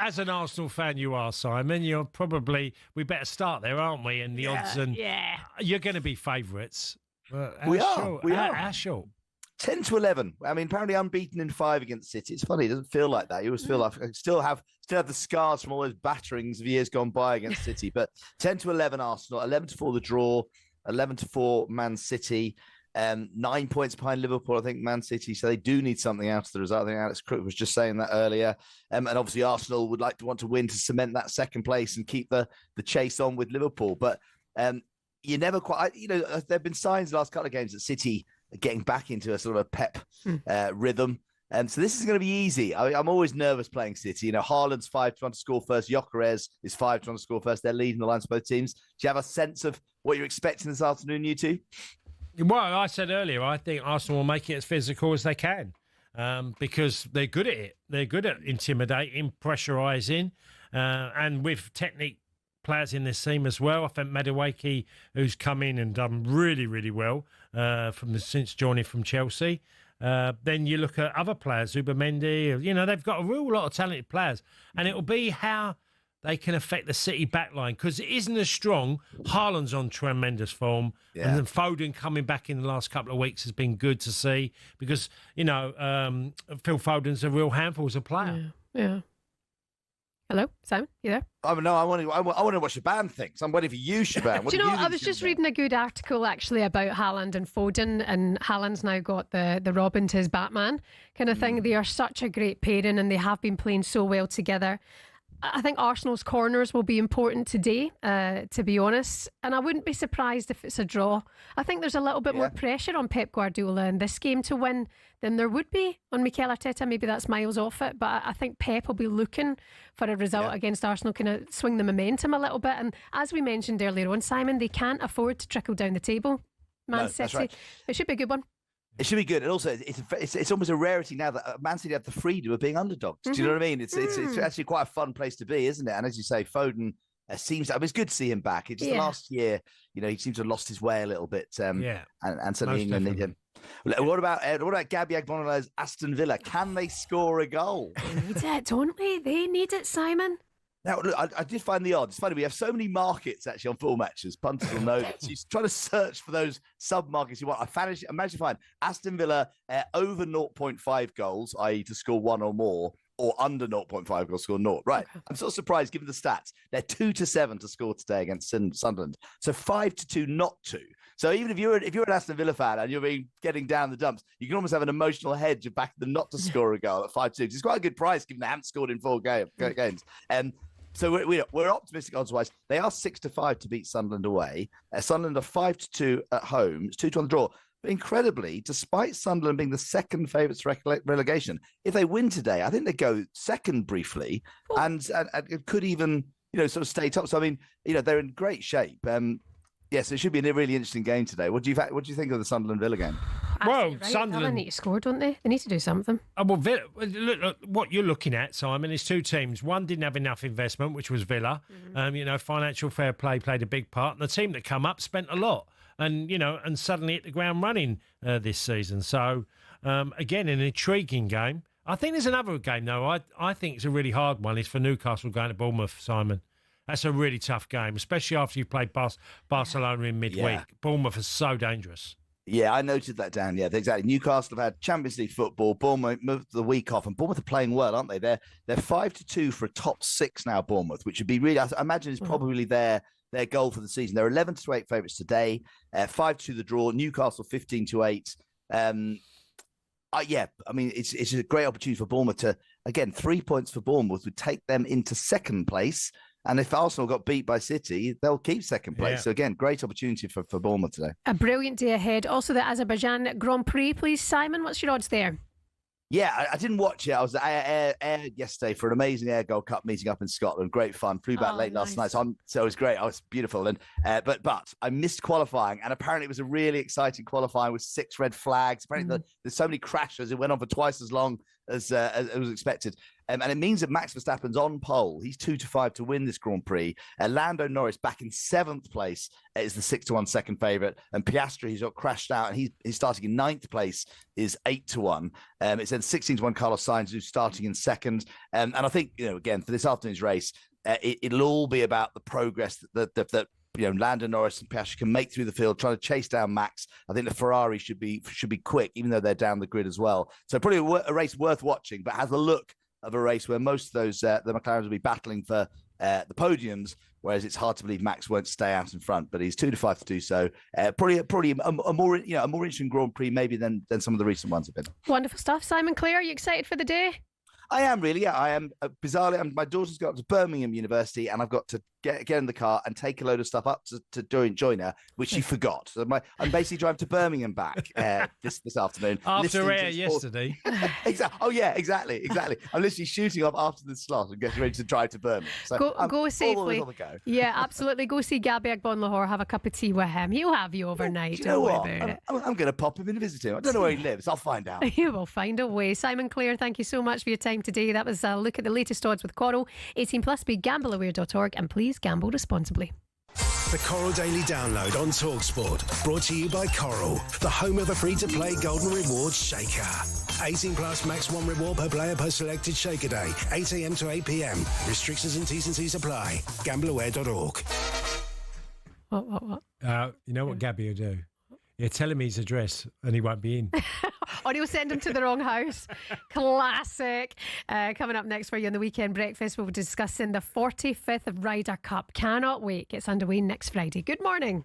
as an Arsenal fan you are, Simon. You're probably... We better start there, aren't we? And the odds, and you're going to be favourites. We are. How short? 10 to 11. I mean, apparently unbeaten in 5 against City. It's funny. It doesn't feel like that. You always feel like I still have the scars from all those batterings of years gone by against City. But 10 to 11 Arsenal, 11 to 4 the draw, 11 to 4 Man City. 9 points behind Liverpool, I think, Man City. So they do need something out of the result. I think Alex Crook was just saying that earlier. And obviously Arsenal would want to win to cement that second place and keep the chase on with Liverpool. But you never quite, there have been signs the last couple of games that City are getting back into a sort of a pep rhythm. And so this is going to be easy. I'm always nervous playing City. Haaland's 5 trying to score first. Gyökeres is 5 trying to score first. They're leading the lines for both teams. Do you have a sense of what you're expecting this afternoon, you two? Well, I said earlier, I think Arsenal will make it as physical as they can because they're good at it. They're good at intimidating, pressurising, and with technique players in this team as well. I think Madueke, who's come in and done really, really well since joining from Chelsea. Then you look at other players, Zubimendi, they've got a real lot of talented players, and it'll be how they can affect the City backline because it isn't as strong. Haaland's on tremendous form, and then Foden coming back in the last couple of weeks has been good to see because Phil Foden's a real handful as a player. Yeah. Hello, Simon, you there? I want to know what Shebahn thinks. I'm waiting for you, Shebahn. Do you know, I was just reading a good article actually about Haaland and Foden, and Haaland's now got the Robin to his Batman kind of thing. They are such a great pairing, and they have been playing so well together. I think Arsenal's corners will be important today, to be honest. And I wouldn't be surprised if it's a draw. I think there's a little bit more pressure on Pep Guardiola in this game to win than there would be on Mikel Arteta. Maybe that's miles off it. But I think Pep will be looking for a result against Arsenal, kind of swing the momentum a little bit. And as we mentioned earlier on, Simon, they can't afford to trickle down the table. Man City. That's right. It should be a good one. It should be good, and also it's almost a rarity now that Man City have the freedom of being underdogs. Do you know what I mean? It's actually quite a fun place to be, isn't it? And as you say, Foden seems. It's good to see him back. It's just the last year, he seems to have lost his way a little bit. And certainly England need him. What about Gabby Agbonola's Aston Villa? Can they score a goal? They need it, don't they? They need it, Simon. Now, look, I did find the odds. It's funny, we have so many markets actually on full matches. Punters will know this. You're trying to search for those sub-markets you want. I managed to find Aston Villa over 0.5 goals, i.e. to score 1 or more, or under 0.5 goals, score 0. Right. Okay. I'm sort of surprised given the stats. They're 2-7 to score today against Sunderland. So 5-2 not to. So even if you're an Aston Villa fan and you're getting down the dumps, you can almost have an emotional hedge of backing them not to score a goal at 5-2. It's quite a good price given they haven't scored in 4 games. So we're optimistic odds-wise. They are 6-5 to beat Sunderland away. Sunderland are 5-2 at home. It's 2-2 on the draw. But incredibly, despite Sunderland being the second favourites for relegation, if they win today, I think they go second briefly and could even, sort of stay top. So, I mean, they're in great shape. Yes, it should be a really interesting game today. What do you think of the Sunderland Villa game? Well, Right, Sunderland Villa need to score, don't they? They need to do something. Well, Villa, look, what you're looking at, Simon, is two teams. One didn't have enough investment, which was Villa. Financial fair play played a big part. And the team that come up spent a lot, and suddenly hit the ground running this season. So, again, an intriguing game. I think there's another game though. I think it's a really hard one. It's for Newcastle going to Bournemouth, Simon. That's a really tough game, especially after you've played Barcelona in midweek. Yeah. Bournemouth is so dangerous. Yeah, I noted that down. Yeah, exactly. Newcastle have had Champions League football. Bournemouth moved the week off, and Bournemouth are playing well, aren't they? They're 5-2 for a top 6 now. Bournemouth, which would be really, I imagine, is probably their goal for the season. They're 11-8 favourites today. 5-2 the draw. Newcastle 15-8. Yeah, I mean, it's a great opportunity for Bournemouth to, again, 3 points for Bournemouth would take them into second place. And if Arsenal got beat by City, they'll keep second place. Yeah. So, again, great opportunity for Bournemouth today. A brilliant day ahead. Also, the Azerbaijan Grand Prix, please, Simon. What's your odds there? Yeah, I didn't watch it. I was at Air yesterday for an amazing Air Gold Cup meeting up in Scotland. Great fun. Flew back late last night. So it was great. Oh, it was beautiful. And but I missed qualifying. And apparently it was a really exciting qualifying with 6 red flags. Apparently there's so many crashes. It went on for twice as long as it was expected. And it means that Max Verstappen's on pole. He's 2-5 to win this Grand Prix. Lando Norris back in 7th place is the 6-1 second favourite. And Piastri, who's got crashed out, and he's starting in 9th place, is 8-1. It's then 16-1 Carlos Sainz, who's starting in 2nd. And I think, again, for this afternoon's race, it'll all be about the progress that Lando Norris and Piastri can make through the field, trying to chase down Max. I think the Ferrari should be quick, even though they're down the grid as well. So probably a race worth watching, but has a look of a race where most of those the McLarens will be battling for the podiums, whereas it's hard to believe Max won't stay out in front. But he's 2-5 to do so. Probably a more interesting Grand Prix maybe than some of the recent ones have been. Wonderful stuff, Simon. Claire, are you excited for the day? I am really. Yeah, I am. Bizarrely, my daughter's got to Birmingham University, and I've got to get in the car and take a load of stuff up to join her, which she forgot. So I'm basically driving to Birmingham back this afternoon. After Air yesterday. Exactly. Oh yeah, exactly. I'm literally shooting off after the slot and getting ready to drive to Birmingham. So go safely. On the go. Yeah, absolutely. Go see Gabby Agbon-Lahore, have a cup of tea with him. He'll have you overnight. Don't worry about it. I'm going to pop him in and visit him. I don't know where he lives. I'll find out. You will find a way. Simon, Claire, thank you so much for your time today. That was a look at the latest odds with Coral. 18+, be gambleaware.org, and please gamble responsibly. The Coral Daily Download on talkSPORT. Brought to you by Coral, the home of a free-to-play Golden Rewards Shaker. 18+, max 1 reward per player per selected Shaker day. 8 a.m. to 8 p.m. Restrictions and T's and C's apply. Gambleaware.org. What? You know what Gabby will do? Yeah, tell him his address and he won't be in. Or he'll send him to the wrong house. Classic. Coming up next for you on the Weekend Breakfast, we'll be discussing the 45th Ryder Cup. Cannot wait. Gets underway next Friday. Good morning.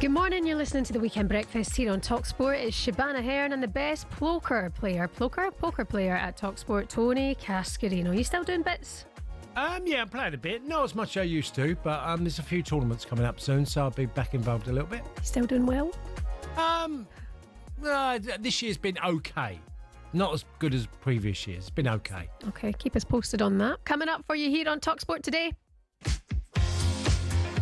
Good morning, you're listening to the Weekend Breakfast here on talkSPORT. It's Shebahn Aherne and the best poker player at talkSPORT, Tony Cascarino. You still doing bits? Yeah, I'm playing a bit. Not as much as I used to, but there's a few tournaments coming up soon, so I'll be back involved a little bit. Still doing well? This year's been okay. Not as good as previous years. It's been okay. Okay, keep us posted on that. Coming up for you here on talkSPORT today.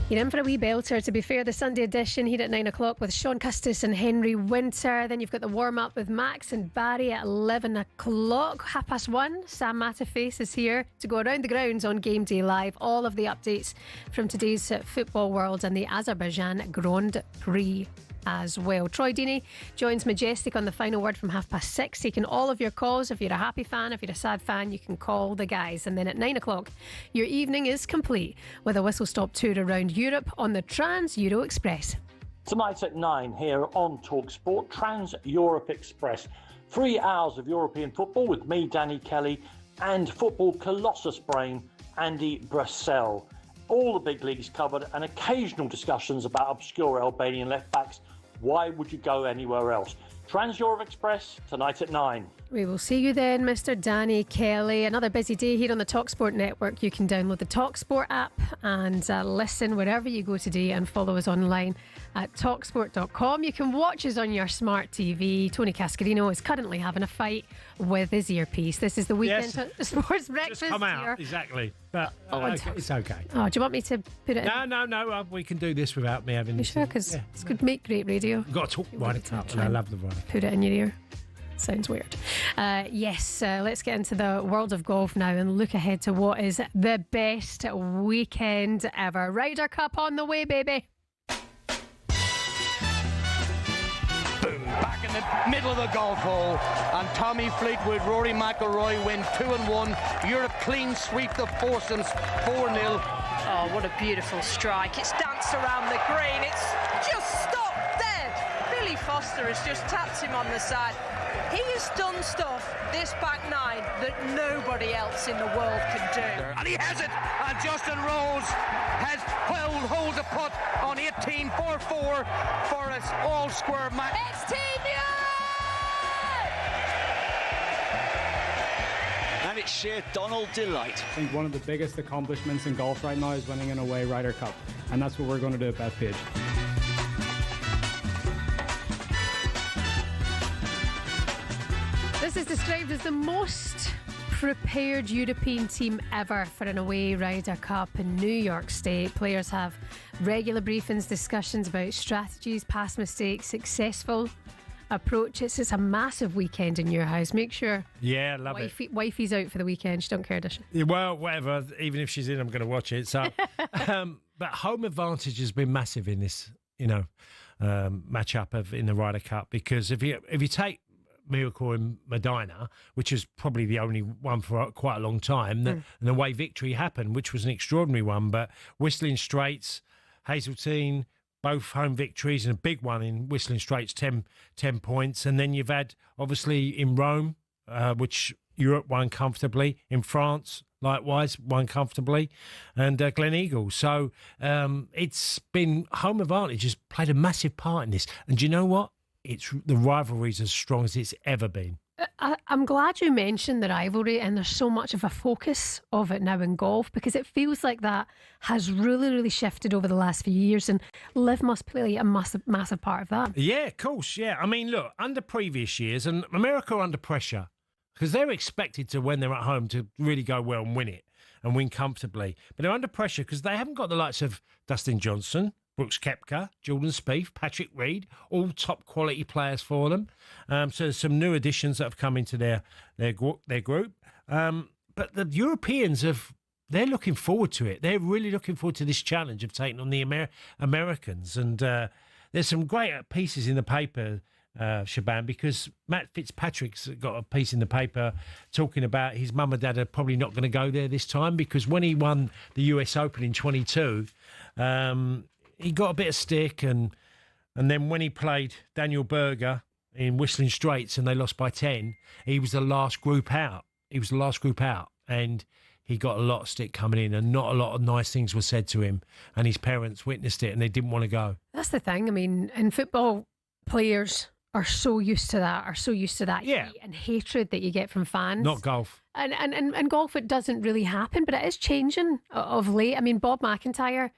You're in for a wee belter. To be fair, the Sunday edition here at 9 o'clock with Sean Custis and Henry Winter. Then you've got the warm-up with Max and Barry at 11 o'clock. 1:30, Sam Matterface is here to go around the grounds on Game Day Live. All of the updates from today's football world and the Azerbaijan Grand Prix as well. Troy Deeney joins Majestic on the final word from 6:30, taking all of your calls. If you're a happy fan, if you're a sad fan, you can call the guys. And then at 9 o'clock, your evening is complete with a whistle-stop tour around Europe on the Trans-Euro Express. Tonight at 9 here on talkSPORT, Trans-Europe Express. 3 hours of European football with me, Danny Kelly, and football colossus brain, Andy Brassell. All the big leagues covered and occasional discussions about obscure Albanian left-backs. Why would you go anywhere else? Trans-Europe Express, tonight at 9. We will see you then, Mr. Danny Kelly. Another busy day here on the talkSPORT network. You can download the talkSPORT app and listen wherever you go today, and follow us online at talksport.com. You can watch us on your smart TV. Tony Cascarino is currently having a fight with his earpiece. This is the Weekend Sports Breakfast. Just come out, here. exactly. But it's okay. Oh, do you want me to put it in? No. We can do this without me having. You sure? Because it's good, make great radio. You've got to talk Ryder Cup, and I love the Ryder Cup. Put it in your ear. Sounds weird. Let's get into the world of golf now and look ahead to what is the best weekend ever. Ryder Cup on the way, baby. Boom, back in the middle of the golf hole, and Tommy Fleetwood, Rory McIlroy win 2-1. Europe clean sweep the foursomes 4-0. Oh, what a beautiful strike. It's danced around the green. It's just stopped dead. Billy Foster has just tapped him on the side. He has done stuff, this back nine, that nobody else in the world can do. And he has it. And Justin Rose has 12 holes of putt on 18 4-4 for us all square match. It's Team And it's sheer Donald delight. I think one of the biggest accomplishments in golf right now is winning an away Ryder Cup. And that's what we're going to do at Bethpage. This is described as the most prepared European team ever for an away Ryder Cup in New York State. Players have regular briefings, discussions about strategies, past mistakes, successful approaches. It's a massive weekend in your house. Make sure love it. Wifey's out for the weekend. She don't care, does she? Yeah, well, whatever. Even if she's in, I'm going to watch it. So, but home advantage has been massive in this match up in the Ryder Cup, because if you take Miracle in Medina, which is probably the only one for quite a long time, and the away victory happened, which was an extraordinary one. But Whistling Straits, Hazeltine, both home victories, and a big one in Whistling Straits, 10 points. And then you've had, obviously, in Rome, which Europe won comfortably. In France, likewise, won comfortably. And Gleneagles. So it's been home advantage has played a massive part in this. And do you know what? The rivalry's as strong as it's ever been. I'm glad you mentioned the rivalry, and there's so much of a focus of it now in golf, because it feels like that has really, really shifted over the last few years, and Liv must play a massive part of that. Yeah, of course, yeah. I mean, look, under previous years, and America are under pressure, because they're expected to, when they're at home, to really go well and win it, and win comfortably. But they're under pressure because they haven't got the likes of Dustin Johnson, Brooks Koepka, Jordan Spieth, Patrick Reed, all top quality players for them. So there's some new additions that have come into their group. But the Europeans they're looking forward to it. They're really looking forward to this challenge of taking on the Americans. And there's some great pieces in the paper, Shebahn, because Matt Fitzpatrick's got a piece in the paper talking about his mum and dad are probably not going to go there this time, because when he won the US Open in 22, he got a bit of stick, and then when he played Daniel Berger in Whistling Straits and they lost by 10, he was the last group out. And he got a lot of stick coming in, and not a lot of nice things were said to him, and his parents witnessed it and they didn't want to go. That's the thing. I mean, in football, players are so used to that, yeah, heat and hatred that you get from fans. Not golf. And golf, it doesn't really happen, but it is changing of late. I mean, Bob McIntyre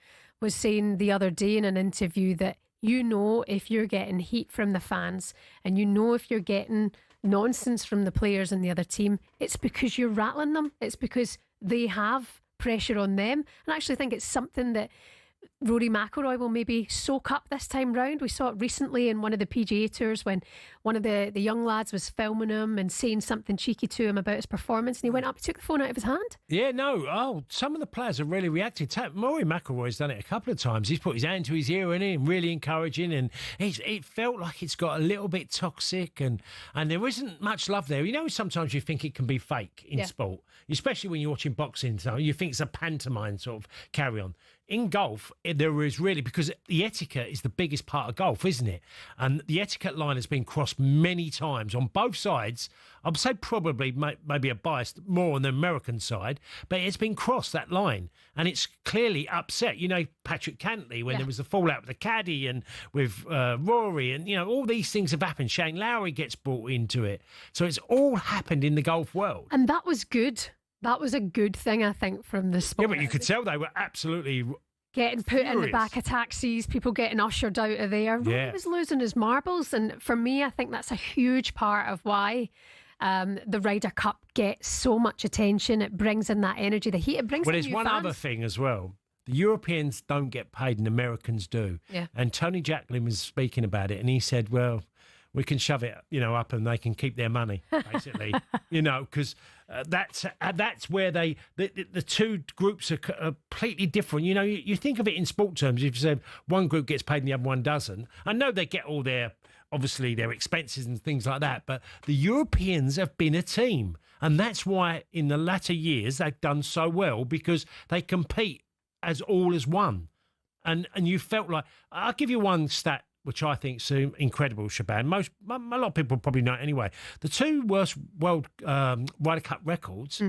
was saying the other day in an interview that if you're getting heat from the fans, and if you're getting nonsense from the players in the other team, it's because you're rattling them. It's because they have pressure on them. And I actually think it's something that Rory McIlroy will maybe soak up this time round. We saw it recently in one of the PGA tours when one of the young lads was filming him and saying something cheeky to him about his performance, and he went up, took the phone out of his hand. Yeah, some of the players have really reacted. Rory McIlroy's done it a couple of times. He's put his hand to his ear and really encouraging, and it felt like it's got a little bit toxic, and there isn't much love there. Sometimes you think it can be fake in sport, especially when you're watching boxing. So you think it's a pantomime sort of carry on. In golf, there is really, because the etiquette is the biggest part of golf, isn't it? And the etiquette line has been crossed many times on both sides. I would say probably maybe a bias more on the American side, but it's been crossed, that line, and it's clearly upset. Patrick Cantley, when there was the fallout with the caddy and with Rory, and all these things have happened. Shane Lowry gets brought into it, so it's all happened in the golf world, and that was good. That was a good thing, I think, from the sport. Yeah, but you could tell they were absolutely getting put in the back of taxis, people getting ushered out of there. Rory was losing his marbles, and for me, I think that's a huge part of why the Ryder Cup gets so much attention. It brings in that energy, the heat. It brings in there's one other thing as well. The Europeans don't get paid, and Americans do. Yeah. And Tony Jacklin was speaking about it, and he said, well, we can shove it, up, and they can keep their money, basically, because that's where the two groups are completely different. You think of it in sport terms. If you say one group gets paid and the other one doesn't, I know they get all their expenses and things like that, but the Europeans have been a team, and that's why in the latter years they've done so well, because they compete as one. And you felt like, I'll give you one stat which I think is incredible, Shebahn. A lot of people probably know it anyway. The two worst world Ryder Cup records,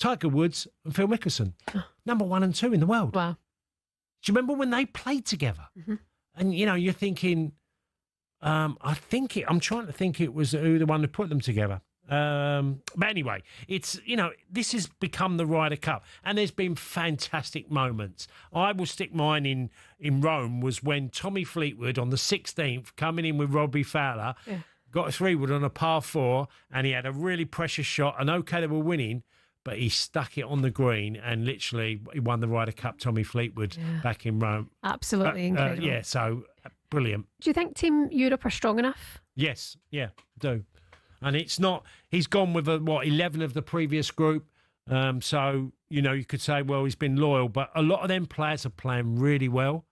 Tiger Woods and Phil Mickelson, number 1 and 2 in the world. Wow. Do you remember when they played together? Mm-hmm. And, you're thinking, I'm trying to think it was who the one who put them together. But anyway, it's, this has become the Ryder Cup, and there's been fantastic moments. I will stick mine in Rome was when Tommy Fleetwood on the 16th, coming in with Robbie Fowler, got a 3-wood on a par 4, and he had a really precious shot, and okay, they were winning, but he stuck it on the green, and literally he won the Ryder Cup, Tommy Fleetwood, back in Rome. Absolutely incredible. So brilliant. Do you think Team Europe are strong enough? Yes, I do. And it's not, he's gone with 11 of the previous group. So, you could say, well, he's been loyal, but a lot of them players are playing really well.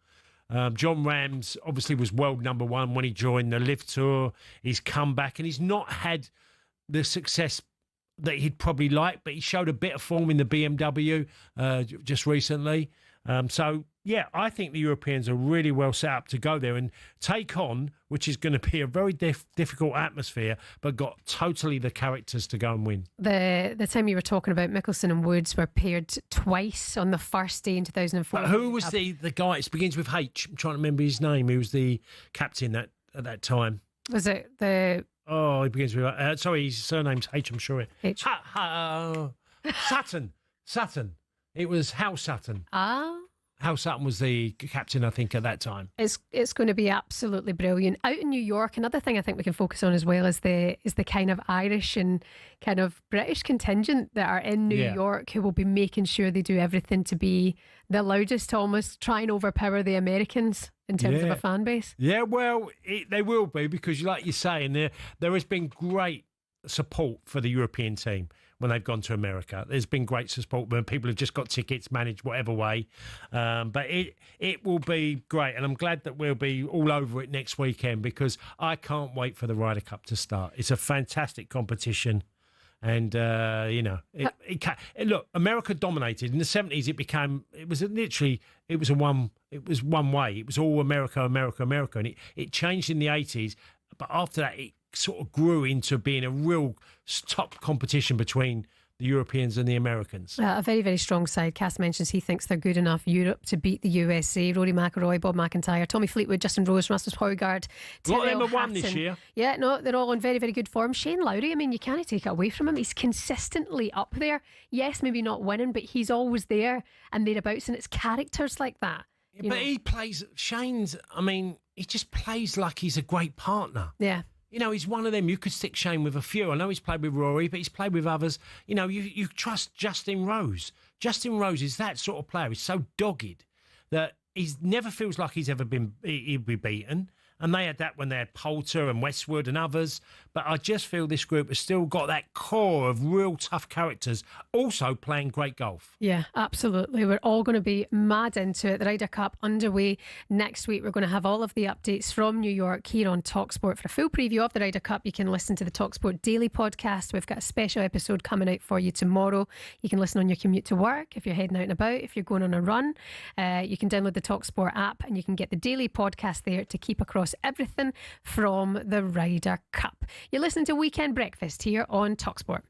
John Rams obviously was world number one when he joined the Live Tour. He's come back and he's not had the success that he'd probably like, but he showed a bit of form in the BMW just recently. So, yeah, I think the Europeans are really well set up to go there and take on, which is going to be a very difficult atmosphere, but got totally the characters to go and win. The time you were talking about, Mickelson and Woods were paired twice on the first day in 2004. But who was the guy? It begins with H. I'm trying to remember his name. Who was the captain at that time? Was it the... Oh, he begins with... sorry, his surname's H, I'm sure. H. Sutton. Sutton. It was Hal Sutton. Ah. Hal Sutton was the captain, I think, at that time. It's going to be absolutely brilliant. Out in New York, another thing I think we can focus on as well is the kind of Irish and kind of British contingent that are in New York who will be making sure they do everything to be the loudest, to almost try and overpower the Americans in terms of a fan base. Yeah, well, they will be, because like you're saying, there has been great support for the European team when they've gone to America. There's been great support when people have just got tickets managed whatever way. But it will be great. And I'm glad that we'll be all over it next weekend, because I can't wait for the Ryder Cup to start. It's a fantastic competition. And, look, America dominated. In the 70s, it was one way. It was all America, America, America. And it changed in the 80s. But after that, it sort of grew into being a real top competition between the Europeans and the Americans. A very, very strong side. Cass mentions he thinks they're good enough Europe to beat the USA. Rory McIlroy, Bob McIntyre, Tommy Fleetwood, Justin Rose, Rasmus Højgaard. A lot of them have won this year. Yeah, no, they're all in very, very good form. Shane Lowry, I mean, you can't take it away from him. He's consistently up there. Yes, maybe not winning, but he's always there and thereabouts, and it's characters like that. But he plays, he just plays like he's a great partner. Yeah. You know, he's one of them. You could stick Shane with a few. I know he's played with Rory, but he's played with others. You know, you trust Justin Rose. Justin Rose is that sort of player. He's so dogged that he never feels like he'll be beaten. And they had that when they had Poulter and Westwood and others. But I just feel this group has still got that core of real tough characters, also playing great golf. Yeah, absolutely. We're all going to be mad into it. The Ryder Cup underway next week. We're going to have all of the updates from New York here on talkSPORT. For a full preview of the Ryder Cup, you can listen to the talkSPORT Daily podcast. We've got a special episode coming out for you tomorrow. You can listen on your commute to work, if you're heading out and about, if you're going on a run. You can download the talkSPORT app and you can get the daily podcast there to keep across everything from the Ryder Cup. You're listening to Weekend Breakfast here on talkSPORT.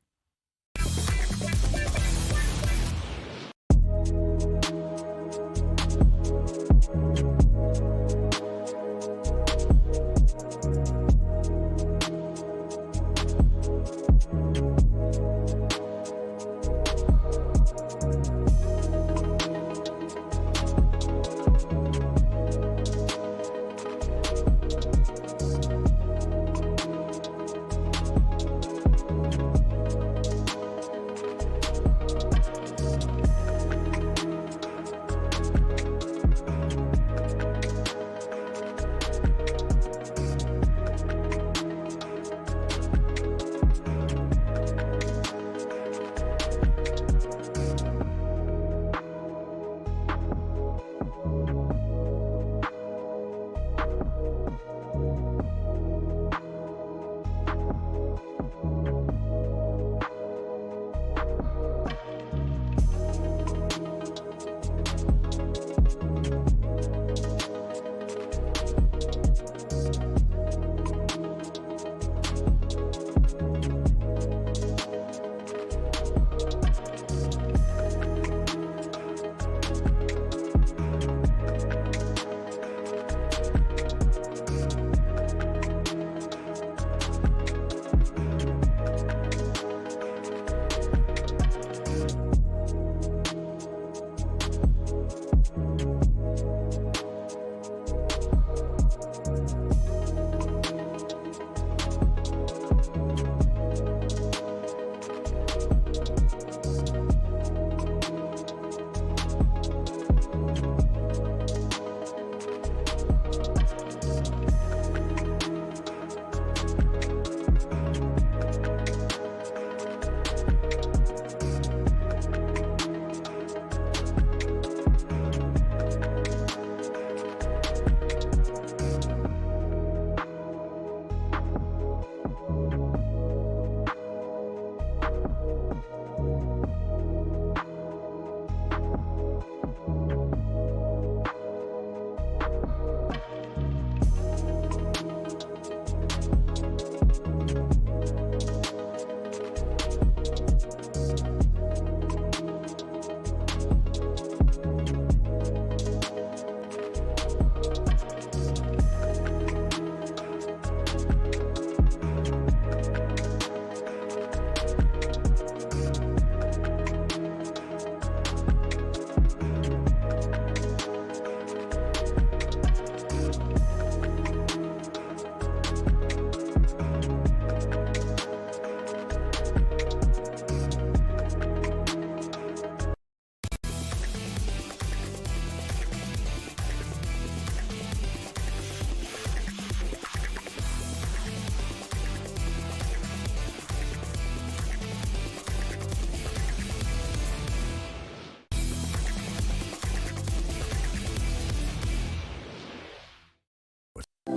Good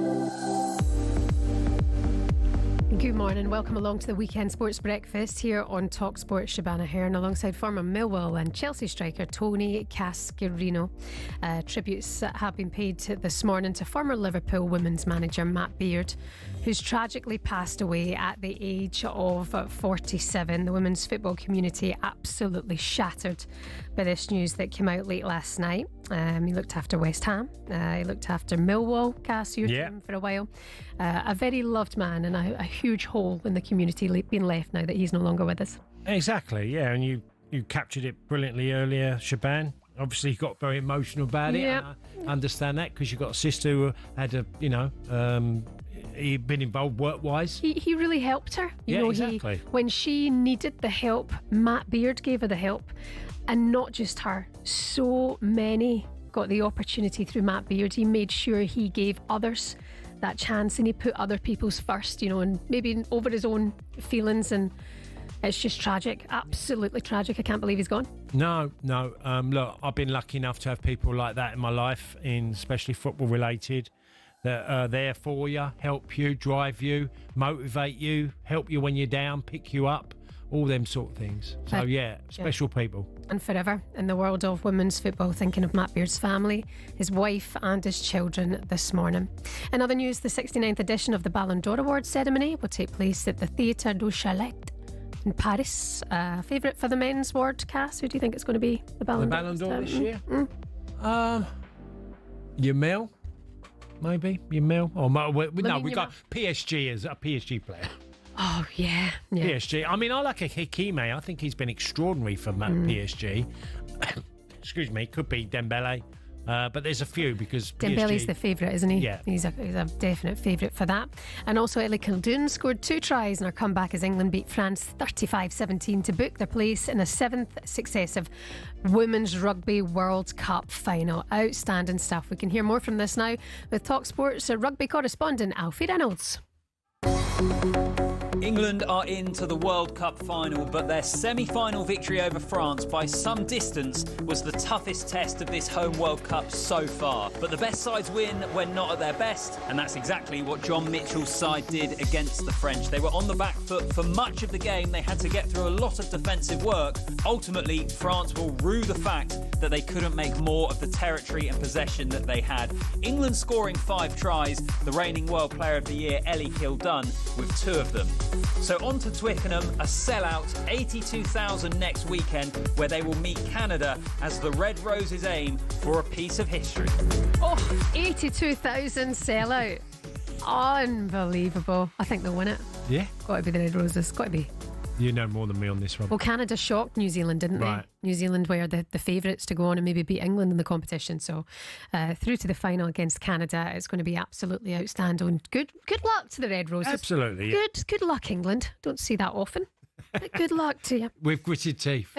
morning. Welcome along to the Weekend Sports Breakfast here on talkSPORT. Shebahn Aherne alongside former Millwall and Chelsea striker Tony Cascarino. Tributes have been paid this morning to former Liverpool women's manager Matt Beard, who's tragically passed away at the age of 47. The women's football community absolutely shattered by this news that came out late last night. He looked after West Ham. He looked after Millwall, Cass, your team for a while. A very loved man, and a huge hole in the community being left now that he's no longer with us. Exactly, yeah, and you captured it brilliantly earlier, Shebahn. Obviously, you got very emotional about it. Yeah. And I understand that because you've got a sister who had he'd been involved work-wise. He really helped her. You know, exactly. When she needed the help, Matt Beard gave her the help. And not just her. So many got the opportunity through Matt Beard. He made sure he gave others that chance, and he put other people's first, and maybe over his own feelings. And it's just tragic. Absolutely tragic. I can't believe he's gone. No. Look, I've been lucky enough to have people like that in my life, especially football related, that are there for you, help you, drive you, motivate you, help you when you're down, pick you up, all them sort of things. So special people. And forever in the world of women's football, thinking of Matt Beard's family, his wife and his children this morning. In other news, the 69th edition of the Ballon d'Or Awards ceremony will take place at the Théâtre du Châtelet in Paris. Favourite for the men's award, Cass? Who do you think it's going to be? The Ballon d'Or this year? Yamil, maybe. Yamil. We've got PSG as a PSG player. Oh, yeah. PSG. I mean, I like a Hakimi. I think he's been extraordinary for PSG. Excuse me. Could be Dembele. But there's a few because Dembele's the favourite, isn't he? Yeah. He's a definite favourite for that. And also Ellie Khaldoon scored 2 tries in her comeback as England beat France 35-17 to book their place in a 7th successive Women's Rugby World Cup final. Outstanding stuff. We can hear more from this now with talkSPORT's rugby correspondent Alfie Reynolds. England are into the World Cup final, but their semi-final victory over France by some distance was the toughest test of this home World Cup so far. But the best sides win when not at their best, and that's exactly what John Mitchell's side did against the French. They were on the back foot for much of the game. They had to get through a lot of defensive work. Ultimately, France will rue the fact that they couldn't make more of the territory and possession that they had. England scoring 5 tries, the reigning World Player of the Year, Ellie Khaldoon, with 2 of them. So on to Twickenham, a sellout, 82,000 next weekend, where they will meet Canada as the Red Roses aim for a piece of history. 82,000 sellout. Unbelievable. I think they'll win it. Yeah. Got to be the Red Roses. Got to be. You know more than me on this one. Well, Canada shocked New Zealand, didn't they? Right. New Zealand were the favourites to go on and maybe beat England in the competition. So through to the final against Canada, it's going to be absolutely outstanding. Good luck to the Red Roses. Absolutely. Yeah. Good luck, England. Don't see that often. But good luck to you. With gritted teeth.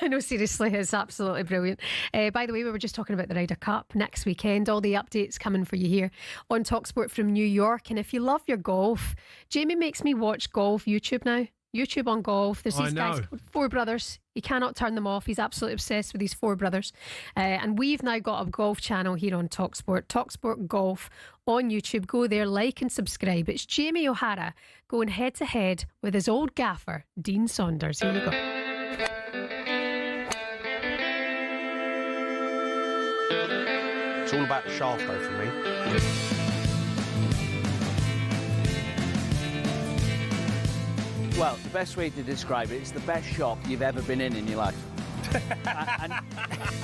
No, seriously, it's absolutely brilliant. By the way, we were just talking about the Ryder Cup next weekend. All the updates coming for you here on talkSPORT from New York. And if you love your golf, Jamie makes me watch golf YouTube now. YouTube on golf. There's these guys, 4 brothers. He cannot turn them off. He's absolutely obsessed with these 4 brothers. And we've now got a golf channel here on talkSPORT. talkSPORT Golf on YouTube. Go there, like and subscribe. It's Jamie O'Hara going head to head with his old gaffer, Dean Saunders. Here we go. It's all about the shaft though for me. Well, the best way to describe it's the best shop you've ever been in your life. And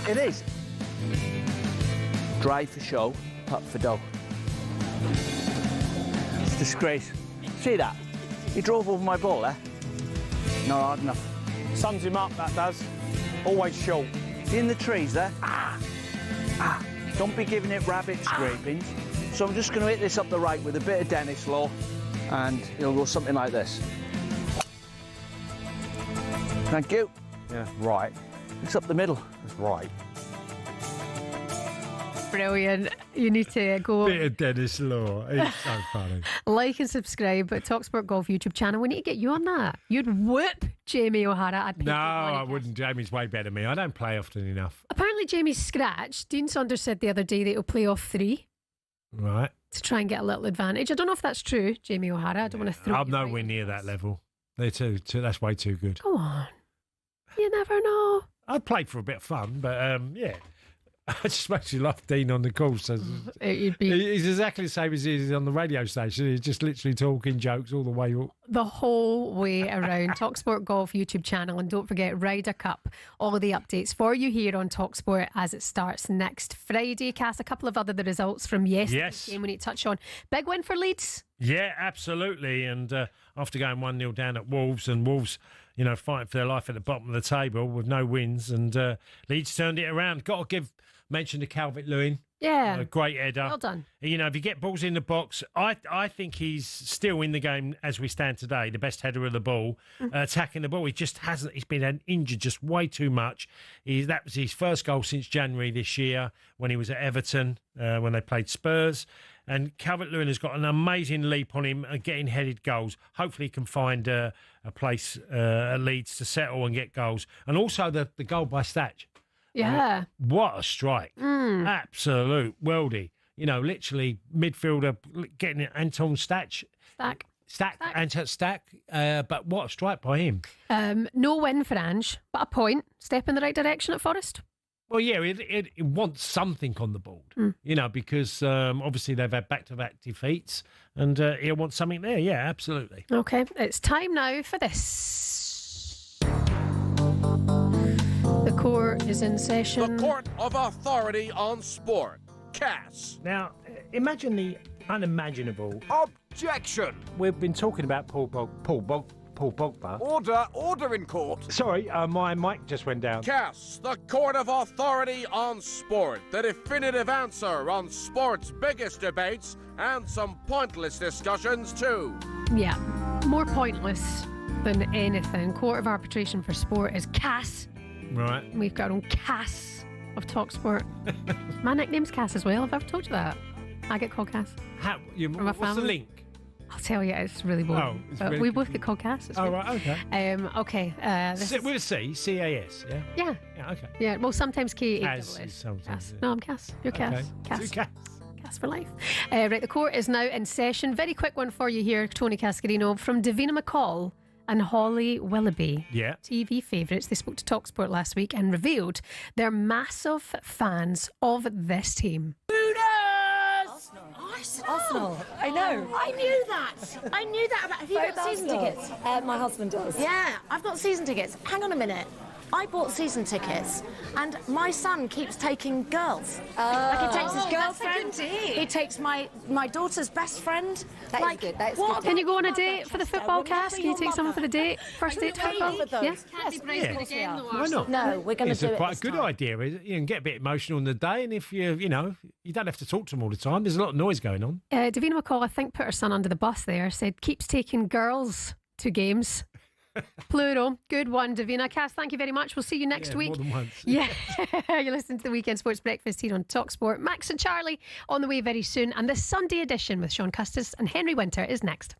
it is. Drive for show, putt for dough. It's a disgrace. See that? He drove over my ball, eh? Not hard enough. Sums him up, that does. Always short. See in the trees there? Don't be giving it rabbit scrapings. So I'm just going to hit this up the right with a bit of Dennis Law, and it'll go something like this. Thank you. Yeah, right. It's up the middle. That's right. Brilliant. You need to go Bit of Dennis Law. It's so funny. like and subscribe at talkSPORT Golf YouTube channel. We need to get you on that. You'd whoop Jamie O'Hara. No, I wouldn't. Jamie's way better than me. I don't play often enough. Apparently Jamie's scratched. Dean Saunders said the other day that he'll play off 3. Right. To try and get a little advantage. I don't know if that's true, Jamie O'Hara. I don't want to throw I'm you nowhere right near that level. They're too. That's way too good. Go on. You never know. I played for a bit of fun, but yeah. I just makes you laugh, Dean, on the course. He's exactly the same as he is on the radio station. He's just literally talking jokes all the way up. The whole way around. talkSPORT Golf YouTube channel. And don't forget Ryder Cup. All of the updates for you here on talkSPORT as it starts next Friday. Cass, a couple of other the results from yesterday's game we need to touch on. Big win for Leeds. Yeah, absolutely. And after going 1-0 down at Wolves, and Wolves, fighting for their life at the bottom of the table with no wins, and Leeds turned it around. Got to mention to Calvert-Lewin. Yeah. A great header. Well done. If you get balls in the box, I think he's still in the game as we stand today, the best header of the ball, attacking the ball. He just hasn't, he's been injured just way too much. That was his first goal since January this year when he was at Everton, when they played Spurs. And Calvert-Lewin has got an amazing leap on him, getting headed goals. Hopefully he can find a place at Leeds to settle and get goals. And also the goal by Statch. Yeah. What a strike. Absolute worldie. Literally midfielder getting Anton Stack. But what a strike by him. No win for Ange, but a point. Step in the right direction at Forest. Well, yeah, it wants something on the board, because obviously they've had back-to-back defeats, and he'll want something there. Yeah, absolutely. Okay, it's time now for this. The court is in session. The Court of Authority on Sport, CAS. Now, imagine the unimaginable. Objection. We've been talking about Paul Pogba. Order in court. Sorry, my mic just went down. CAS, the Court of Authority on Sport, the definitive answer on sport's biggest debates and some pointless discussions too. Yeah, more pointless than anything. Court of Arbitration for Sport is CAS. Right. We've got our own CAS of talkSPORT. My nickname's Cass as well. Have I ever told you that? I get called Cass. What's the link? I'll tell you, it's really boring. Really we both get called Cass. Right, okay. Okay. With a C, C-A-S, yeah? Yeah. Yeah, okay. Yeah, well, sometimes Cass. Cass. No, I'm Cass. You're Cass. Okay. Cass. Cass for life. Right, the court is now in session. Very quick one for you here, Tony Cascarino, from Davina McCall and Holly Willoughby. Yeah. TV favourites. They spoke to talkSPORT last week and revealed they're massive fans of this team. Arsenal. I know. I knew that. Have you got season tickets? My husband does. Yeah, I've got season tickets. Hang on a minute. I bought season tickets, and my son keeps taking girls. Like he takes his girlfriend. He takes my daughter's best friend. That is good. That is good. Can you go on a date for the football cast? Can you take someone for the date? First date to football? Yes. Why not? No, we're going to do it. It's quite a good idea. You can get a bit emotional on the day, and if you don't have to talk to them all the time. There's a lot of noise going on. Davina McCall, I think, put her son under the bus there. Said keeps taking girls to games. Plural. Good one, Davina. Cass, thank you very much. We'll see you next week. More than once. Yeah. You're listening to the Weekend Sports Breakfast here on talkSPORT. Max and Charlie on the way very soon. And the Sunday edition with Sean Custis and Henry Winter is next.